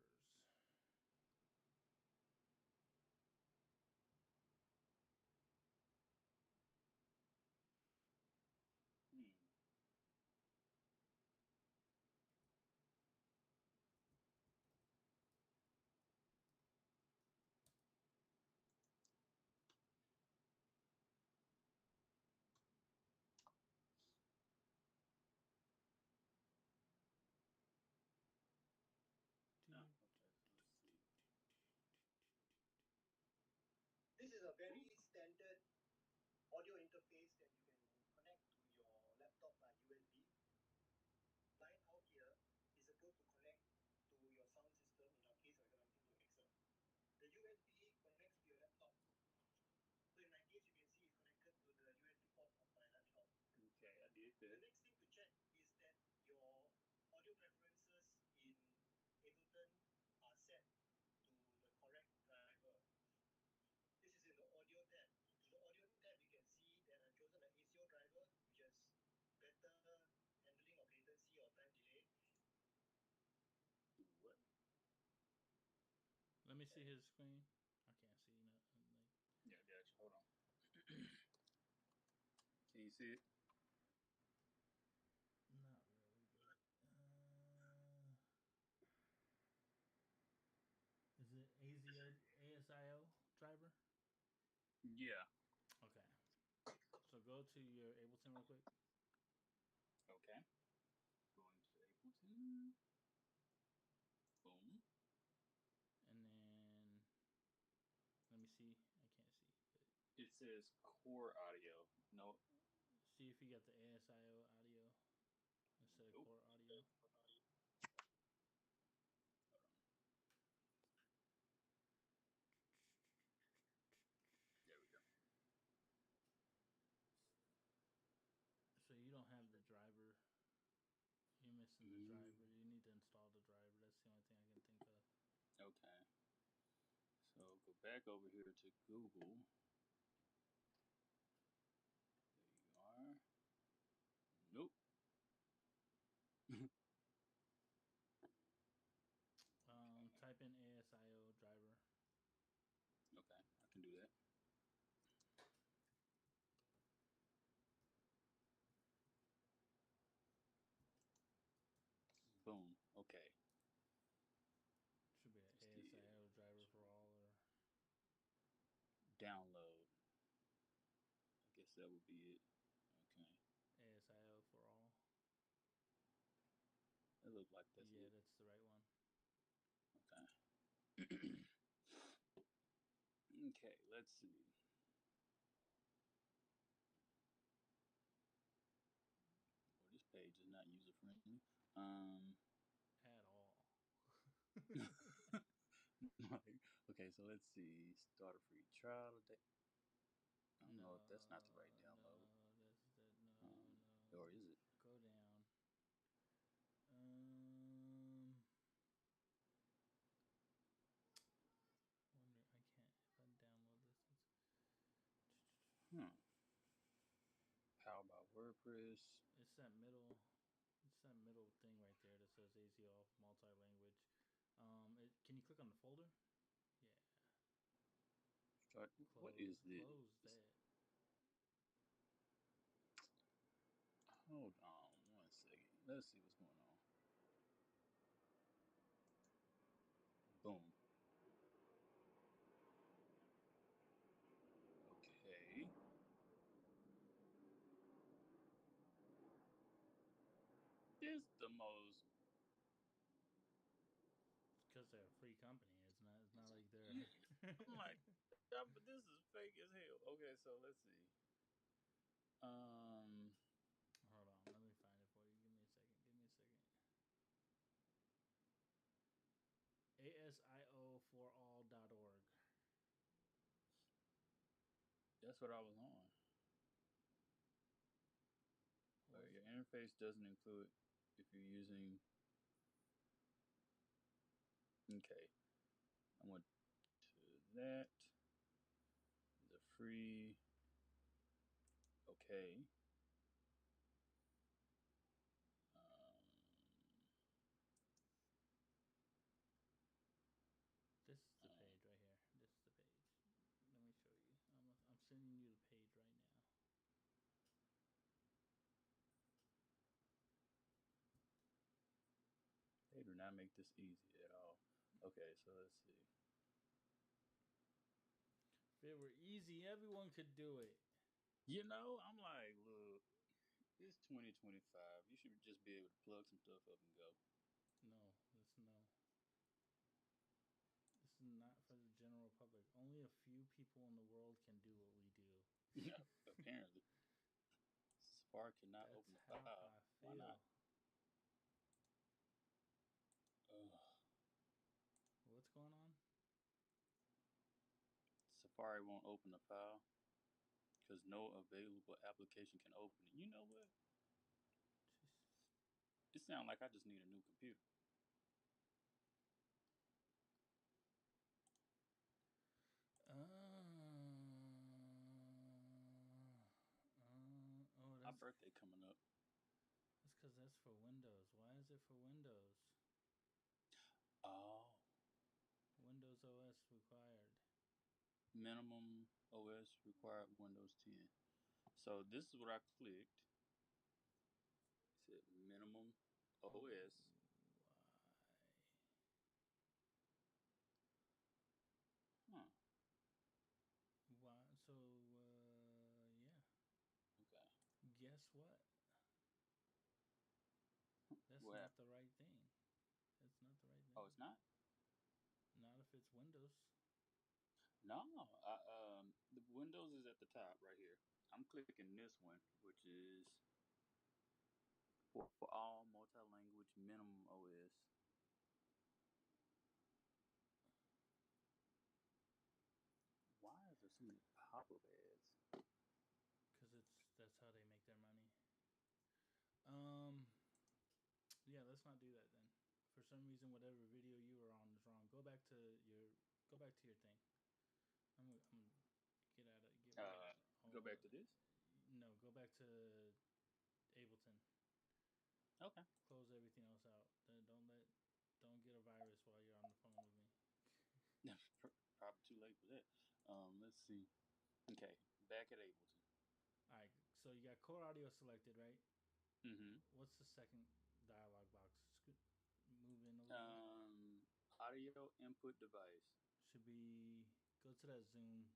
Hmm. Ah, okay, so let's see. This is a very standard audio interface that you can connect to your laptop by USB. Line out here is supposed to connect to your sound system. In our case, we're connecting to Excel. The USB connects to your laptop. So in my case, you can see it's connected to the USB port of my laptop. Okay, I did The that. next thing to check is that your audio preferences in Ableton are set to the correct driver. This is in the audio tab. In the audio tab, you can see that I've chosen the ACO driver, which has better handling of latency or time delay. What? Let me see his screen. I can't see nothing. Yeah, gotcha. Hold on. Can you see it? Not really, but is it ASIO driver? Yeah. Okay. So go to your Ableton real quick. Okay. It says core audio. No, See if you got the ASIO audio instead of nope. core audio. Hold on. There we go. So you don't have the driver. You're missing the Mm, driver. You need to install the driver. That's the only thing I can think of. okay. So go back over here to Google. There you are. Nope. Type in ASIO driver. Okay, I can do that. Boom. Okay. Should be an Just the ASIO driver for all or download. I guess that would be it. Okay. ASIO for all. It looked like that's Yeah, it. that's the right one. Okay. Okay, let's see. Well, this page is not user friendly. Um, At all. like, okay, so let's see. Start a free trial today. I don't know if that's not the right No, download. no, that's that. No, Or no. is it? Go down. Um, wonder I can't if I download this. Hmm. How about WordPress? It's that middle. It's that middle thing right there that says ACL multi-language. Can you click on the folder? Yeah. Start. What is Close this? that. Hold on 1 second. Let's see what's going on. Boom. Okay. This the most. Because they're a free company. It's not. It's not like they're. Yeah, I'm like, yeah, but this is fake as hell. Okay, so let's see. Um, Hold on. Let me find it for you. Give me a second. Give me a second. ASIO4all.org. that's what I was on. But Was your interface doesn't include if you're using. Okay, I went to that. The free. Okay. Um, this is the um, page right here. This is the page. Let me show you. I'm sending you the page right now. they do not make this easy at all. Okay, so let's see. If it were easy, everyone could do it. I'm like, look, it's 2025. You should just be able to plug some stuff up and go. No, no. This is not for the general public. Only a few people in the world can do what we do. Apparently, Safari cannot That's open the how file. I Why not? feel. Ugh. What's going on? Safari won't open the file because no available application can open it. You know what? Jeez. It sounds like I just need a new computer. Oh, My birthday coming up. that's because that's for Windows. Why is it for Windows? Oh. Windows OS required. Minimum OS required Windows 10. So this is what I clicked. It said minimum OS. Why? Huh. Why? So, yeah. Okay. Guess what? That's What not happened? the right thing. That's not the right Oh, thing. it's not? Not if it's Windows. No. Windows is at the top right here. I'm clicking this one, which is for all multi-language minimum OS. Why is there so many pop-up ads? Because that's how they make their money. Um, yeah, let's not do that then. For some reason, whatever video you were on is wrong. Go back to your thing. I'm get out of get rid of Go all. back to this. No, go back to Ableton. Okay. Close everything else out. Don't get a virus while you're on the phone with me. Probably too late for that. Let's see. Okay, back at Ableton. All right, so you got core audio selected, right? Mm-hmm. What's the second dialog box? Move in a little bit. Um, Audio input device. Should be go to that zoom.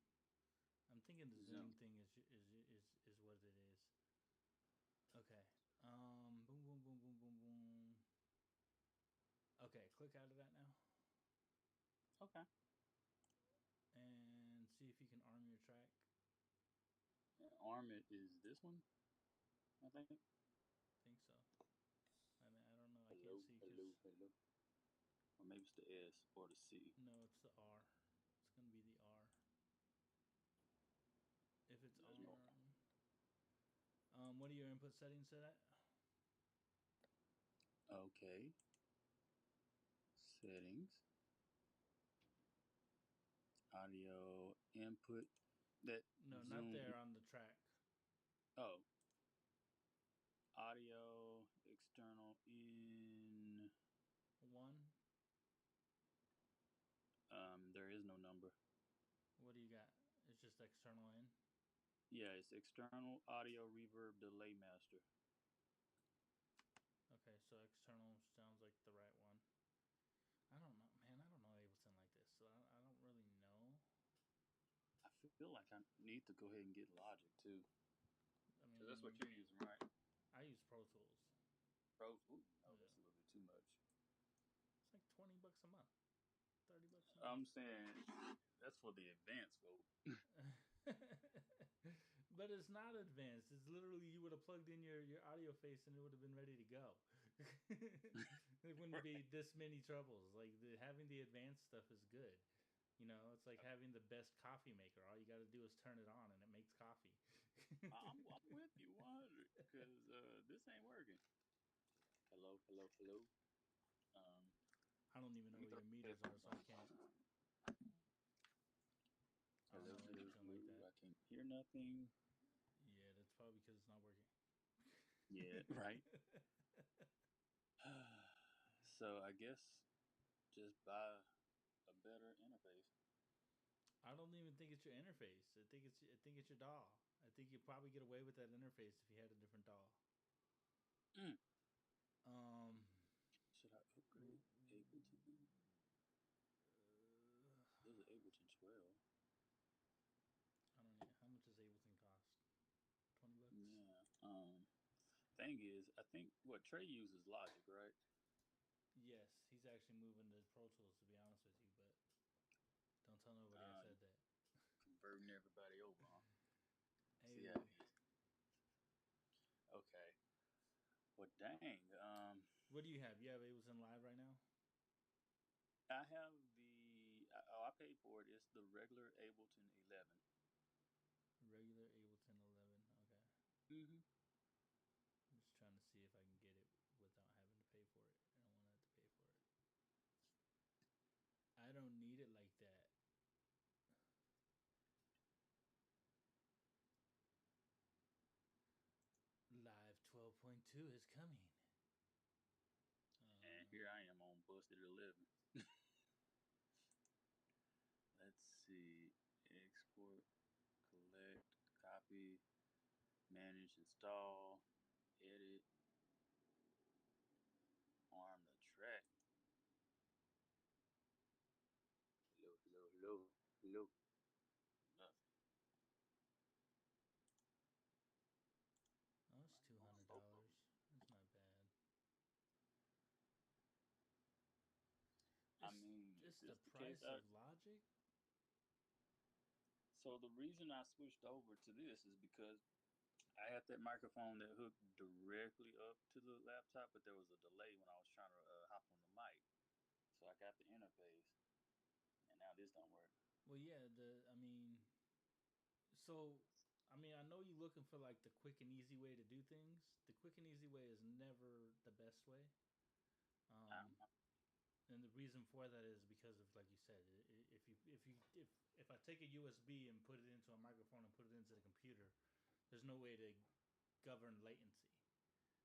I'm thinking the zoom Zoom. thing is what it is. Okay. Boom, boom, boom, boom, boom, boom. Okay, click out of that now, Okay. and see if you can arm your track. Arm it is this one, I think. Think so. I mean, I don't know. I can't Hello, see hello, because hello. Or maybe it's the S or the C. no, it's the R. It's gonna be the R. If it's There's no. arm. What are your input settings set at? Okay. Settings. Audio input. That No, not there zoom. on the track. Oh. Audio external in. One. There is no number. What do you got? It's just external in. Yeah, it's external audio reverb delay master. Okay, so external sounds like the right one. I don't know, man. I don't know Ableton like this, so I don't really know. I feel like I need to go ahead and get Logic too. I Because that's what mean, you're using, right? I use Pro Tools. Pro. Ooh, no, Yeah, that's a little bit too much. it's like $20 a month, $30 a month. I'm saying that's for the advanced folk. But it's not advanced. It's literally you would have plugged in your audio face and it would have been ready to go. There wouldn't be this many troubles. Like having the advanced stuff is good. You know, it's like having the best coffee maker. All you got to do is turn it on and it makes coffee. I'm with you 100 because this ain't working. Hello, hello, hello. Um, I don't even Let know me where throw your the meters are, headphones so I on. can't. I don't Hello, know hello, Ableton like hello. that. I can't hear nothing. Yeah, that's probably because it's not working. Yeah, right. So I guess just buy a better interface. I don't even think it's your interface. I think it's your DAW. I think you'd probably get away with that interface if you had a different DAW. Mm. Um, Should I upgrade Ableton? There's an Ableton 12. I don't know how much does Ableton cost. $20. Yeah. Thing is, I think what Trey uses Logic, right? Yes, he's actually moving to Pro Tools to be honest with you, but don't tell nobody I Uh, said that. Converting everybody over, huh? See how Hey, it is. Okay. Well, dang. what do you have? You have Ableton Live right now? I have the. Oh, I paid for it. It's the regular Ableton 11. Regular Ableton 11. Okay. Mm-hmm. I'm just trying to see if I can get it without having to pay for it. I don't want to have to pay for it. I don't need it like that. Live 12.2 is coming. And here I am on Busted 11. Let's see. Export, collect, copy, manage, install, edit, arm the track. Hello, hello, hello, hello. Nothing. Oh, it's Why you on both of them? $200. That's not bad. I It's mean, if just the this the case, price of Logic. So the reason I switched over to this is because I had that microphone that hooked directly up to the laptop, but there was a delay when I was trying to hop on the mic. So I got the interface, and now this don't work. Well, yeah. So I know you're looking for like the quick and easy way to do things. The quick and easy way is never the best way. I'm, Um, and the reason for that is because of, like you said, if I take a USB and put it into a microphone and put it into the computer, there's no way to govern latency,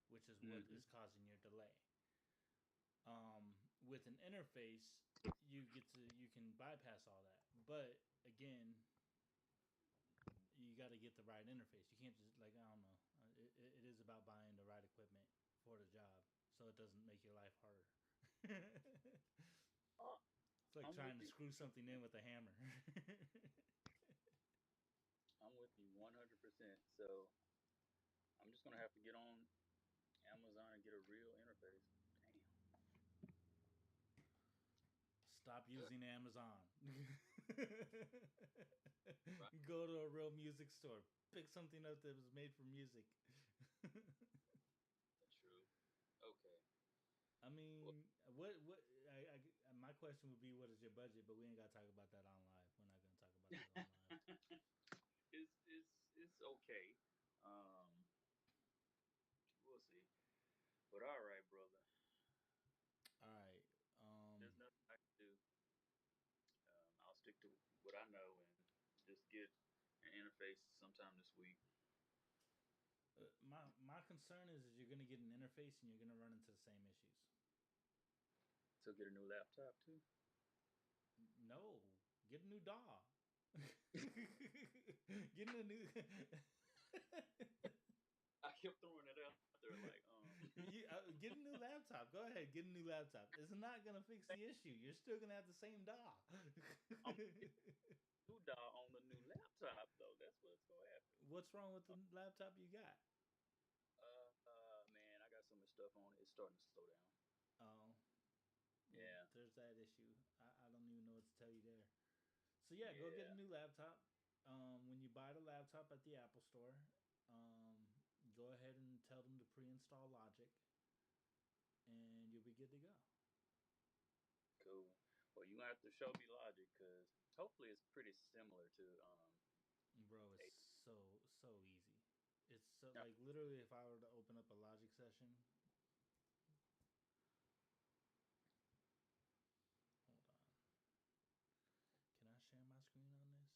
which is what mm-hmm. is causing your delay. With an interface, you can bypass all that, but again, you got to get the right interface. You can't just, like, I don't know. It is about buying the right equipment for the job, so it doesn't make your life harder. It's uh, like I'm with trying to you. screw something in with a hammer. I'm with you 100%. So I'm just gonna have to get on Amazon and get a real interface. Damn. Stop using Amazon. Right. Go to a real music store. Pick something up that was made for music. True. Okay. I Well, mean, my question would be, what is your budget? But we ain't got to talk about that on live. We're not going to talk about that on live. it's okay. Um, we'll see. But all right, brother. All right. There's nothing I can do. I'll stick to what I know and just get an interface sometime this week. My concern is you're going to get an interface and you're going to run into the same issues. So get a new laptop too. No, get a new DAW. Get a new. I kept throwing it out there like, Get a new laptop. Go ahead, get a new laptop. It's not gonna fix the issue. You're still gonna have the same DAW. I'm gonna get a new dial on the new laptop though. That's what's gonna happen. What's wrong with the laptop you got? Man, I got so much stuff on it. It's starting to slow down. Oh, well, Yeah, there's that issue. I don't even know what to tell you there. So yeah, go get a yeah. new laptop. When you buy the laptop at the Apple Store, um, go ahead and tell them to pre-install Logic, and you'll be good to go. Cool. Well, you gonna have to show me Logic because hopefully it's pretty similar to Bro, it's a. so easy. It's so, like, literally, if I were to open up a Logic session, hold on. Can I share my screen on this?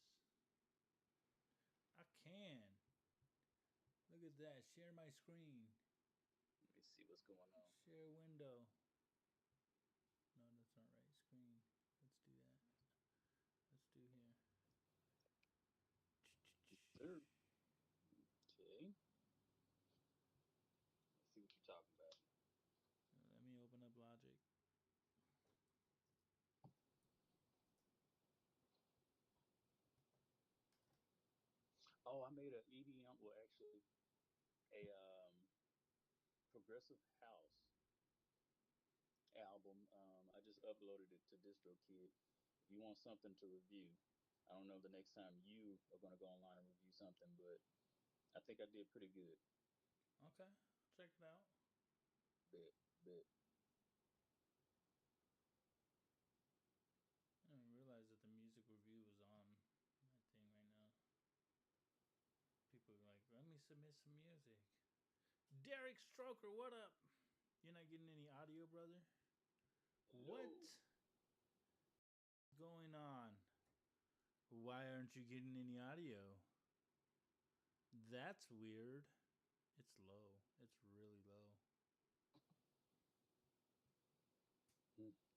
I can. Look at that. Share my screen. Let me see what's going on. Share window. No, that's not right. Screen. Let's do that. Let's do here. Sure. Okay. Let's see what you're talking about. Let me open up Logic. Oh, I made an EDM. Well, actually, a progressive house album. I just uploaded it to DistroKid. If you want something to review, I don't know the next time you are going to go online and review something, but I think I did pretty good. Okay. Check it out. Bet, bet. I didn't realize that the music review was on my thing right now. People are like, let me submit some music. Derek Stroker, what up? You're not getting any audio, brother? Hello. What going on? Why aren't you getting any audio? That's weird. It's low. It's really low. Hmm.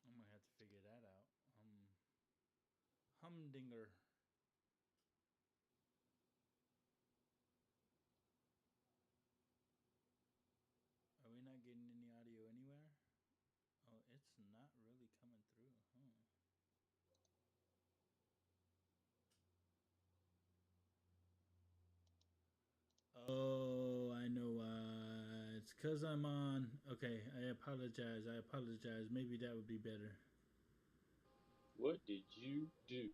I'm gonna have to figure that out. Humdinger. Are we not getting any audio anywhere? Oh, it's not really coming through. Huh. Oh, I know why. It's because I'm on. Okay, I apologize. I apologize. Maybe that would be better. What did you do?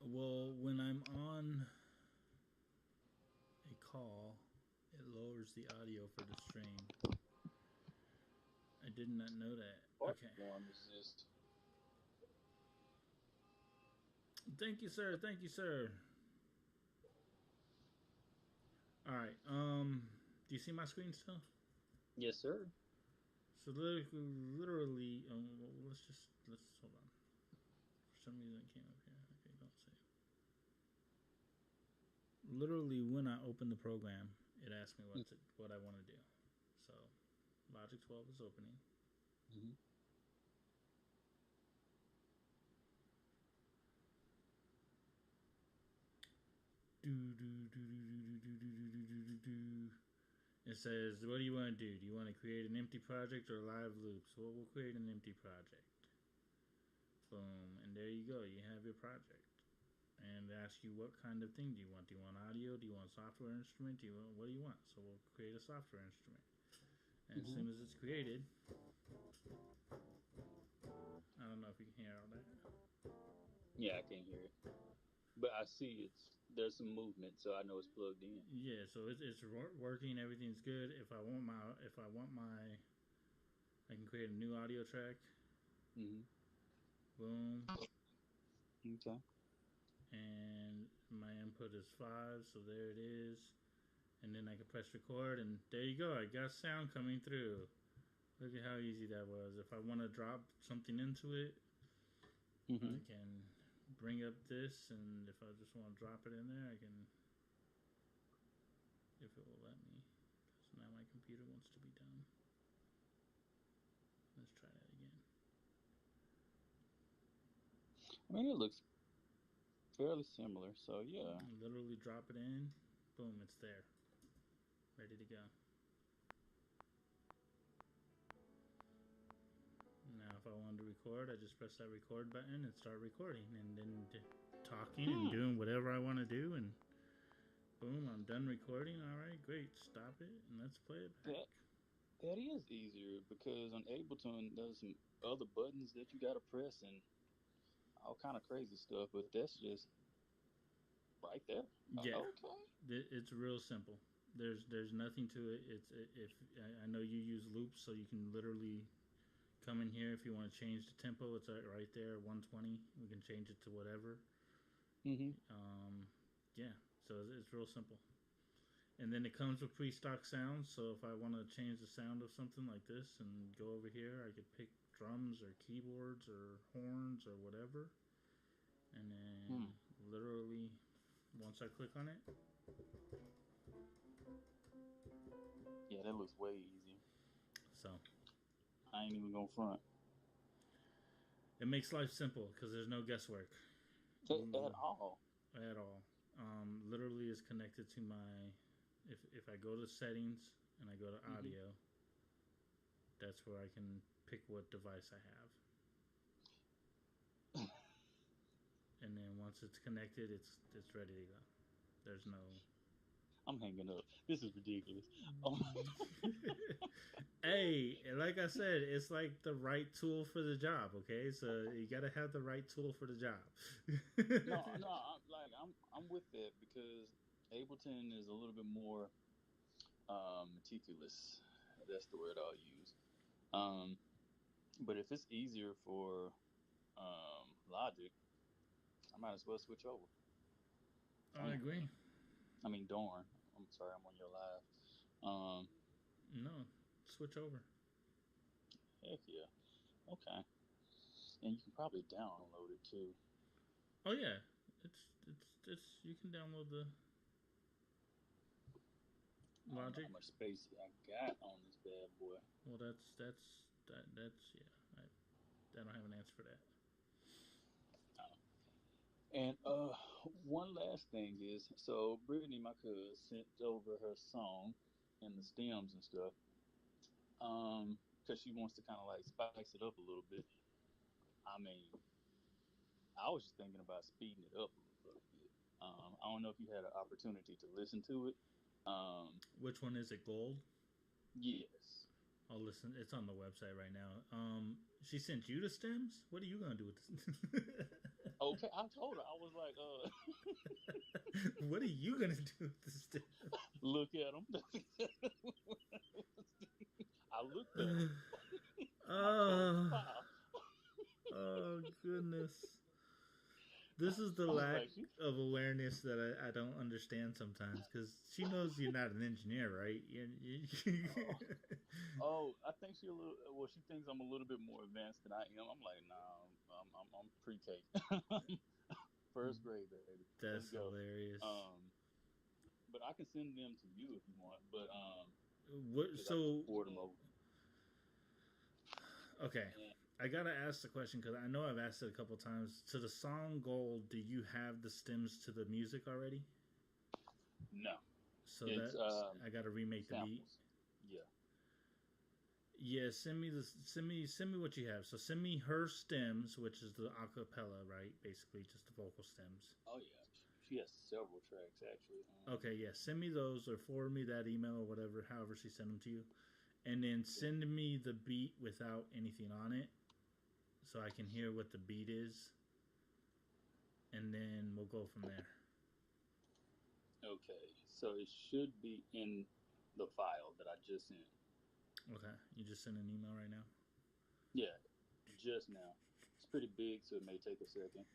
Well, when I'm on a call, it lowers the audio for the stream. I did not know that. Art Okay. form is just Thank you, sir. Thank you, sir. All right. Do you see my screen still? yes, sir. So literally, well, let's hold on. For some reason, it came up here. Okay, don't save. Literally, when I open the program, it asks me what I want to do. So, Logic 12 is opening. Mm-hmm. It says, what do you want to do? Do you want to create an empty project or live loops? Well, we'll create an empty project. Boom. And there you go. You have your project. And ask you what kind of thing do you want? Do you want audio? Do you want software instrument? What do you want? So we'll create a software instrument. And as soon as it's created, I don't know if you can hear all that. Yeah, I can hear it, but I see there's some movement, so I know it's plugged in. Yeah, so it's working. Everything's good. If I want my, I can create a new audio track. Mm-hmm. Boom. Okay. And my input is 5, so there it is. And then I can press record, and there you go. I got sound coming through. Look at how easy that was. If I want to drop something into it, I can bring up this, and if I just want to drop it in there, I can, if it will let me. Because now my computer wants to be done. Let's try that again. I mean, it looks fairly similar, so yeah. Literally drop it in. Boom, it's there. Ready to go. Now, if I wanted to record, I just press that record button and start recording, and then talking and doing whatever I want to do, and boom, I'm done recording. All right, great. Stop it, and let's play it back. That is easier because on Ableton there's some other buttons that you got to press and all kind of crazy stuff, but that's just right there. Yeah. Okay. It's real simple. There's nothing to it. If I know you use loops, so you can literally come in here if you want to change the tempo. It's right there, 120. We can change it to whatever. Yeah. So it's real simple. And then it comes with pre-stock sounds. So if I want to change the sound of something like this and go over here, I could pick drums or keyboards or horns or whatever. And then literally, once I click on it. Yeah, that looks way easier. So I ain't even gonna front. It makes life simple because there's no guesswork. At all. At all. Literally is connected to my... If I go to settings and I go to audio, that's where I can pick what device I have. And then once it's connected, it's ready to go. There's no... I'm hanging up. This is ridiculous. Hey, like I said, it's like the right tool for the job. Okay, so you got to have the right tool for the job. No, I'm with that because Ableton is a little bit more meticulous. That's the word I'll use. But if it's easier for Logic, I might as well switch over. I agree. I mean, darn. I'm sorry, I'm on your live. No, switch over. Heck yeah. Okay. And you can probably download it too. Oh yeah, it's you can download the Logic. I don't know how much space I got on this bad boy. Well, that's yeah. I don't have an answer for that. And one last thing is, so Brittany, my cousin, sent over her song and the stems and stuff, because she wants to kind of like spice it up a little bit. I mean, I was just thinking about speeding it up a little bit. I don't know if you had an opportunity to listen to it. Which one is it? Gold? Yes. I'll listen. It's on the website right now. She sent you the stems. What are you gonna do with this? Okay, I told her. I was like, What are you gonna do with this? look at them. I looked at them. I told her Oh, smile. oh goodness. This is the I was lack like, she. of awareness that I don't understand sometimes because she knows you're not an engineer, right? Oh, oh, I think she a little. Well, she thinks I'm a little bit more advanced than I am. I'm like, nah, I'm pre-K, first grade, baby. Let's That's go. hilarious. Um, but I can send them to you if you want. But What? because I just So forward them over. okay, And I gotta ask the question because I know I've asked it a couple times. To the song "Gold," do you have the stems to the music already? no, So it's that I gotta remake the beat. samples. Yeah. Yeah, send me what you have. So send me her stems, which is the acapella, right? Basically, just the vocal stems. Oh yeah, she has several tracks actually. Okay, yeah, send me those or forward me that email or whatever, however she sent them to you, and then Yeah. send me the beat without anything on it, so I can hear what the beat is, and then we'll go from there. Okay, so it should be in the file that I just sent. Okay, you just send an email right now. Yeah, just now. It's pretty big, so it may take a second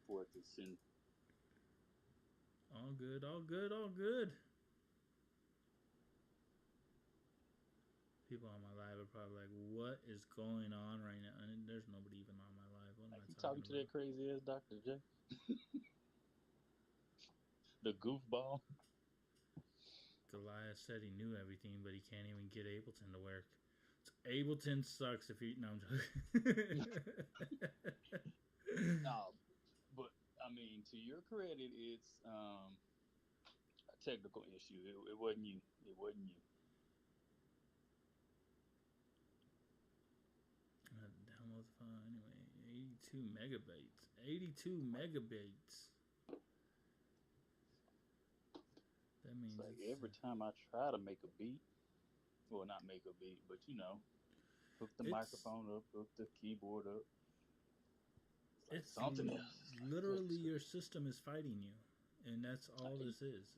for it to send. All good, all good, all good. People on my live are probably like, "What is going on right now?" And there's nobody even on my live. What am Like I you talking talking to about? that crazy ass Dr. J, the goofball. Goliath said he knew everything, but he can't even get Ableton to work. So Ableton sucks if you. No, I'm joking. No, but I mean, to your credit, it's a technical issue. It wasn't you. It wasn't you. I had to download the file anyway. 82 megabytes. 82 megabytes. That It's means like it's. every time I try to make a beat, well, not make a beat, but hook the It's. microphone up, hook the keyboard up. It's like It's something else. It's like literally goodness your gracious. system is fighting you, and that's all Hey, this is.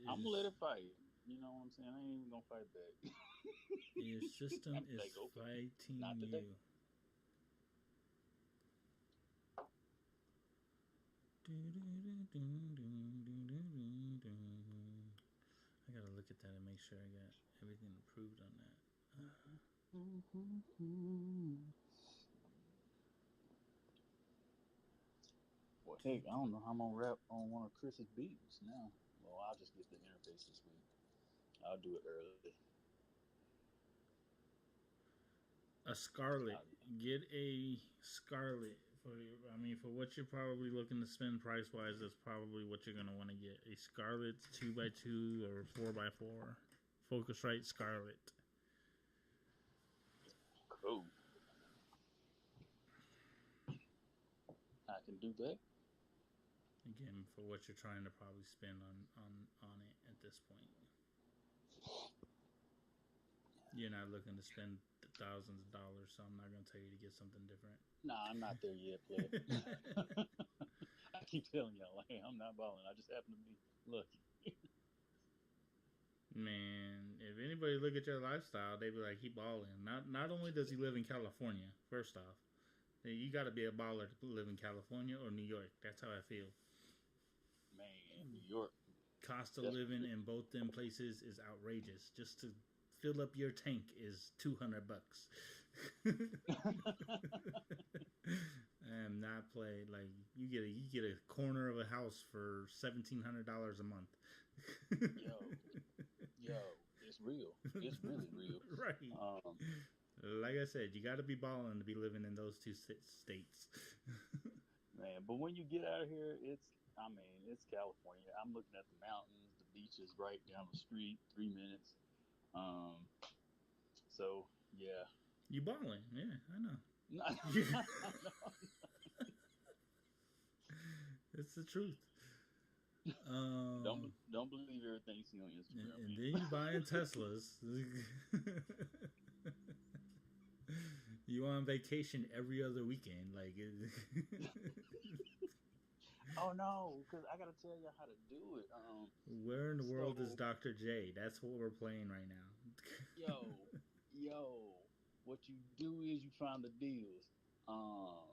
I'm gonna let it fight. You know what I'm saying? I ain't even gonna fight back. Your system I'm is like, okay, fighting not today. you. I gotta look at that and make sure I got everything approved on that. Well, heck, I don't know how I'm gonna rap on one of Chris's beats now. Well, I'll just get the interface this week. I'll do it early. A Scarlet. I'll, Get a Scarlet for your, I mean, for what you're probably looking to spend price wise. That's probably what you're gonna want to get. A Scarlet 2x2 or 4x4, Focusrite Scarlet. cool. I can do that. Again, for what you're trying to probably spend on it at this point. You're not looking to spend thousands of dollars, so I'm not gonna tell you to get something different. Nah, I'm not there yet, play. I keep telling y'all, like, I'm not balling. I just happen to be lucky. Man, if anybody look at your lifestyle, they be like, he balling. Not only does he live in California, first off, you got to be a baller to live in California or New York. That's how I feel. Man, New York. Cost of That's living in both them places is outrageous. Just to fill up your tank is $200. I am not playing. Like you get a corner of a house for $1,700 a month. yo, it's real. It's really real. Right. Like I said, you got to be balling to be living in those two states. Man, but when you get out of here, it's California. I'm looking at the mountains, the beaches right down the street, 3 minutes. So yeah. You balling, yeah, I know. It's the truth. Don't believe everything you see on Instagram. And then you buying Teslas. You on vacation every other weekend, like. Oh no, because I gotta tell you how to do it. Where in the world is So Dr. J? That's what we're playing right now. yo, yo, what you do is you find the deals. Um,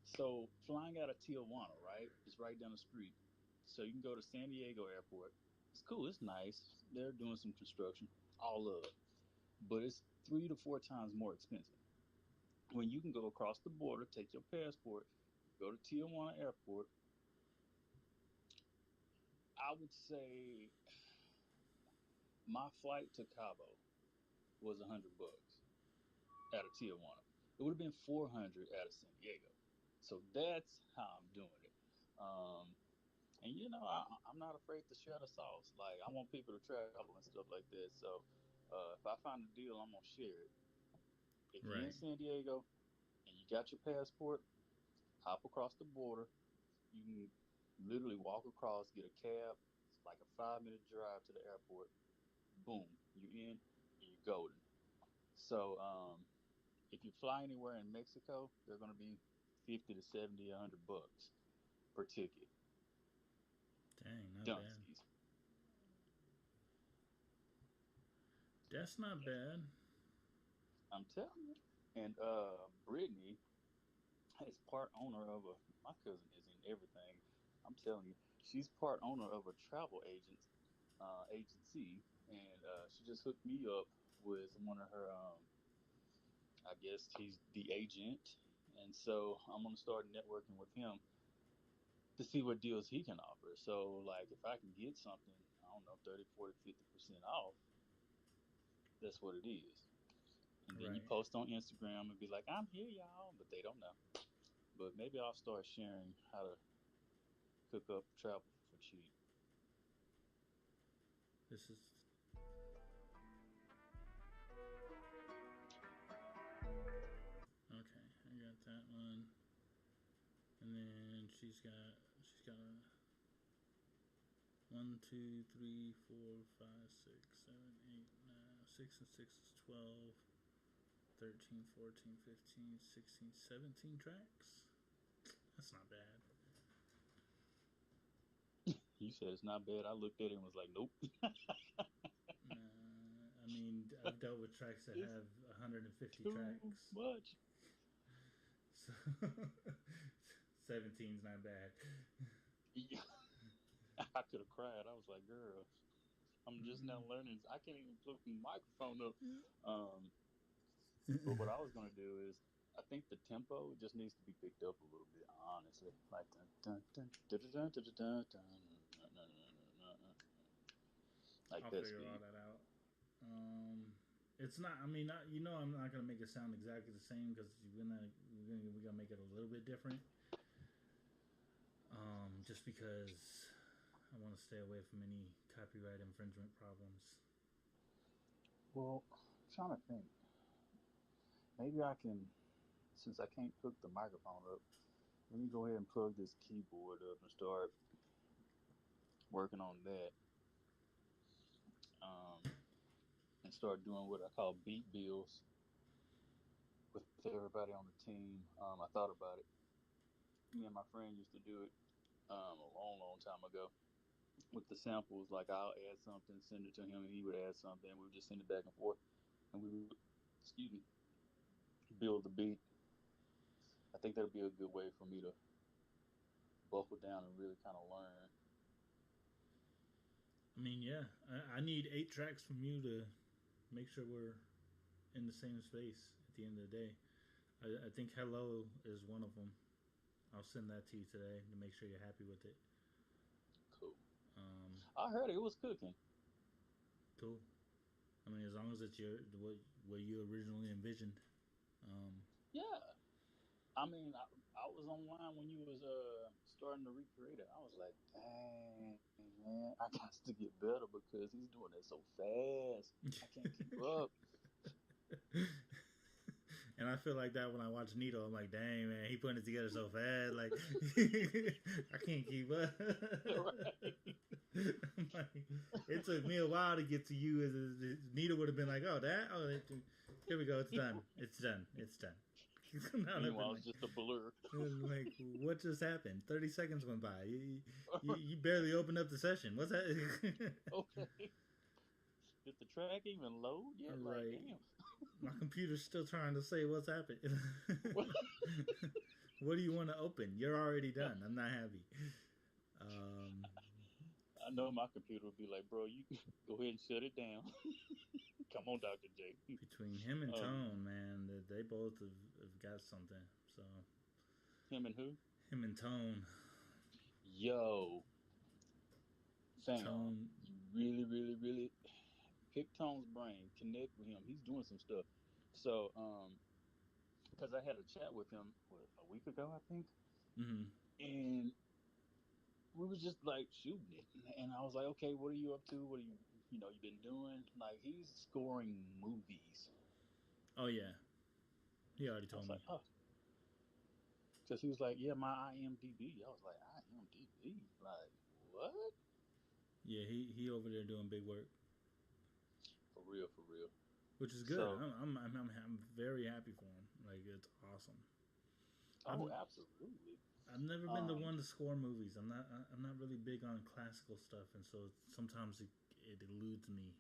so flying out of Tijuana, right? It's right down the street. So you can go to San Diego Airport. It's cool. It's nice. They're doing some construction. All of it, but it's 3 to 4 times more expensive. When you can go across the border, take your passport, go to Tijuana Airport. I would say my flight to Cabo was $100 out of Tijuana. It would have been 400 out of San Diego. So that's how I'm doing it. And I'm not afraid to share the sauce. Like I want people to travel and stuff like that. So if I find a deal, I'm gonna share it. If you're in Right. San Diego and you got your passport, hop across the border. You can literally walk across, get a cab. It's like a 5 minute drive to the airport. Boom, you're in and you're golden. So if you fly anywhere in Mexico, they're going to be 50 to 70, $100 per ticket. Dang, not bad. Dunsies. That's not bad. I'm telling you. And Brittany is part owner of a. My cousin is in everything. I'm telling you, she's part owner of a travel agency, and she just hooked me up with one of her. I guess he's the agent, and so I'm gonna start networking with him to see what deals he can offer. So, like, if I can get something, I don't know, 30, 40, 50% off, that's what it is. And then you Right. post on Instagram and be like, I'm here, y'all, but they don't know. But maybe I'll start sharing how to cook up travel for cheap. This is okay. I got that one, and then she's got a 1, 2, 3, 4, 5, 6, 7, 8, 9. 6 and 6 is 12. 13, 14, 15, 16, 17 tracks. That's not bad. You said it's not bad. I looked at it and was like, nope. I mean, I've dealt with tracks that It's have 150 too tracks. much. So 17's not bad. Yeah. I could have cried. I was like, girl, I'm just now learning. I can't even flip the microphone up. Um, but what I was going to do is, I think the tempo just needs to be picked up a little bit, honestly. Like, like I'll that figure all speed. that out. It's not. I mean, I'm not gonna make it sound exactly the same because we're gonna make it a little bit different. Just because I want to stay away from any copyright infringement problems. Well, I'm trying to think. Maybe I can, since I can't hook the microphone up, let me go ahead and plug this keyboard up and start working on that. Um, and start doing what I call beat bills with everybody on the team. I thought about it. Me and my friend used to do it a long, long time ago with the samples. Like I'll add something, send it to him, and he would add something. And we would just send it back and forth, and we would, excuse me, build the beat. I think that'd be a good way for me to buckle down and really kind of learn. I mean, yeah, I need 8 tracks from you to make sure we're in the same space at the end of the day. I think Hello is one of them. I'll send that to you today to make sure you're happy with it. Cool. Um, I heard it was cooking. cool. I mean, as long as it's what you originally envisioned. Yeah. I mean, I was online when you was starting to recreate it. I was like, dang man, I got to get better because he's doing it so fast. I can't keep up. And I feel like that when I watch Nito. I'm like, dang man, he putting it together so fast. Like, I can't keep up. Right. I'm like, it took me a while to get to you. Nito would have been like, oh, that, here we go, it's done, it's done, it's done. Meanwhile, like, it's just a blur. like, what just happened? 30 seconds went by. You barely opened up the session. What's that? Okay. Did the track even load yet? Like, Right. damn. My computer's still trying to say what's happened. What do you want to open? You're already done. I'm not happy. I know my computer would be like, bro, you go ahead and shut it down. Come on, Dr. J. Between him and Um, Tone, man, they both have got something. So him and who? him and Tone. Yo, fam, Tone. you really, really, really pick Tone's brain, connect with him. He's doing some stuff. So, because I had a chat with him a week ago, I think, Mm-hmm. and we was just like shooting it, and I was like, okay, what are you up to? What are you been doing? Like, he's scoring movies. Oh yeah, he already I was told like, me. oh, because he was like, yeah, my IMDb. I was like, IMDb, like what? Yeah, he over there doing big work, For real, for real. which is good. So, I'm very happy for him. Like, it's awesome. oh, I've absolutely. I've never been the Um, one to score movies. I'm not really big on classical stuff, and so sometimes it eludes me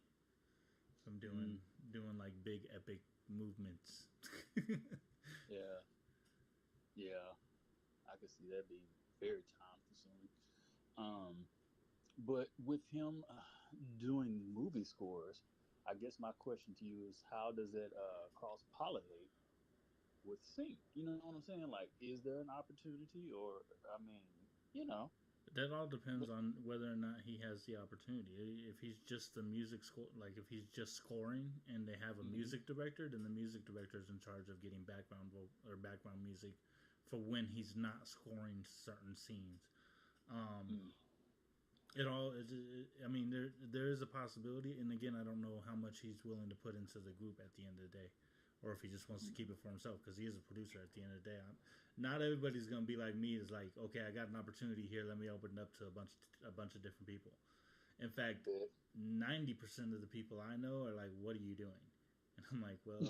from mm, doing like big epic movements. yeah, yeah, I could see that being very time consuming. Um, but with him doing movie scores, I guess my question to you is, how does it cross pollinate with sync? You know what I'm saying? Like, is there an opportunity, or I mean, you know, That all depends but, on whether or not he has the opportunity. If he's just the music score, like if he's just scoring and they have a mm-hmm, music director, then the music director is in charge of getting or background music for when he's not scoring certain scenes. Um, mm, it all is. I mean, there is a possibility, and again, I don't know how much he's willing to put into the group at the end of the day, or if he just wants to keep it for himself because he is a producer. At the end of the day, not everybody's gonna be like me. Is like, okay, I got an opportunity here. Let me open it up to a bunch of different people. In fact, bet. 90% of the people I know are like, "What are you doing?" And I'm like, well,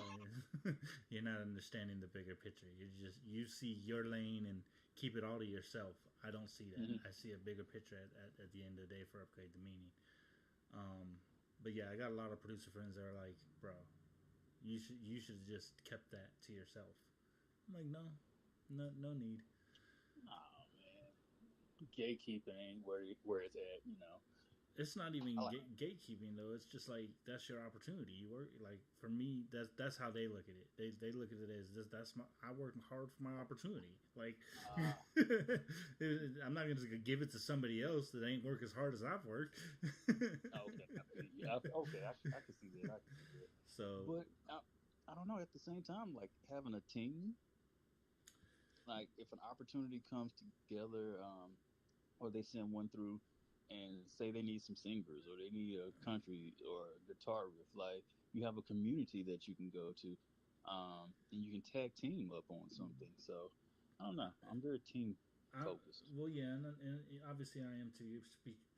you're not understanding the bigger picture. You see your lane and keep it all to yourself. I don't see that. Mm-hmm, I see a bigger picture at the end of the day for Upgrade the Meaning. But yeah, I got a lot of producer friends that are like, bro, you should have just kept that to yourself. I'm like, no need. oh man, gatekeeping ain't where it's at. It's not I even like, gatekeeping though. It's just like that's your opportunity. You work like for me. That's how they look at it. They look at it as this. That's my. I worked hard for my opportunity. Like uh, I'm not gonna just give it to somebody else that ain't work as hard as I've worked. okay, I feel you. Okay, I can see that. I can see that. So But I don't know. At the same time, like having a team, like if an opportunity comes together, or they send one through, and say they need some singers or they need a country or a guitar riff, like you have a community that you can go to, and you can tag team up on something. So I don't know. I'm very team focused. Well, yeah, and obviously I am too.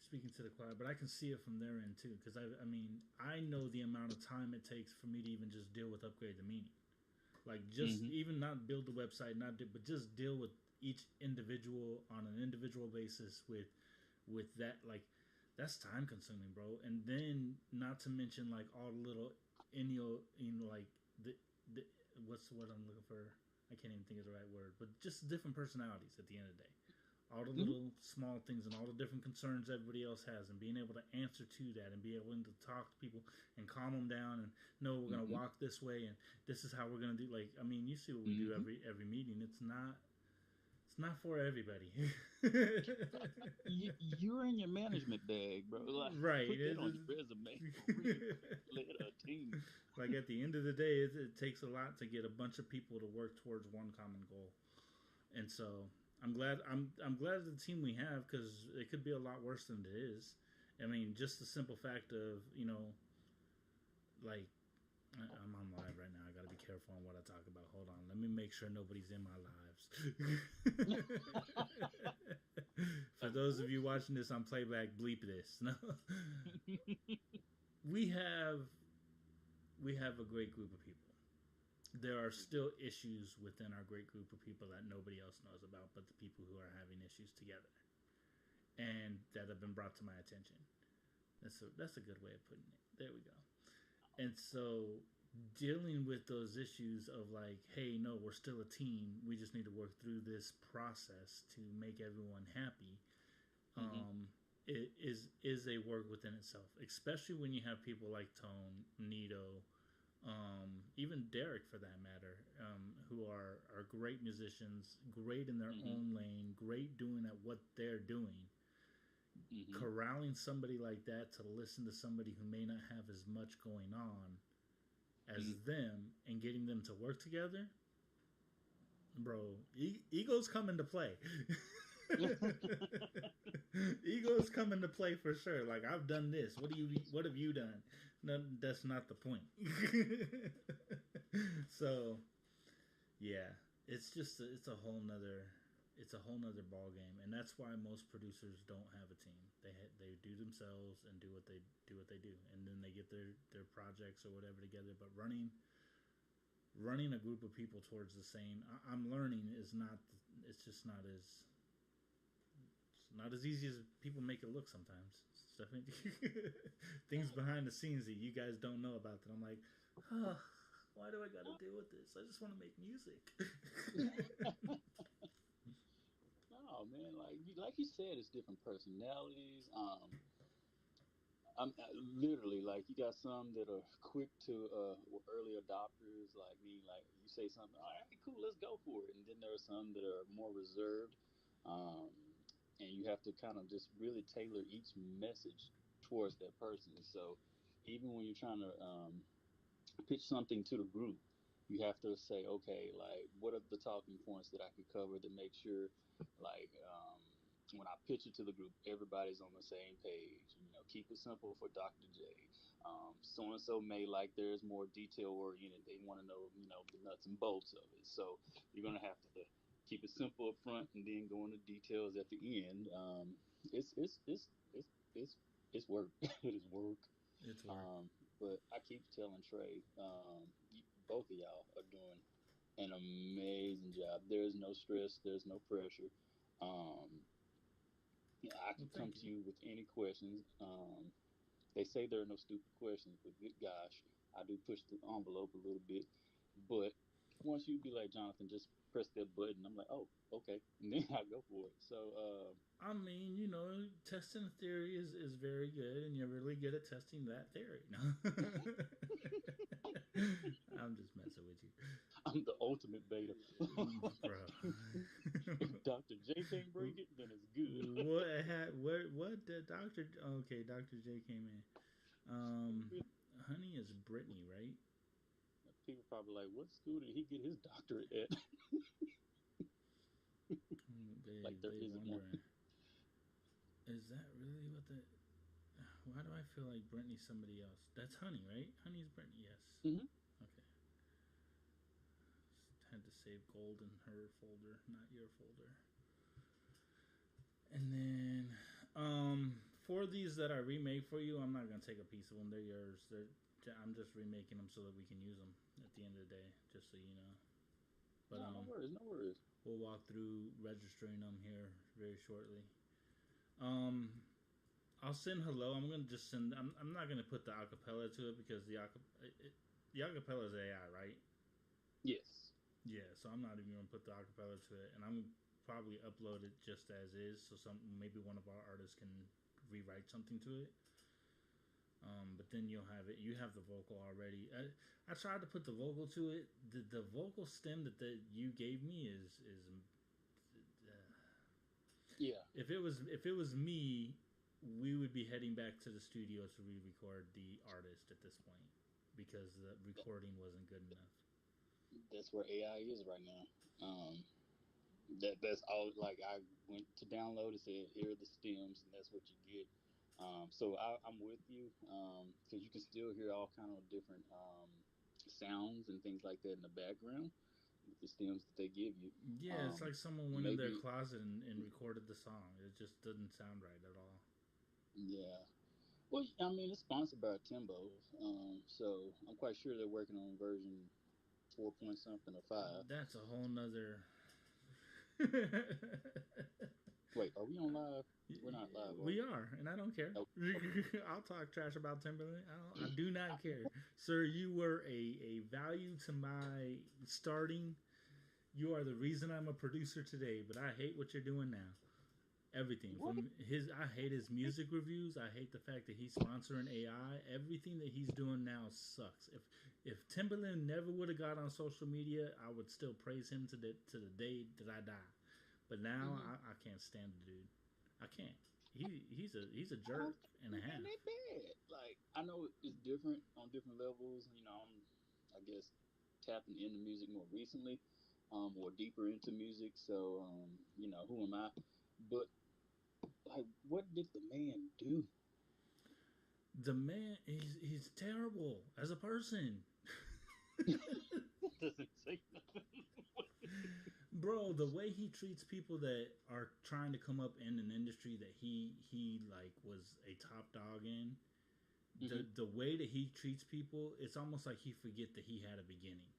Speaking to the choir, but I can see it from their end too, because I mean, I know the amount of time it takes for me to even just deal with Upgrade the Meaning, like just Mm-hmm. even not build the website, but just deal with each individual on an individual basis with that, like that's time consuming, bro. And then not to mention like all the little like the what's what I'm looking for. I can't even think of the right word, but just different personalities at the end of the day. All the Mm-hmm. little small things and all the different concerns everybody else has, and being able to answer to that, and be able to talk to people and calm them down, and no, we're gonna Mm-hmm. walk this way, and this is how we're gonna do. Like, I mean, you see what we do Mm-hmm. every meeting. It's not for everybody. You're in your management bag, bro. Like, Right. put that on your resume for real. Led a team. Like at the end of the day, it takes a lot to get a bunch of people to work towards one common goal. And so I'm glad the team we have, because it could be a lot worse than it is. I mean, just the simple fact of like I'm on live right now. I got to be careful on what I talk about. Hold on, let me make sure nobody's in my lives. For those of you watching this on playback, bleep this. No, we have a great group of people. there are still issues within our great group of people that nobody else knows about, but the people who are having issues together, and that have been brought to my attention. That's a good way of putting it. There we go. And so dealing with those issues of like, hey, no, we're still a team. We just need to work through this process to make everyone happy. It is a work within itself, especially when you have people like Tone, Nito, even Derek for that matter, who are great musicians, great in their own lane, great doing at what they're doing. Corralling somebody like that to listen to somebody who may not have as much going on as them and getting them to work together, bro, egos come into play. Egos come into play for sure. Like, I've done this. What have you done? No, that's not the point. So yeah, it's a whole nother ball game, and that's why most producers don't have a team. They do themselves and do what they do, and then they get their projects or whatever together. But running a group of people towards the same, I'm learning, is not. It's just not as. It's not as easy as people make it look sometimes. It's definitely things behind the scenes that you guys don't know about that I'm like, oh, why do I got to deal with this? I just want to make music. No, man, like you said, it's different personalities. I'm literally like you got some that are quick to early adopters like me. Like you say something, all right, cool, let's go for it. And then there are some that are more reserved, um, and you have to kind of just really tailor each message towards that person. So even when you're trying to pitch something to the group, you have to say, okay, like, what are the talking points that I could cover to make sure, like, when I pitch it to the group, everybody's on the same page. You know, keep it simple for Dr. J. So and so may like theirs more detail oriented. They want to know, you know, the nuts and bolts of it. So you're gonna have to keep it simple up front and then go into details at the end. It's it's work. It is work. It's work. Um, but I keep telling Trey, both of y'all are doing an amazing job. There's no stress, there's no pressure. Um, yeah, I Well, can come thank to you. you with any questions. They say there are no stupid questions, but good gosh, I do push the envelope a little bit. But once you be like, Jonathan, just press that button, I'm like, oh, okay. And then I go for it. So, I mean, testing a theory is very good, and you're really good at testing that theory. No, I'm just messing with you, I'm the ultimate beta. bro. If Dr. J can't break it, then it's good. What did Doctor? Okay, Doctor J came in. Honey is Brittany, right? People probably like, what school did he get his doctorate at? Like there They isn't one. wondering. Is that really what the? Why do I feel like Brittany's somebody else? That's Honey, right? Honey's Brittany. Yes. Mm-hmm. Okay. Had to save gold in her folder, not your folder. And then, for these that I remake for you, I'm not gonna take a piece of them. They're yours. I'm just remaking them so that we can use them at the end of the day, just so you know. But No, no worries, no worries. we'll walk through registering them here very shortly. Um, I'll send hello. I'm gonna just send. I'm not gonna put the acapella to it because the acapella is AI, right? Yes. Yeah, so I'm not even gonna put the acapella to it, and I'm probably upload it just as is. So maybe one of our artists can rewrite something to it. But then you'll have it. You have the vocal already. I tried to put the vocal to it. The vocal stem that you gave me is Yeah. if it was me, we would be heading back to the studio to re-record the artist at this point because the recording wasn't good enough. That's where AI is right now. Um, that's all. Like I went to download it, said here are the stems, and that's what you get. So I'm with you because you can still hear all kind of different sounds and things like that in the background with the stems that they give you. Yeah, it's like someone went in their Maybe closet and recorded the song. It just doesn't sound right at all. yeah. Well, I mean, it's sponsored by Timbo, so I'm quite sure they're working on version 4 point something or 5. That's a whole nother. Wait, are we on live? We're not live, are We we? are, and I don't care. Oh, okay. I'll talk trash about Timberland. I do not care, sir. You were a value to my starting. You are the reason I'm a producer today, but I hate what you're doing now. Everything What? from his, I hate his music reviews. I hate the fact that he's sponsoring AI. Everything that he's doing now sucks. If Timberland never would have got on social media, I would still praise him to the day that I die. But now Mm-hmm. I can't stand the dude. I can't. He's a I don't jerk and a think half. they bad. Like I know it's different on different levels. You know, I'm I guess tapping into music more recently, or deeper into music. So you know, who am I? But like, what did the man do? The man, he's terrible as a person. That doesn't say nothing. Bro, the way he treats people that are trying to come up in an industry that he like was a top dog in, Mm-hmm. the way that he treats people, it's almost like he forget that he had a beginning,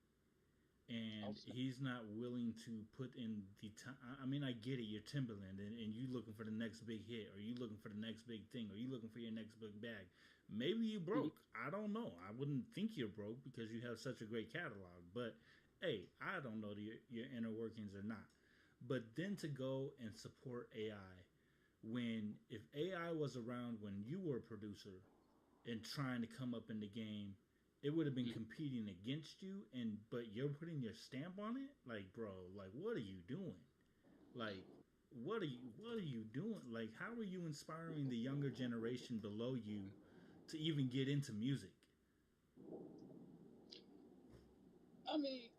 I'll and say. he's not willing to put in the time. I mean, I get it. You're Timberland, and you looking for the next big hit, or you looking for the next big thing, or you looking for your next big bag. Maybe you Mm-hmm. broke. I don't know. I wouldn't think you're broke because you have such a great catalog. But hey, I don't know your inner workings or not. But then to go and support AI when if AI was around when you were a producer and trying to come up in the game, it would have been competing against you. And but you're putting your stamp on it, like bro, like what are you doing? Like what are you doing? Like how are you inspiring the younger generation below you to even get into music? I mean,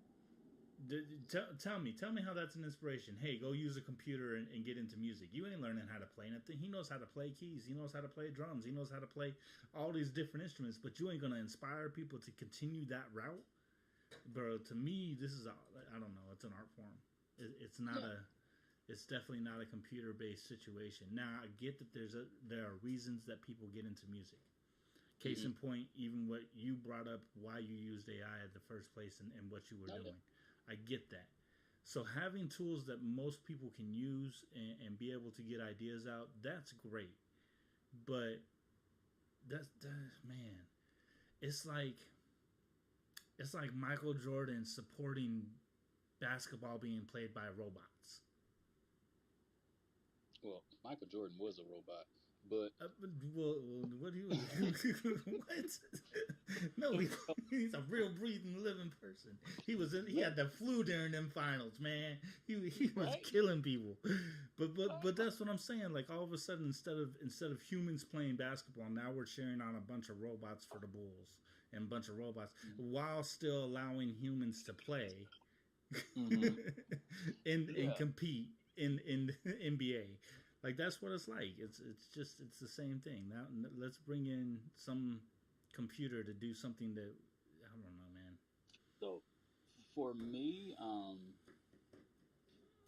Tell me how that's an inspiration. Hey, go use a computer and get into music. You ain't learning how to play nothing. He knows how to play keys. He knows how to play drums. He knows how to play all these different instruments. But you ain't gonna inspire people to continue that route, bro. To me, this is I don't know. It's an art form. It's not yeah. a. It's definitely not a computer based situation. Now I get that there are reasons that people get into music. Case Mm-hmm. in point, even what you brought up, why you used AI at the first place and what you were Oh, yeah. doing. I get that. So having tools that most people can use and be able to get ideas out, that's great. But that man, it's like it's like Michael Jordan supporting basketball being played by robots. Well, Michael Jordan was a robot, but What do you what? No, he's a real breathing living person. He had the flu during them finals, man. He was right? killing people. But that's what I'm saying. Like all of a sudden, instead of humans playing basketball, now we're cheering on a bunch of robots for the Bulls and a bunch of robots while still allowing humans to play Mm-hmm. and Yeah. compete in the NBA. Like that's what it's like. It's the same thing. Now let's bring in some computer to do something that I don't know, man. So for me,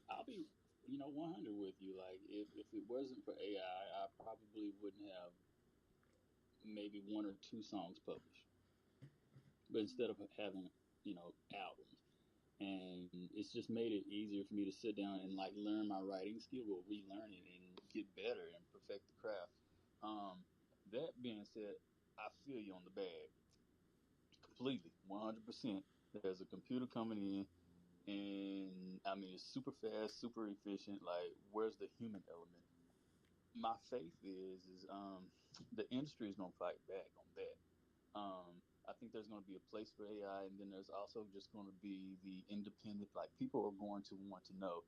I'll be 100 with you. Like if it wasn't for AI, I probably wouldn't have maybe one or two songs published. But instead of having albums, and it's just made it easier for me to sit down and like learn my writing skill, or relearn it and get better and perfect the craft. Um, that being said, I feel you on the bag completely, 100%. There's a computer coming in, and I mean it's super fast, super efficient. Like, where's the human element? My faith is the industry is gonna fight back on that. I think there's going to be a place for AI, and then there's also just going to be the independent. Like, people are going to want to know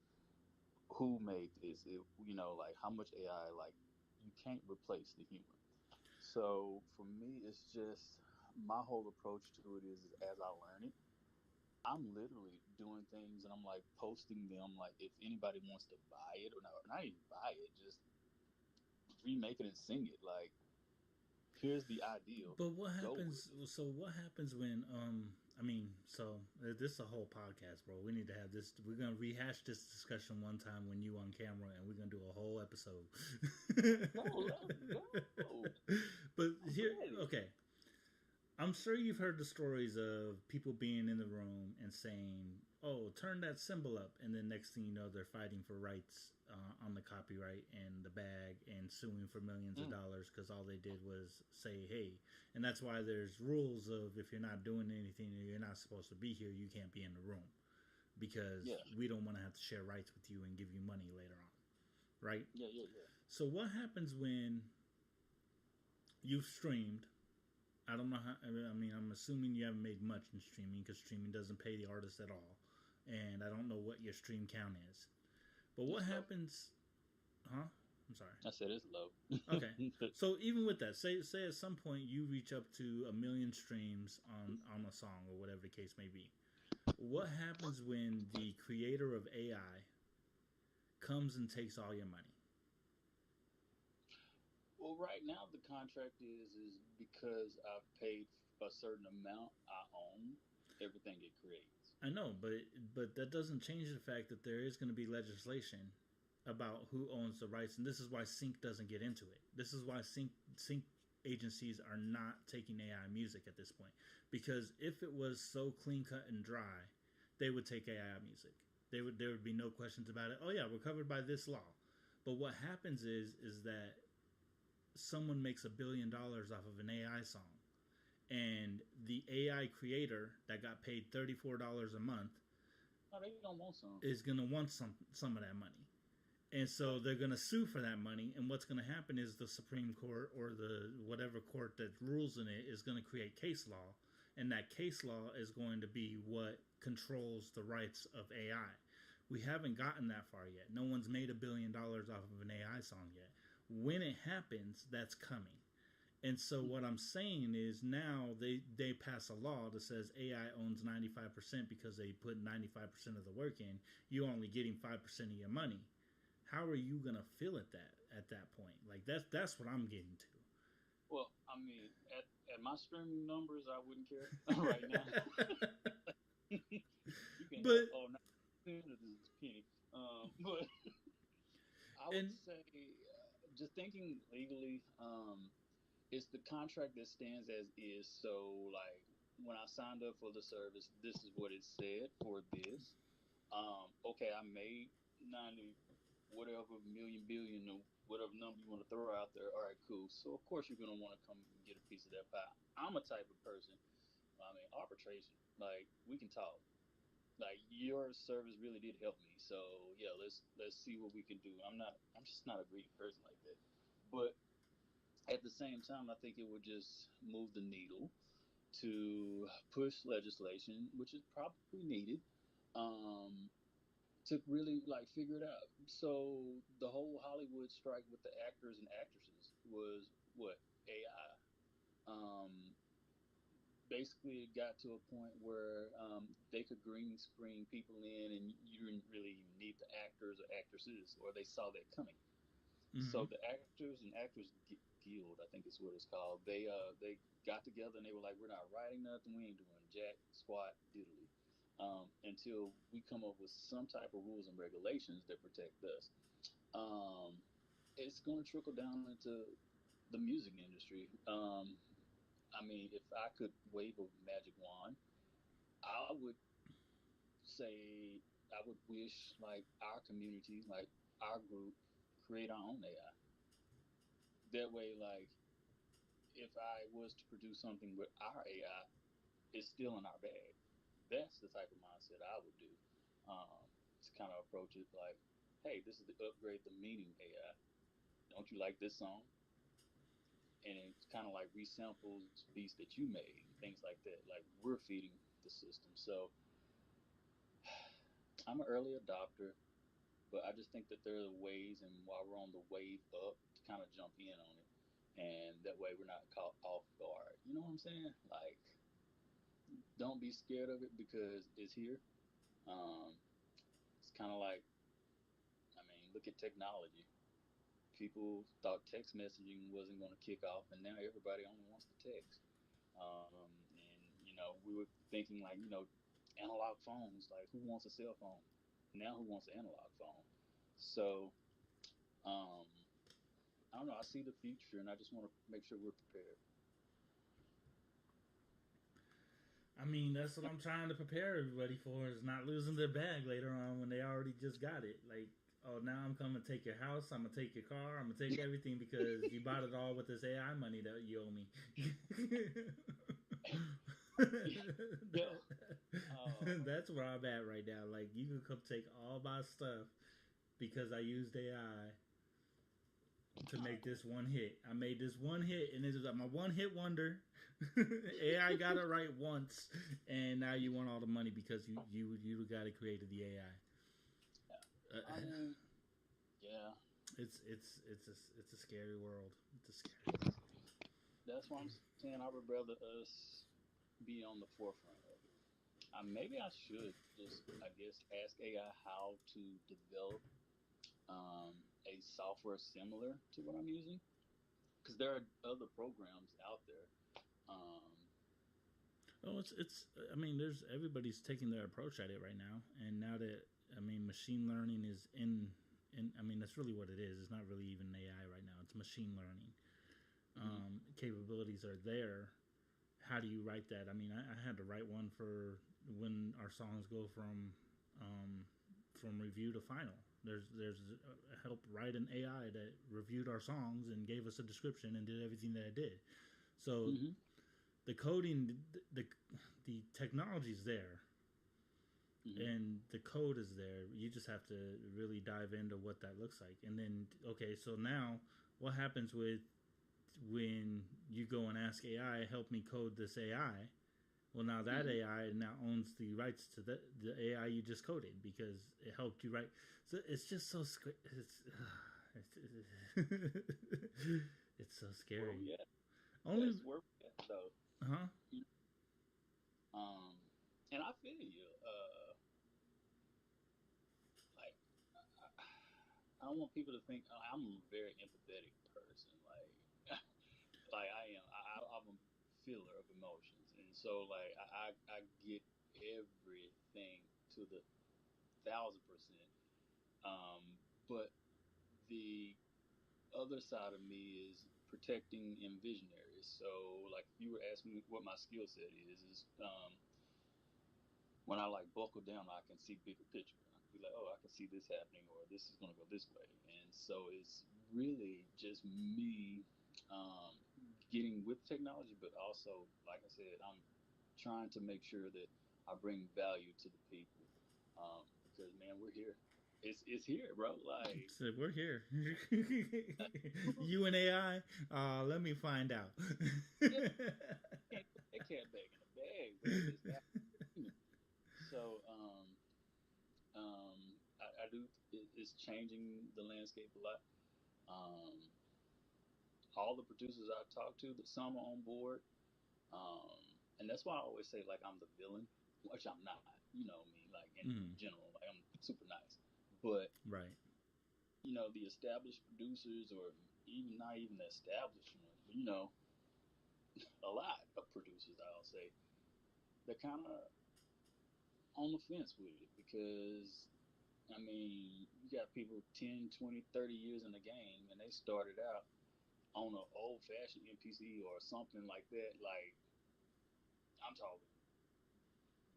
who made this. Like how much AI. Like, you can't replace the human. So for me, it's just my whole approach to it is as I learn it. I'm literally doing things, and I'm like posting them. Like, if anybody wants to buy it, or not even buy it, just remake it and sing it. Like, here's the ideal. But what Go with happens? it. So what happens when? I mean, this is a whole podcast, bro. We need to have this. We're gonna rehash this discussion one time when you on camera, and we're gonna do a whole episode. No, let's go. But I'm here, ready. okay. I'm sure you've heard the stories of people being in the room and saying, "Oh, turn that symbol up," and then next thing you know, they're fighting for rights on the copyright and the bag and suing for millions of dollars because all they did was say, "Hey," and that's why there's rules of if you're not doing anything or you're not supposed to be here, you can't be in the room Yeah, because we don't want to have to share rights with you and give you money later on, right? yeah, yeah, yeah. So what happens when you've streamed? I don't know how. I mean, I'm assuming you haven't made much in streaming because streaming doesn't pay the artist at all, and I don't know what your stream count is. But what It's low. happens? Huh? I'm sorry. I said it's low. Okay. So even with that, say at some point you reach up to 1 million streams on a song or whatever the case may be. What happens when the creator of AI comes and takes all your money? Well, right now the contract is because I've paid a certain amount I own everything it creates. I know, but that doesn't change the fact that there is going to be legislation about who owns the rights, and this is why Sync doesn't get into it. This is why Sync agencies are not taking AI music at this point, because if it was so clean cut and dry, they would take AI music. There would be no questions about it. Oh yeah, we're covered by this law. But what happens is that someone makes $1 billion off of an AI song, and the AI creator that got paid $34 a month No, they don't want some. is gonna want some of that money, and so they're gonna sue for that money. And what's gonna happen is the Supreme Court or the whatever court that rules in it is gonna create case law, and that case law is going to be what controls the rights of AI. We haven't gotten that far yet. No one's made $1 billion off of an AI song yet. When it happens, that's coming. And so what I'm saying is now they pass a law that says AI owns 95% because they put 95% of the work in. You're only getting 5% of your money. How are you gonna feel at that point? Like that's what I'm getting Well, I mean, at my streaming numbers, I wouldn't care right now. to. You can have But penny of this penny, but I would and say, just thinking legally, it's the contract that stands as is. So, like, when I signed up for the service, this is what it said for this. Okay, I made 90, whatever million, billion, or whatever number you want to throw out there. All right, cool. So, of course, you're going to want to come and get a piece of that pie. I'm a type of person, I mean, arbitration. Like, we can talk. Like, your service really did help me. So, yeah, let's see what we can do. I'm just not a greedy person like that. But at the same time, I think it would just move the needle to push legislation, which is probably needed, um, to really like figure it out. So the whole Hollywood strike with the actors and actresses was what AI. Um, Basically, it got to a point where they could green screen people in, and you didn't really even need the actors or actresses, or they saw that coming. So mm-hmm. the actors and actors guild, I think is what it's called. They got together and they were like, we're not writing nothing, we ain't doing jack squat diddly, until we come up with some type of rules and regulations that protect us. Um, it's going to trickle down into the music industry. I mean, if I could wave a magic wand, I would say I would wish like our community, like our group, create our own AI. That way, like if I was to produce something with our AI, it's still in our bag. That's the type of mindset I would do, to kind of approach it like, hey, this is the upgrade the meaning AI. Don't you like this song? And it's kind of like resamples beats that you made, things like that. Like we're feeding the system. So I'm an early adopter, but I just think that there are ways, and while we're on the wave up, to kind of jump in on it, and that way we're not caught off guard. You know what I'm saying? Like don't be scared of it because it's here. Um, it's kind of like, I mean, look at technology. People thought text messaging wasn't going to kick off, and now everybody only wants to text. And we were thinking like, analog phones. Like, who wants a cell phone? Now, who wants an analog phone? So, um, I don't know. I see the future, and I just want to make sure we're prepared. I mean, that's what I'm trying to prepare everybody for is not losing their bag later on when they already just got it. Like, oh, now I'm coming to take your house. I'm gonna take your car. I'm gonna take everything because you bought it all with this AI money that you owe me. Yeah. That's where I'm at right now. Like, you can come take all my stuff because I used AI to make this one hit. I made this one hit, and this is my one hit wonder. AI got it right once, and now you want all the money because you got to create the AI. I mean, yeah. It's a scary world. It's a scary world. That's why I'm saying I would rather us be on the forefront of it. Maybe I should just, I guess, ask AI how to develop a software similar to what I'm using, because there are other programs out there. Um, Oh, it's. I mean, there's everybody's taking their approach at it right now, and now that I mean, machine learning is in. I mean, that's really what it is. It's not really even AI right now. It's machine learning. Capabilities are there. How do you write that? I mean, I had to write one for when our songs go um, from review to final. There's help write an AI that reviewed our songs and gave us a description and did everything that it did. So mm-hmm, the coding, the technology is there, mm-hmm, and the code is there. You just have to really dive into what that looks like. And then, okay, so now what happens with when you go and ask AI, help me code this AI? Well, now that mm-hmm. AI now owns the rights to the AI you just coded because it helped you write. So it's just so it's, it's so Where scary. we at? Only, That's where we at, though. huh? Um, and I feel you. Like, I, I don't want people to think I'm a very empathetic person. Like I am. I'm a feeler of emotions, and so like I get everything to the 1,000%. But the other side of me is protecting and visionaries. So like if you were asking me what my skill set is when I like buckle down, I can see bigger picture. I can be like, oh, I can see this happening, or this is going to go this way. And so it's really just me um, getting with technology, but also, like I said, I'm trying to make sure that I bring value to the people because man, we're here. It's here, bro. Like, So we're here. You and AI. Let me find out. yeah, can't put that cat back in the bag, bro. It's got human. So I do. It's changing the landscape a lot. Um, all the producers I talk to, that some are on board, and that's why I always say like I'm the villain, which I'm not. You know me, like in Mm, general, like I'm super nice, but right. the established producers, or even not even the established ones, but a lot of producers, I'll say, they're kind of on the fence with it because I mean, you got people 10, 20, 30 years in the game, and they started out on an old fashioned MPC or something like that. Like, I'm talking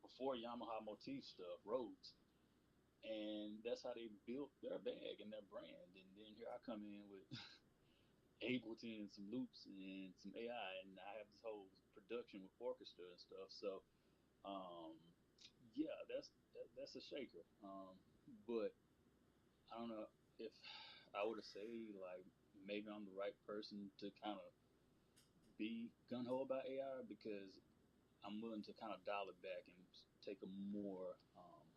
before Yamaha motif stuff, Rhodes. And that's how they built their bag and their brand. And then here I come in with Ableton and some loops and some AI, and I have this whole production with orchestra and stuff. So, um, yeah, that's a shaker. But I don't know if I were to say like maybe I'm the right person to kind of be gun ho about AI because I'm willing to kind of dial it back and take a more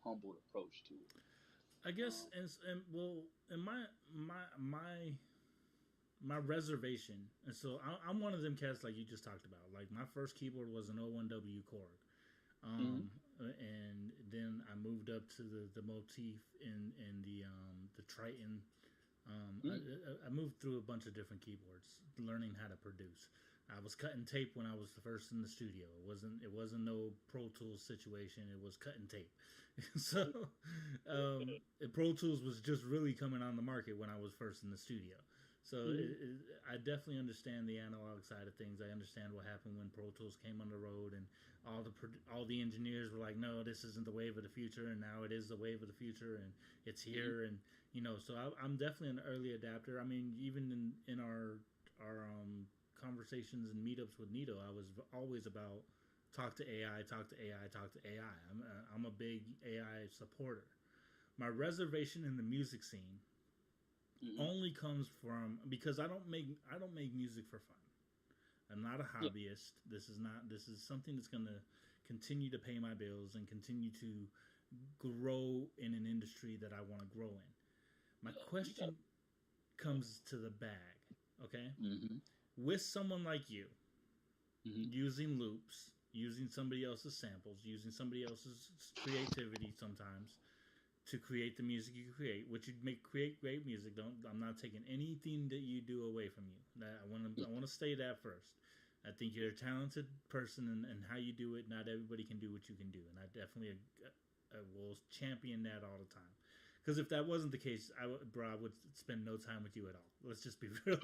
humbled approach to it. I guess, Um, and well, in my reservation, and so I'm one of them cats like you just talked about. Like my first keyboard was an 01W Korg. mhm, And then I moved up to the motif in the Triton. mhm, I moved through a bunch of different keyboards, learning how to produce. I was cutting tape when I was the first in the studio. It wasn't no Pro Tools situation. It was cutting tape. So Pro Tools was just really coming on the market when I was first in the studio. So I definitely understand the analog side of things. I understand what happened when Pro Tools came on the road, and all the engineers were like, "No, this isn't the wave of the future," and now it is the wave of the future, and it's here, and So I'm definitely an early adapter. I mean, even in our conversations and meetups with Nito, I was always about talk to AI, talk to AI, talk to AI. I'm a big AI supporter. My reservation in the music scene only comes from because I don't make music for fun. I'm not a hobbyist. This is something that's going to continue to pay my bills and continue to grow in an industry that I want to grow in. My question comes to the bag, okay? With someone like you, using loops, using somebody else's samples, using somebody else's creativity sometimes to create the music you create, which you create great music. I'm not taking anything that you do away from you. I want to say that first. I think you're a talented person, and how you do it. Not everybody can do what you can do, and I definitely will champion that all the time. Because if that wasn't the case, I would spend no time with you at all. Let's just be real.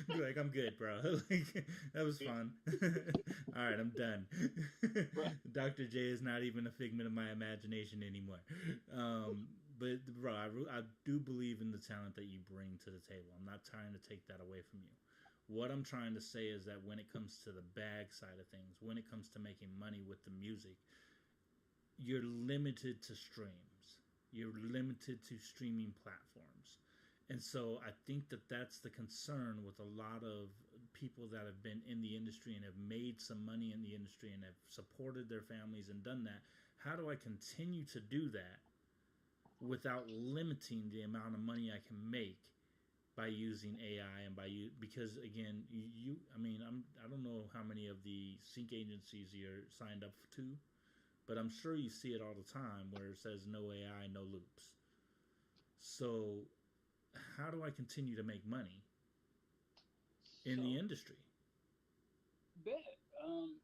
Be like, I'm good, bro. Like, that was fun. All right, I'm done. Dr. J is not even a figment of my imagination anymore. But bro, I do believe in the talent that you bring to the table. I'm not trying to take that away from you. What I'm trying to say is that when it comes to the bag side of things, when it comes to making money with the music, you're limited to streams. You're limited to streaming platforms. And so I think that that's the concern with a lot of people that have been in the industry and have made some money in the industry and have supported their families and done that. How do I continue to do that without limiting the amount of money I can make by using AI and because again, I don't know how many of the sync agencies you're signed up to, but I'm sure you see it all the time where it says no AI, no loops. So how do I continue to make money in the industry?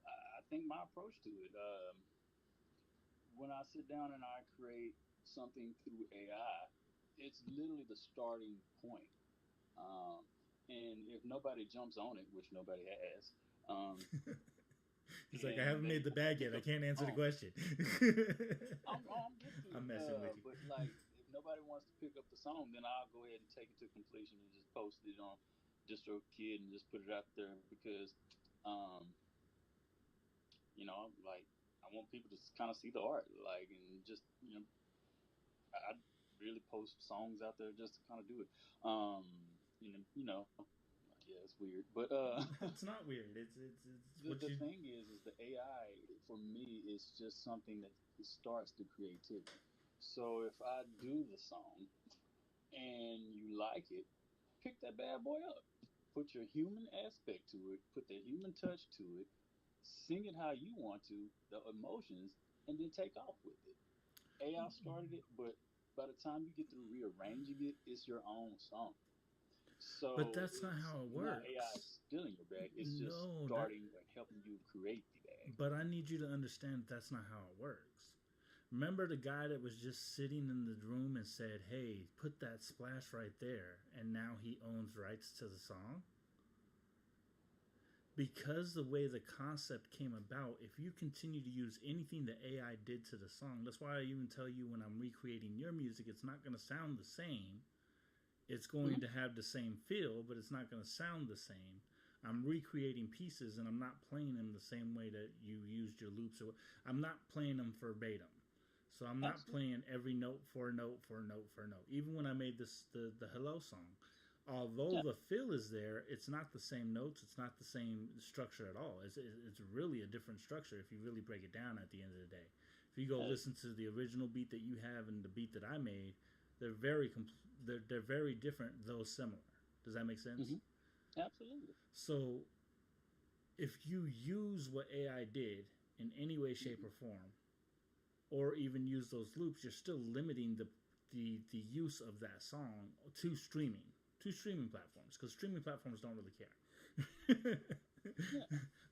I think my approach to it, when I sit down and I create something through AI, it's literally the starting point. Um, and if nobody jumps on it, which nobody has, He's like, I haven't made the bag yet. I can't answer the question. I'm with you. I'm messing with you. But like, if nobody wants to pick up the song, then I'll go ahead and take it to completion and just post it on DistroKid and just put it out there because, um, like I want people to kind of see the art, like, and just I really post songs out there just to kind of do it. Yeah, it's weird, but It's not weird. It's the, what the you. thing is the AI for me is just something that starts the creativity. So if I do the song and you like it, pick that bad boy up. Put your human aspect to it, put the human touch to it, sing it how you want to, the emotions, and then take off with it. AI started it, but by the time you get through rearranging it, it's your own song. But So that's not how it it's not AI works. stealing your bag. It's just No, that. starting and helping you create the bag. But I need you to understand that's not how it works. Remember the guy that was just sitting in the room and said, "Hey, put that splash right there," and now he owns rights to the song? Because the way the concept came about, if you continue to use anything that AI did to the song, that's why I even tell you when I'm recreating your music, it's not going to sound the same. It's going to have the same feel, but it's not going to sound the same. I'm recreating pieces and I'm not playing them the same way that you used your loops. I'm not playing them verbatim. So I'm not playing every note for note for note for note. Even when I made the Hello song, although the feel is there, it's not the same notes. It's not the same structure at all. It's really a different structure if you really break it down at the end of the day. If you go listen to the original beat that you have and the beat that I made, they're they're very different though similar. Does that make sense? Absolutely. So if you use what AI did in any way, shape, or form, or even use those loops, you're still limiting the use of that song to streaming platforms because streaming platforms don't really care. Yeah.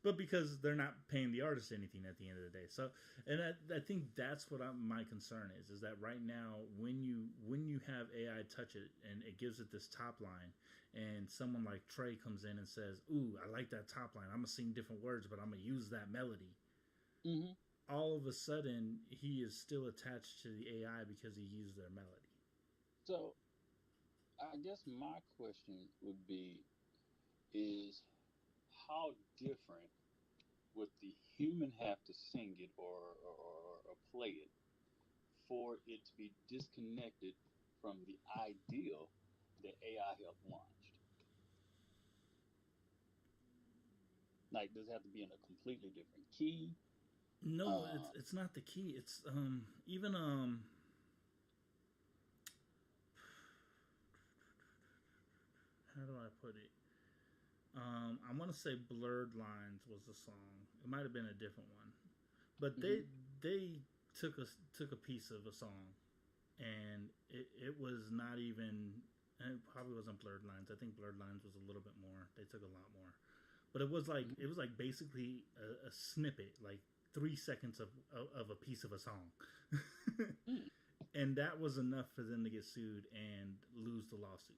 But because they're not paying the artist anything at the end of the day. So, and I think that's what my concern is that right now when you have AI touch it and it gives it this top line, and someone like Trey comes in and says, "Ooh, I like that top line. I'm gonna sing different words, but I'm gonna use that melody." Hmm. All of a sudden, he is still attached to the AI because he used their melody. So I guess my question would be is how different would the human have to sing it or play it for it to be disconnected from the ideal that AI helped launched? Like, does it have to be in a completely different key? No, it's Uh, it's not the key. It's even how do I put it? I want to say "Blurred Lines" was the song. It might have been a different one, but mhm. they took a piece of a song, and it was not even. It probably wasn't "Blurred Lines." I think "Blurred Lines" was a little bit more. They took a lot more, but it was like basically a snippet, like 3 seconds of a piece of a song, Mm, and that was enough for them to get sued and lose the lawsuit.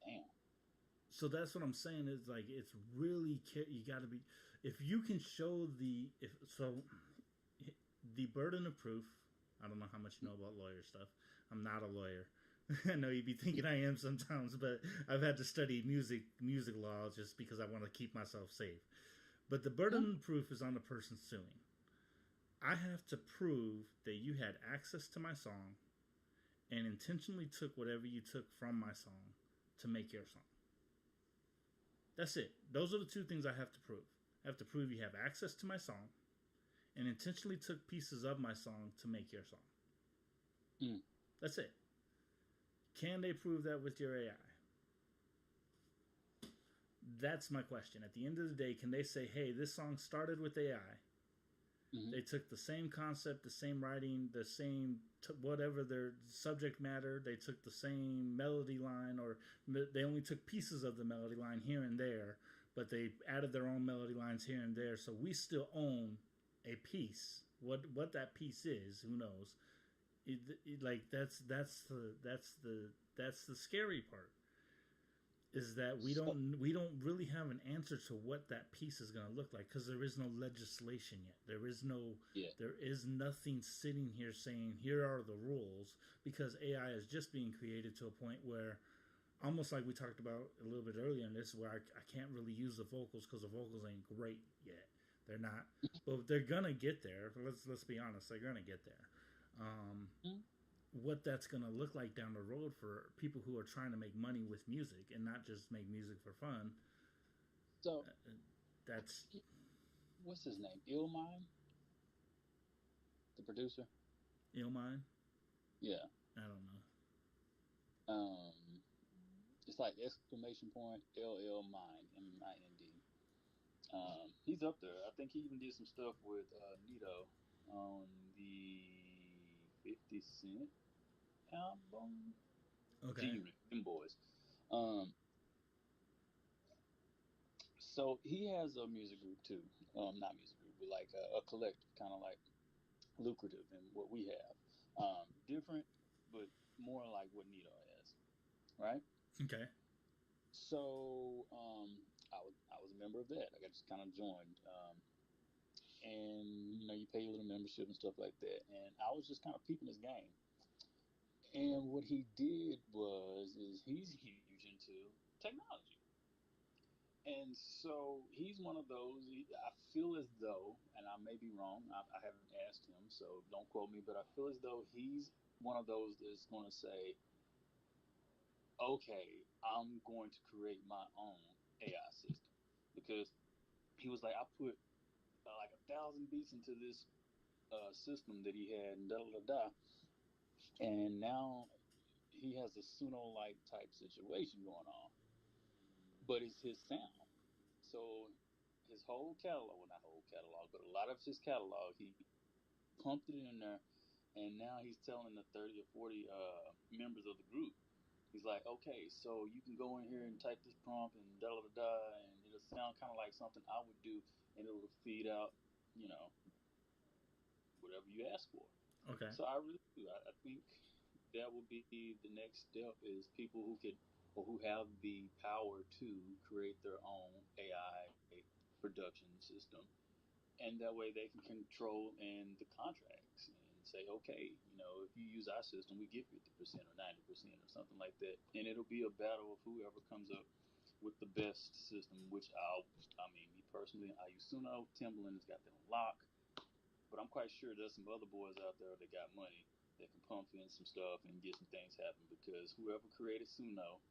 damn. So that's what I'm saying is like it's really you got to be if you can show the burden of proof. I don't know how much you know about lawyer stuff. I'm not a lawyer. I know you'd be thinking I am sometimes, but I've had to study music law just because I want to keep myself safe. But the Yeah. burden of proof is on the person suing. I have to prove that you had access to my song and intentionally took whatever you took from my song to make your song. That's it. Those are the two things I have to prove. I have to prove you have access to my song and intentionally took pieces of my song to make your song. Mm. That's it. Can they prove that with your AI? That's my question. At the end of the day, can they say, hey, this song started with AI? Hmm. They took the same concept, the same writing, the same whatever their subject matter. They took the same melody line, or they only took pieces of the melody line here and there, but they added their own melody lines here and there. So we still own a piece. What that piece is, who knows? Like that's the scary part is that we So, don't we don't really have an answer to what that piece is going to look like because there is no legislation yet. yeah. There is nothing sitting here saying here are the rules because AI is just being created to a point where almost like we talked about a little bit earlier in this where I can't really use the vocals because the vocals ain't great yet. They're not, but they're gonna get there. Let's be honest, they're gonna get there. Um, Mm. what that's going to look like down the road for people who are trying to make money with music and not just make music for fun. So, That's what's his name? Illmind, the producer? Illmind. Yeah. I don't know. Um, it's like exclamation point LL Mind, Mind. He's up there. I think he even did some stuff with Nito on the 50 Cent album. G Okay. Unit, them boys. Um, so he has a music group too. Not music group, but like a collective, kind of like lucrative than what we have. Different, but more like what Nito has, right? Okay. So I was a member of that. Like I just kind of joined, and you pay a little membership and stuff like that. And I was just kind of peeping his game. And what he did is he's huge into technology. And so he's one of those. I feel as though, and I may be wrong. I haven't asked him, so don't quote me. But I feel as though he's one of those that's going to say, "Okay, I'm going to create my own AI system," because he was like, "I put like 1,000 beats into this system that he had, and da da da," and now he has a Suno-like type situation going on, but it's his sound. So his whole catalog, well, not whole catalog, but a lot of his catalog, he pumped it in there, and now he's telling the 30 or 40 members of the group, he's like, okay, so you can go in here and type this prompt and da da da, and it'll sound kind of like something I would do, and it will feed out, you know, whatever you ask for. Okay. So I really do. I think that will be the next step is people who could or who have the power to create their own AI production system, and that way they can control and the contracts and say, okay, you know, if you use our system, we give 50% or 90% or something like that, and it'll be a battle of whoever comes up with the best system. Which I mean, me personally, I use Suno. Timbaland has got that on lock. But I'm quite sure there's some other boys out there that got money that can pump in some stuff and get some things happen. Because whoever created Suno,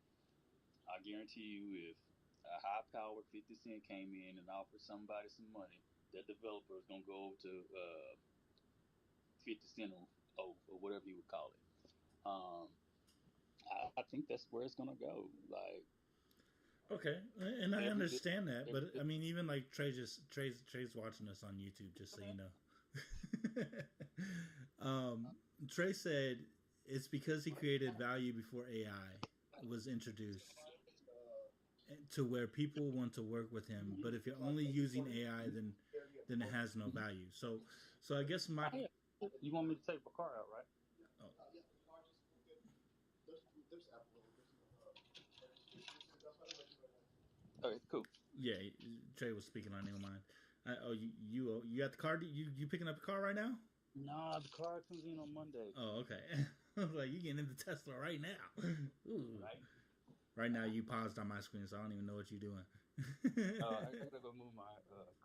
I guarantee you, if a high powered 50 Cent came in and offered somebody some money, that developer is gonna go over to 50 Cent or whatever you would call it. Um, I think that's where it's gonna go. Like Okay, and I every bit, understand that, every but I bit. mean, even like Trey's watching us on YouTube, just so you know. Trey said it's because he created value before AI was introduced to where people want to work with him. But if you're only using AI, then it has no value. So I guess my Oh, yeah. You want me to take my car out, right? oh, Okay, cool. yeah, Trey was speaking on mine. You at the car? You picking up the car right now? Nah, the car comes in on Monday. Oh, okay. I was like, you getting into Tesla right now? Ooh. Right. Right now, you paused on my screen, so I don't even know what you're doing. I gotta go move my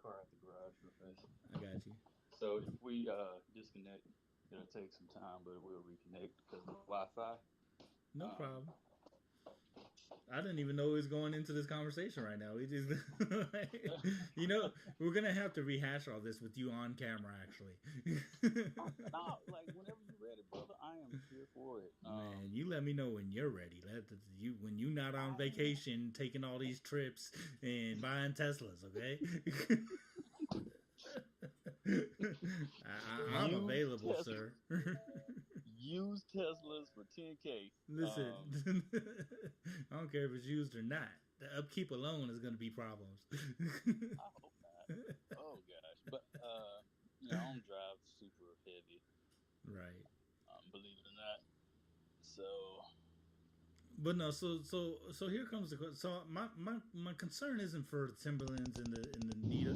car out the garage real fast. I got you. So if we disconnect, it'll take some time, but we'll reconnect because of Wi-Fi. No problem. I didn't even know we was going into this conversation right now. We just, we're gonna have to rehash all this with you on camera, actually. No, like whenever you're ready, brother, I am here for it. Man, you let me know when you're ready. When you're not on vacation, taking all these trips and buying Teslas, okay? I'm available, Tesla. sir. Use Teslas for $10K. Listen, I don't care if it's used or not. The upkeep alone is going to be problems. I hope not. Oh gosh, but I don't drive super heavy. Right. Believe it or not. So. But no, so here comes the question. So my concern isn't for the Timberlands and the Nita.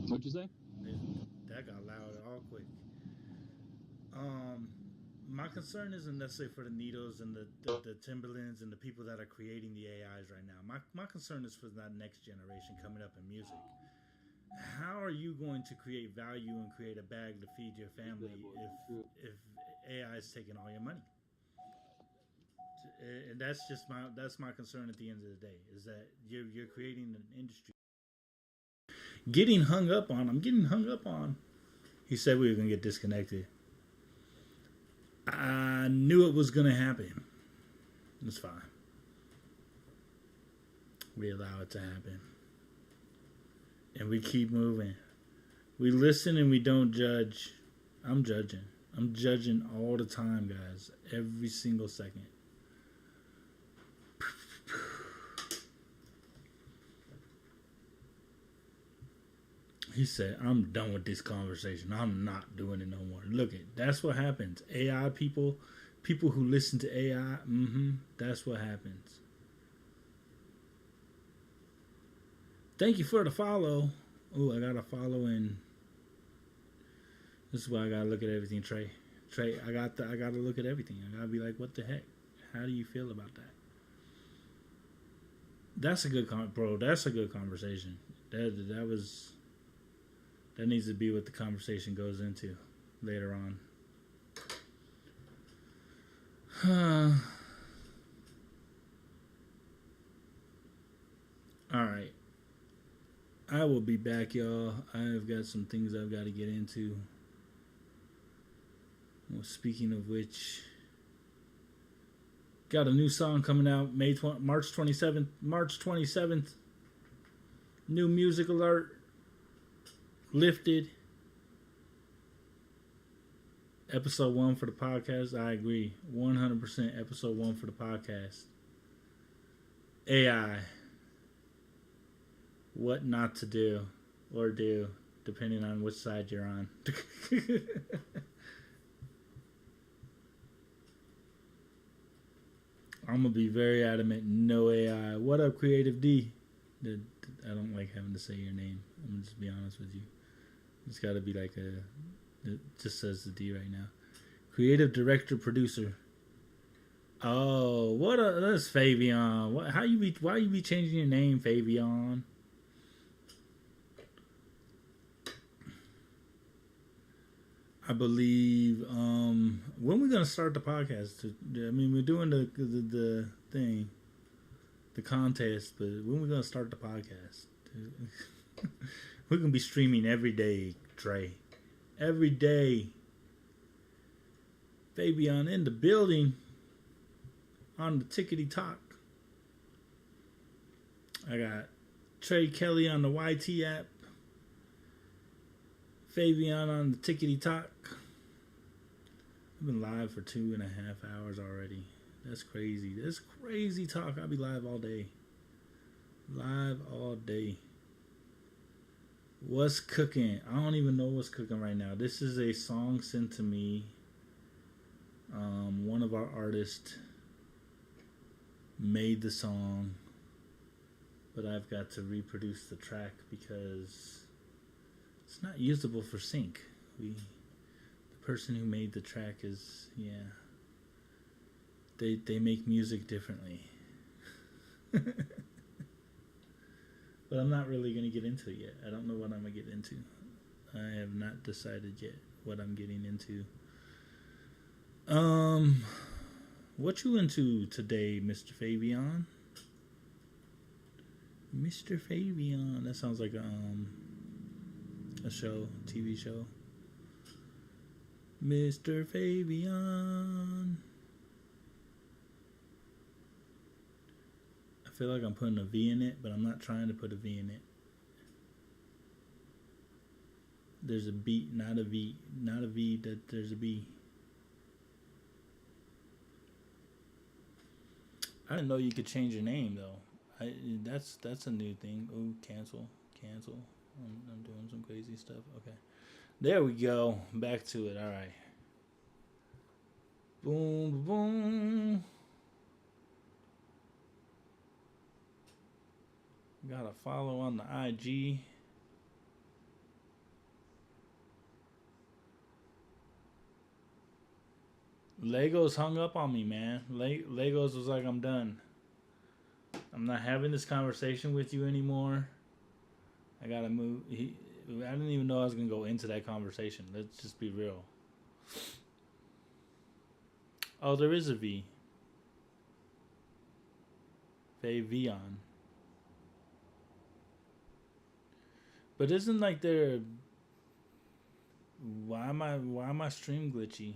What'd you say? That got loud all quick. My concern isn't necessarily for the Nitos and the Timberlands and the people that are creating the AIs right now. My concern is for that next generation coming up in music. How are you going to create value and create a bag to feed your family if AI is taking all your money? And that's my concern at the end of the day, is that you're creating an industry. I'm getting hung up on. He said we were gonna get disconnected. I knew it was gonna happen. It's fine. We allow it to happen. And we keep moving. We listen and we don't judge. I'm judging. I'm judging all the time, guys. Every single second. He said, I'm done with this conversation. I'm not doing it no more. Look, that's what happens. AI people who listen to AI, that's what happens. Thank you for the follow. Oh, I got to follow in. This is why I got to look at everything, Trey. I got to look at everything. I got to be like, what the heck? How do you feel about that? That's a good That's a good conversation. That needs to be what the conversation goes into later on. All right. I will be back, y'all. I've got some things I've got to get into. Well, speaking of which, got a new song coming out March 27th. March 27th. New music alert. Lifted. Episode 1 for the podcast. I agree. 100% episode 1 for the podcast. AI. what not to do or do, depending on which side you're on. I'm gonna be very adamant. No AI. What up, Creative D? I don't like having to say your name. I'm gonna just be honest with you. It's got to be like a. It just says the D right now. Creative director, producer. Oh, what a that's Fabian. What? How you be? Why you be changing your name, Fabian? I believe. When we gonna start the podcast? I mean, we're doing the thing, the contest, but when we gonna start the podcast? We're gonna be streaming every day, Trey. Every day. Fabian in the building. On the tickety talk. I got Trey Kelly on the YT app. Fabian on the tickety talk. I've been live for 2.5 hours already. That's crazy. That's crazy talk. I'll be live all day. Live all day. What's cooking? I don't even know what's cooking right now. This is a song sent to me. One of our artists made the song, but I've got to reproduce the track because it's not usable for sync. The person who made the track is, they make music differently. But I'm not really going to get into it yet. I don't know what I'm going to get into. I have not decided yet what I'm getting into. What you into today, Mr. Fabian? Mr. Fabian. That sounds like a show, TV show. Mr. Fabian. I feel like I'm putting a V in it, but I'm not trying to put a V in it. There's a B, not a V. Not a V, there's a B. I didn't know you could change your name though. That's a new thing. Oh, cancel. I'm doing some crazy stuff. Okay, there we go. Back to it. All right. Boom, boom. Got a follow on the IG. Legos hung up on me, man. Legos was like, I'm done. I'm not having this conversation with you anymore. I gotta move. I didn't even know I was gonna go into that conversation. Let's just be real. Oh, there is a V. Favion. But isn't like there? Why am I stream glitchy?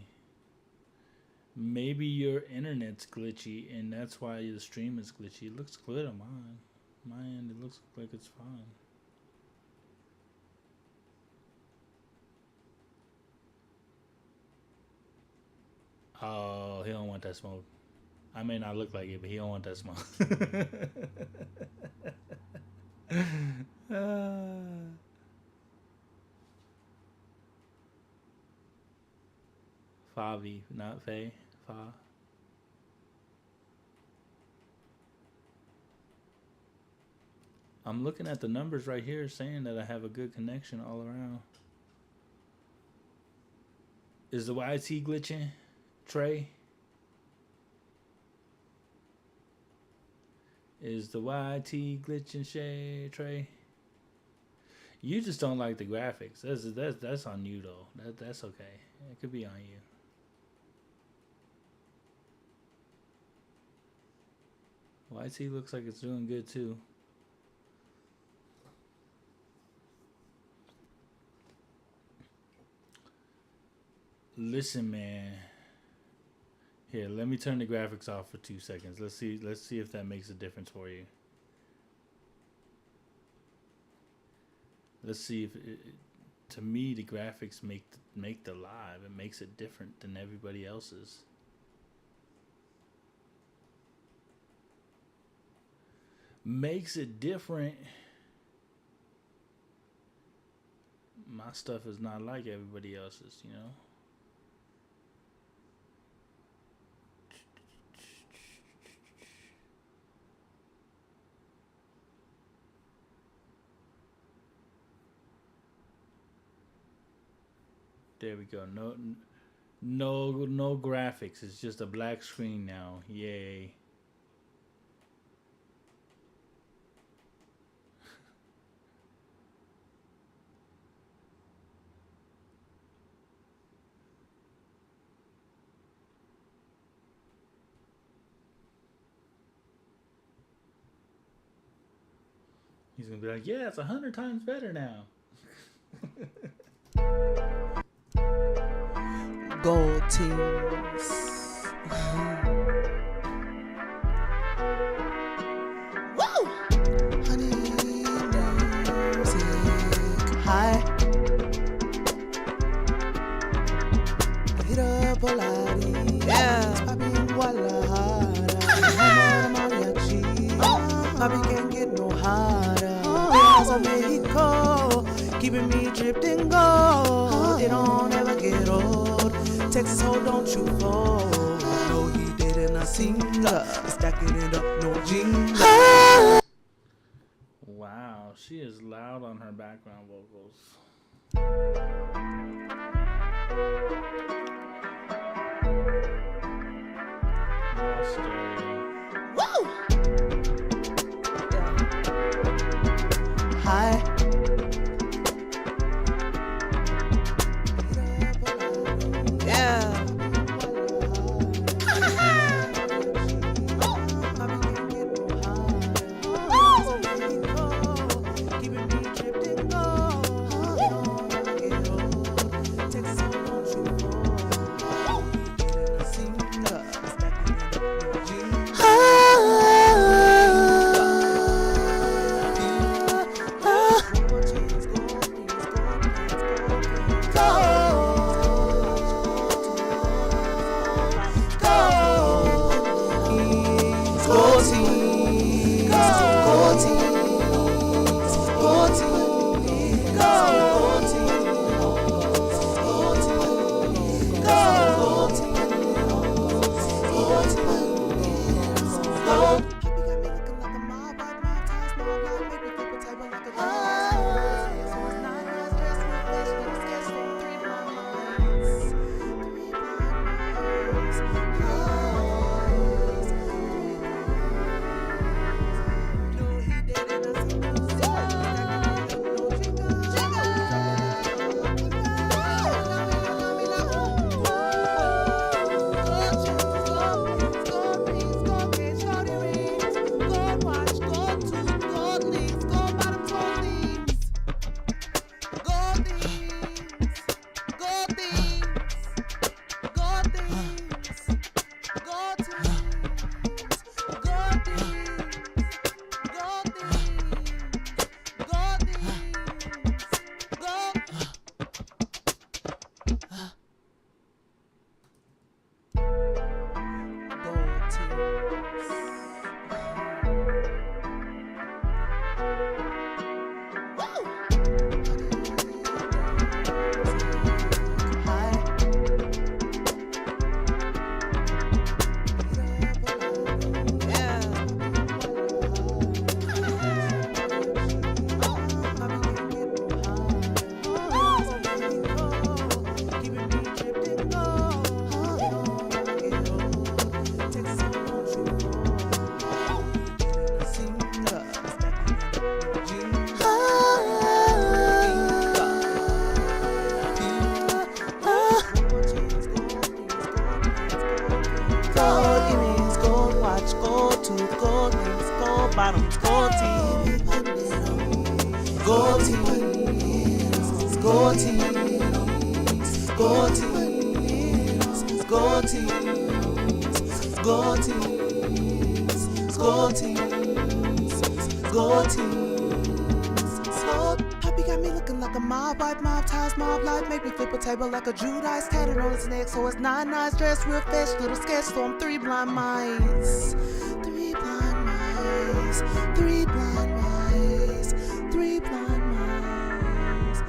Maybe your internet's glitchy, and that's why the stream is glitchy. It looks good on mine. My end, it looks like it's fine. Oh, he don't want that smoke. I may not look like it, but he don't want that smoke. Favi, not Faye. Fa. I'm looking at the numbers right here saying that I have a good connection all around. Is the YT glitching? Trey? Is the YT glitching, Shay? Trey? You just don't like the graphics. That's on you though. That's okay. It could be on you. YT looks like it's doing good too. Listen, man. Here, let me turn the graphics off for 2 seconds. Let's see if that makes a difference for you. Let's see if to me the graphics make the live. It makes it different than everybody else's. Makes it different. My stuff is not like everybody else's, you know. There we go. No graphics. It's just a black screen now. Yay. He's gonna be like, yeah, it's 100 times better now. Gold teams. Woo! Honey music. Hi. Hit up a lottie. Yeah. Popping Guadalajara. Mariachi. Papi can't get no harder. Casa Mexico. Keeping me dripped in gold. It don't ever get old. Texas hold, don't you fold. No, he didn't a singer. Stacking it up, no jingle. Wow, she is loud on her background vocals. Woo! Hi. Bottoms, gold teams, gold teams, gold teams, gold teams, gold teams, gold teams, gold teams, gold teams. So, Poppy got me looking like a mob wife, mob ties, mob life, make me flip a table like a Judas tatted on his neck. So it's 9 nights dressed real fast, little sketch, so I'm 3 blind mice. 3 blind mice, 3 blind mice, 3 blind mice.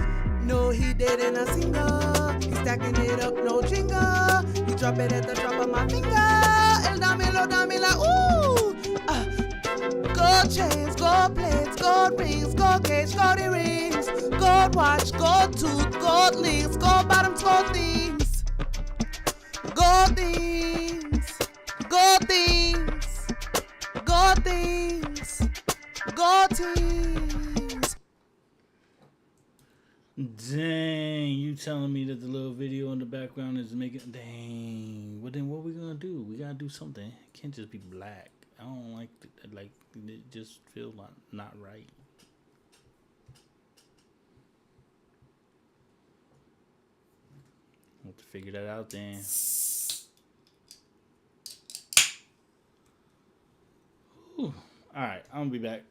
No, he didn't a single. He stacking it up, no jingle. He drop it at the drop of my finger. El Damila, ooh. Gold chains, gold plates, gold rings, gold cage, gold earrings, gold watch, gold tooth, gold links, gold bottoms, gold things, gold things, gold things, gold things, gold things. Dang, you telling me that the little video in the background is making. Dang. Well, then what we gonna do? We gotta do something. It can't just be black. I don't like it. Like, it just feels not right. We'll have to figure that out then. Whew. All right, I'm gonna be back.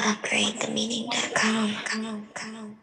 Upgradethemeaning.com.